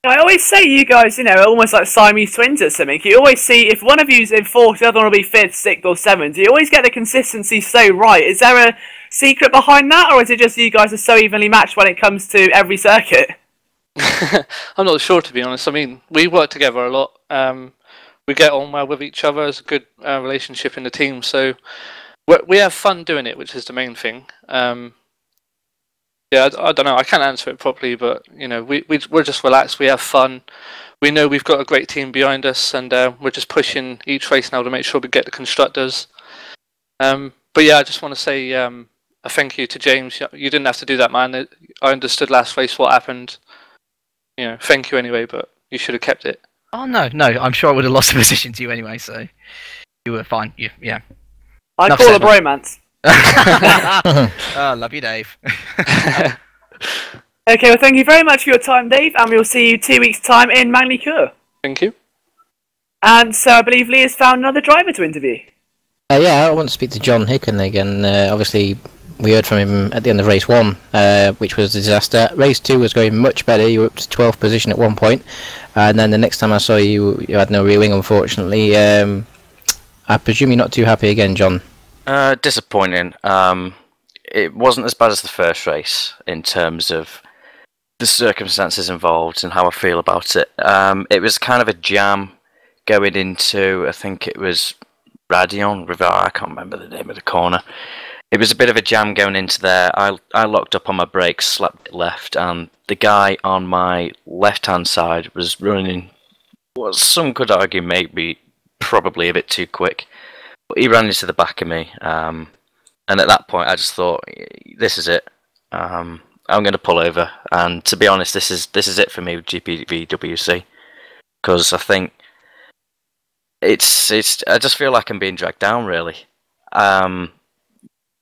I always say you guys, almost like Siamese twins at Simic. You always see if one of you's in 4th, the other one will be 5th, 6th, or 7th. You always get the consistency so right. Is there a secret behind that, or is it just you guys are so evenly matched when it comes to every circuit? I'm not sure, to be honest. I mean, we work together a lot. We get on well with each other. There's a good relationship in the team, so we have fun doing it, which is the main thing. Yeah, I don't know. I can't answer it properly, but we're just relaxed. We have fun. We know we've got a great team behind us, and we're just pushing each race now to make sure we get the constructors. But yeah, I just want to say a thank you to James. You didn't have to do that, man. I understood last race what happened. Thank you anyway, but you should have kept it. Oh no, I'm sure I would have lost the position to you anyway. So you were fine. Yeah. I call it a bromance. Oh, love you, Dave. Okay, well, thank you very much for your time, Dave, and we'll see you 2 weeks' time in Magny-Cours. Thank you. And so I believe Lee has found another driver to interview. Yeah, I want to speak to John Hicken again. Obviously, we heard from him at the end of race 1, which was a disaster. Race 2 was going much better. You were up to 12th position at one point, and then the next time I saw you, you had no rear wing, unfortunately. I presume you're not too happy again, John? Disappointing. It wasn't as bad as the first race in terms of the circumstances involved and how I feel about it. It was kind of a jam going into, I think it was Radion River, I can't remember the name of the corner. It was a bit of a jam going into there. I locked up on my brakes, slapped it left, and the guy on my left-hand side was running, what some could argue maybe probably a bit too quick. But he ran into the back of me, and at that point I just thought, this is it. I'm going to pull over, and to be honest, this is it for me with GPVWC, because I think it's I just feel like I'm being dragged down really.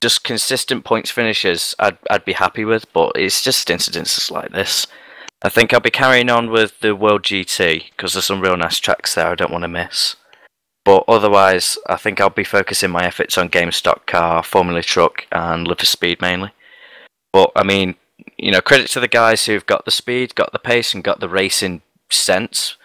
Just consistent points finishes I'd be happy with, but it's just incidences like this. I think I'll be carrying on with the World GT because there's some real nice tracks there I don't want to miss. But otherwise, I think I'll be focusing my efforts on Game Stock Car, Formula Truck, and Live for Speed mainly. But I mean, you know, credit to the guys who've got the speed, got the pace, and got the racing sense.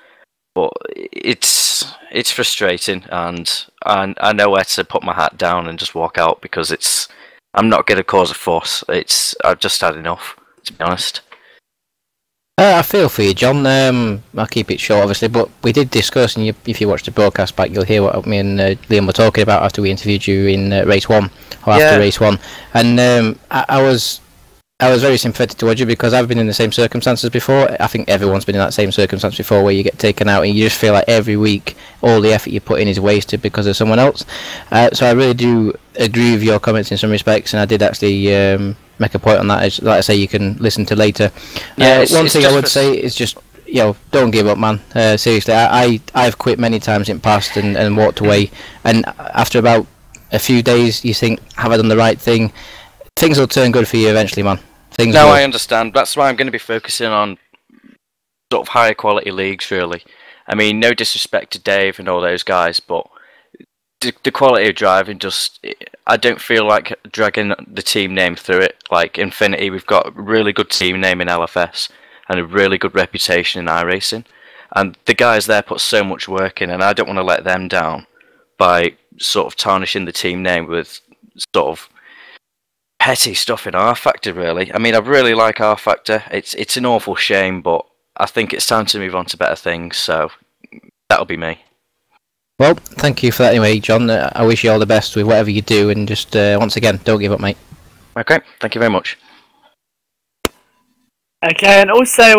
But it's frustrating, and I know where to put my hat down and just walk out because I'm not going to cause a fuss. I've just had enough, to be honest. I feel for you, John. I'll keep it short, obviously, but we did discuss, and if you watch the broadcast back, you'll hear what me and Liam were talking about after we interviewed you in race 1, or after race 1. And I was very sympathetic towards you because I've been in the same circumstances before. I think everyone's been in that same circumstance before, where you get taken out and you just feel like every week all the effort you put in is wasted because of someone else. So I really do agree with your comments in some respects, and I did actually make a point on that. Like I say, you can listen to later. One thing I would say is just, don't give up, man. Seriously, I've quit many times in the past and walked away, and after about a few days you think, have I done the right thing? Things will turn good for you eventually, man. I understand. That's why I'm going to be focusing on sort of higher quality leagues, really. I mean, no disrespect to Dave and all those guys, but the quality of driving I don't feel like dragging the team name through it. Like Infinity, we've got a really good team name in LFS and a really good reputation in iRacing. And the guys there put so much work in, and I don't want to let them down by sort of tarnishing the team name with sort of petty stuff in R Factor, really. I mean, I really like R Factor. It's an awful shame, but I think it's time to move on to better things, so that'll be me. Well, thank you for that anyway, John. I wish you all the best with whatever you do, and just, once again, don't give up, mate. Okay, thank you very much. Okay, and also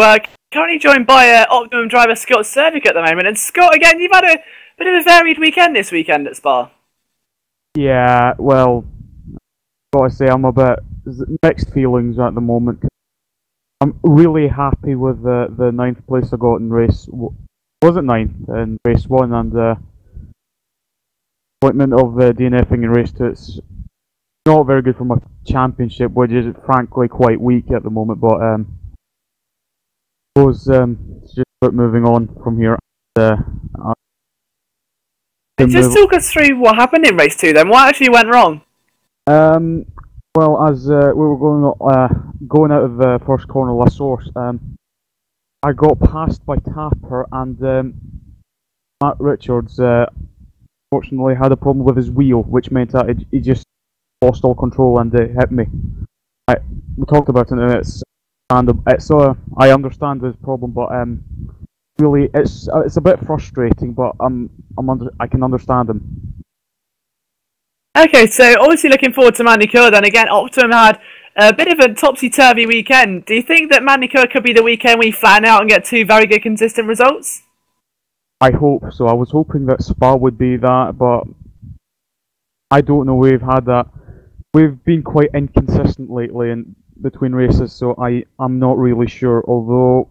currently joined by Optimum driver Scott Cervic at the moment. And Scott, again, you've had a bit of a varied weekend this weekend at Spa. Yeah, well, gotta say I'm a bit mixed feelings at the moment. I'm really happy with the 9th place I got in race. Was it 9th in race 1, and appointment of DNFing in race 2. It's not very good for my championship, which is frankly quite weak at the moment. But it's just about moving on from here. Just talk us through what happened in race 2 then. What actually went wrong? Well, as we were going out of the first corner, La Source, I got passed by Tapper, and Matt Richards fortunately had a problem with his wheel, which meant that he just lost all control and hit me. We talked about it, and I understand his problem, but really it's a bit frustrating. But I can understand him. Okay, so obviously looking forward to Magny-Cours then. Again, Optimum had a bit of a topsy-turvy weekend. Do you think that Magny-Cours could be the weekend we flatten out and get 2 very good consistent results? I hope so. I was hoping that Spa would be that, but I don't know. We've had that. We've been quite inconsistent lately in between races, so I'm not really sure. Although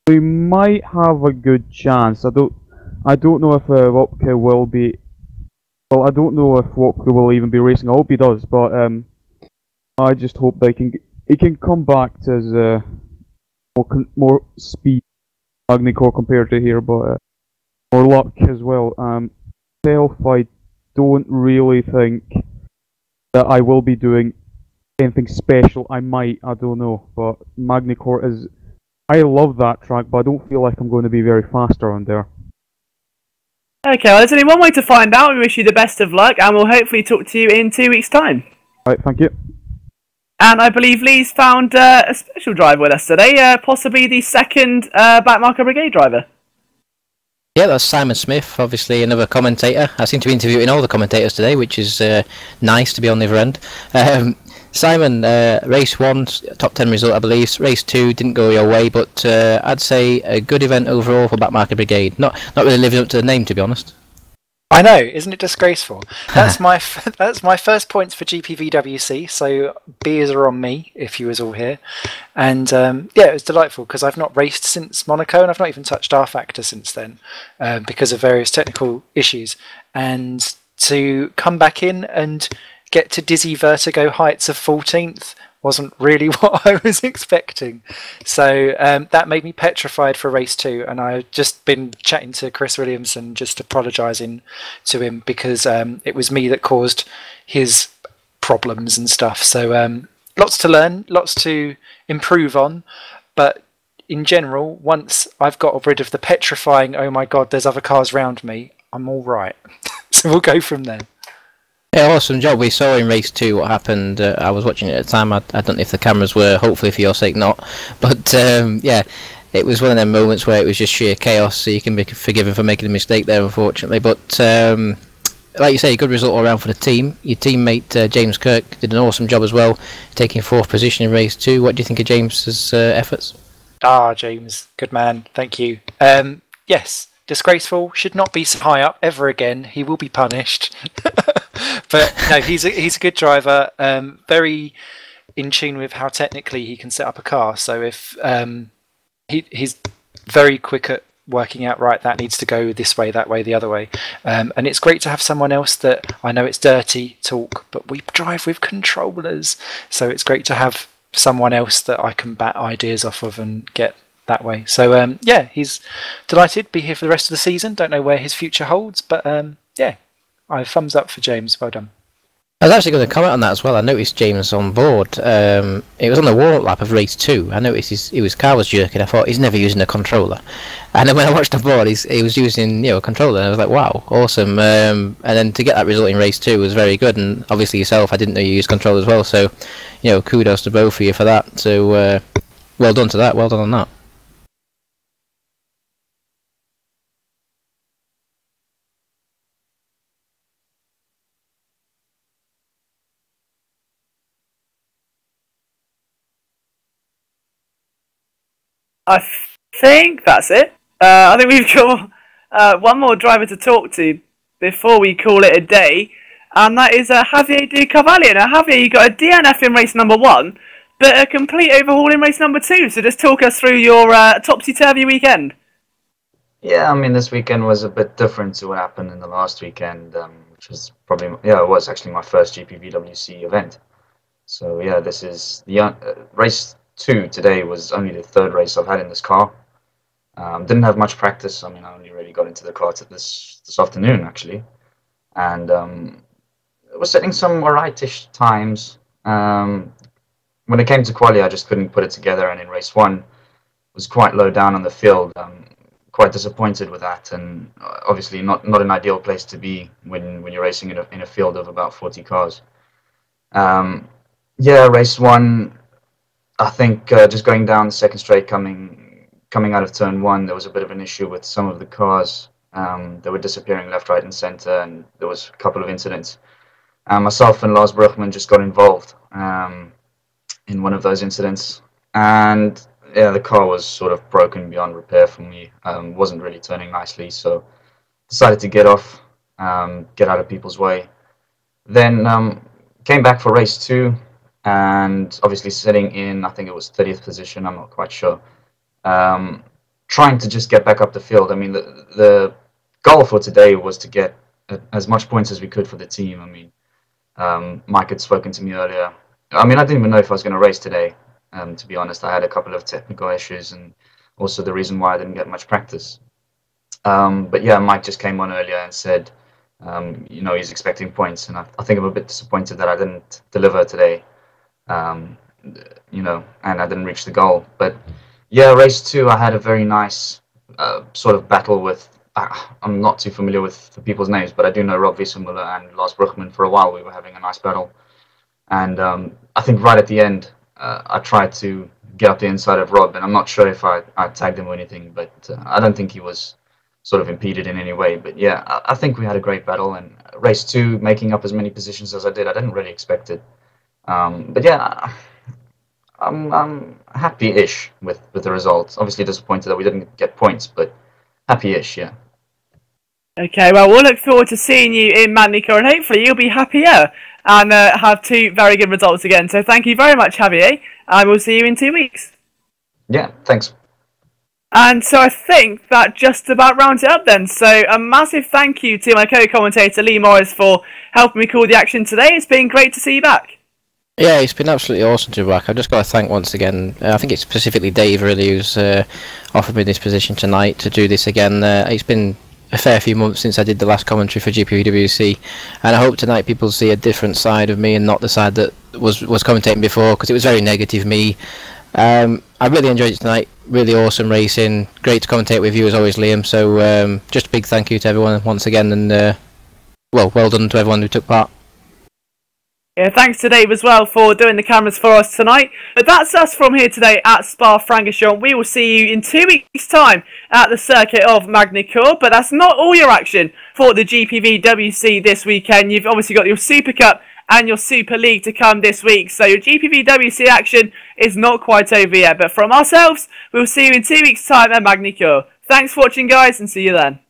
we might have a good chance. I don't know if Wopke will be. Well, I don't know if Wopke will even be racing. I hope he does, but I just hope he can come back to his more speed, Magny-Cours compared to here, but more luck as well. I don't really think that I will be doing anything special. I don't know, but Magny-Cours is. I love that track, but I don't feel like I'm going to be very fast around there. Okay, well, there's only one way to find out. We wish you the best of luck, and we'll hopefully talk to you in 2 weeks' time. Right, thank you. And I believe Lee's found a special driver with us today, possibly the second Backmarker Brigade driver. Yeah, that's Simon Smith, obviously another commentator. I seem to be interviewing all the commentators today, which is nice to be on the other end. Simon, race 1, top 10 result I believe. Race 2 didn't go your way, but I'd say a good event overall for Backmarker Brigade. Not really living up to the name, to be honest. I know, isn't it disgraceful? That's my that's my first points for GPVWC. So beers are on me if you was all here, and yeah, it was delightful because I've not raced since Monaco, and I've not even touched R Factor since then because of various technical issues. And to come back in and get to dizzy vertigo heights of 14th wasn't really what I was expecting. So that made me petrified for race 2, and I've just been chatting to Chris Williamson, just apologising to him because it was me that caused his problems and stuff. So lots to learn, lots to improve on, but in general, once I've got rid of the petrifying, oh my god, there's other cars around me, I'm all right. So we'll go from there. Yeah, awesome job. We saw in race 2 what happened. I was watching it at the time. I don't know if the cameras were, hopefully for your sake not. But yeah, it was one of them moments where it was just sheer chaos, so you can be forgiven for making a mistake there, unfortunately. But like you say, good result all around for the team. Your teammate James Kirk did an awesome job as well, taking 4th position in race 2. What do you think of James's efforts? James, good man, thank you. Yes, disgraceful, should not be so high up ever again. He will be punished. But no, he's a good driver. Very in tune with how technically he can set up a car. So if he's very quick at working out, right, that needs to go this way, that way, the other way. And it's great to have someone else that, I know it's dirty talk, but we drive with controllers. So it's great to have someone else that I can bat ideas off of and get that way. So yeah, he's delighted to be here for the rest of the season. Don't know where his future holds, but yeah, I thumbs up for James. Well done. I was actually going to comment on that as well. I noticed James on board. It was on the warm-up lap of race 2. I noticed his car was jerking. I thought he's never using a controller. And then when I watched on board, he was using a controller. And I was like, wow, awesome. And then to get that result in race 2 was very good. And obviously yourself, I didn't know you used controller as well. So, kudos to both of you for that. So well done to that. Well done on that. I think that's it. I think we've got one more driver to talk to before we call it a day, and that is Javier de Carvalho. Now, Javier, you got a DNF in race number 1, but a complete overhaul in race number 2. So just talk us through your topsy-turvy weekend. Yeah, I mean, this weekend was a bit different to what happened in the last weekend, which was probably, it was actually my first GPVWC event. So yeah, this is the race 2 today was only the 3rd race I've had in this car. Didn't have much practice. I mean, I only really got into the car this afternoon, actually. And was setting some alright-ish times. When it came to quali, I just couldn't put it together. And in race 1, was quite low down on the field. Quite disappointed with that. And obviously not an ideal place to be when you're racing in a field of about 40 cars. Yeah, race 1... I think just going down the second straight, coming out of turn 1, there was a bit of an issue with some of the cars. They were disappearing left, right, and centre, and there was a couple of incidents. Myself and Lars Bruchmann just got involved in one of those incidents, and yeah, the car was sort of broken beyond repair for me. Wasn't really turning nicely, so decided to get off, get out of people's way. Then came back for race 2. And obviously sitting in, I think it was 30th position, I'm not quite sure. Trying to just get back up the field. I mean, the goal for today was to get as much points as we could for the team. I mean, Mike had spoken to me earlier. I mean, I didn't even know if I was going to race today. To be honest, I had a couple of technical issues, and also the reason why I didn't get much practice. But yeah, Mike just came on earlier and said, you know, he's expecting points, and I think I'm a bit disappointed that I didn't deliver today. You know, and I didn't reach the goal. But yeah, race 2, I had a very nice sort of battle with. I'm not too familiar with the people's names, but I do know Rob Wiesenmuller and Lars Bruchmann. For a while, we were having a nice battle, and I think right at the end, I tried to get up the inside of Rob, and I'm not sure if I tagged him or anything, but I don't think he was sort of impeded in any way. But yeah, I think we had a great battle, and race 2, making up as many positions as I did, I didn't really expect it. But yeah, I'm happy-ish with the results. Obviously disappointed that we didn't get points, but happy-ish, yeah. Okay, well, we'll look forward to seeing you in Magny-Cours, and hopefully you'll be happier and have 2 very good results again. So thank you very much, Javier, and we'll see you in 2 weeks. Yeah, thanks. And so I think that just about rounds it up then. So a massive thank you to my co-commentator Lee Morris for helping me call the action today. It's been great to see you back. Yeah, it's been absolutely awesome to be back. I've just got to thank once again, I think it's specifically Dave really who's offered me this position tonight to do this again. It's been a fair few months since I did the last commentary for GPVWC, and I hope tonight people see a different side of me and not the side that was commentating before, because it was very negative me. I really enjoyed it tonight, really awesome racing, great to commentate with you as always, Liam, so just a big thank you to everyone once again, and well done to everyone who took part. Yeah, thanks to Dave as well for doing the cameras for us tonight. But that's us from here today at Spa-Francorchamps. We will see you in 2 weeks' time at the circuit of Magny-Cours. But that's not all your action for the GPVWC this weekend. You've obviously got your Super Cup and your Super League to come this week. So your GPVWC action is not quite over yet. But from ourselves, we'll see you in 2 weeks' time at Magny-Cours. Thanks for watching, guys, and see you then.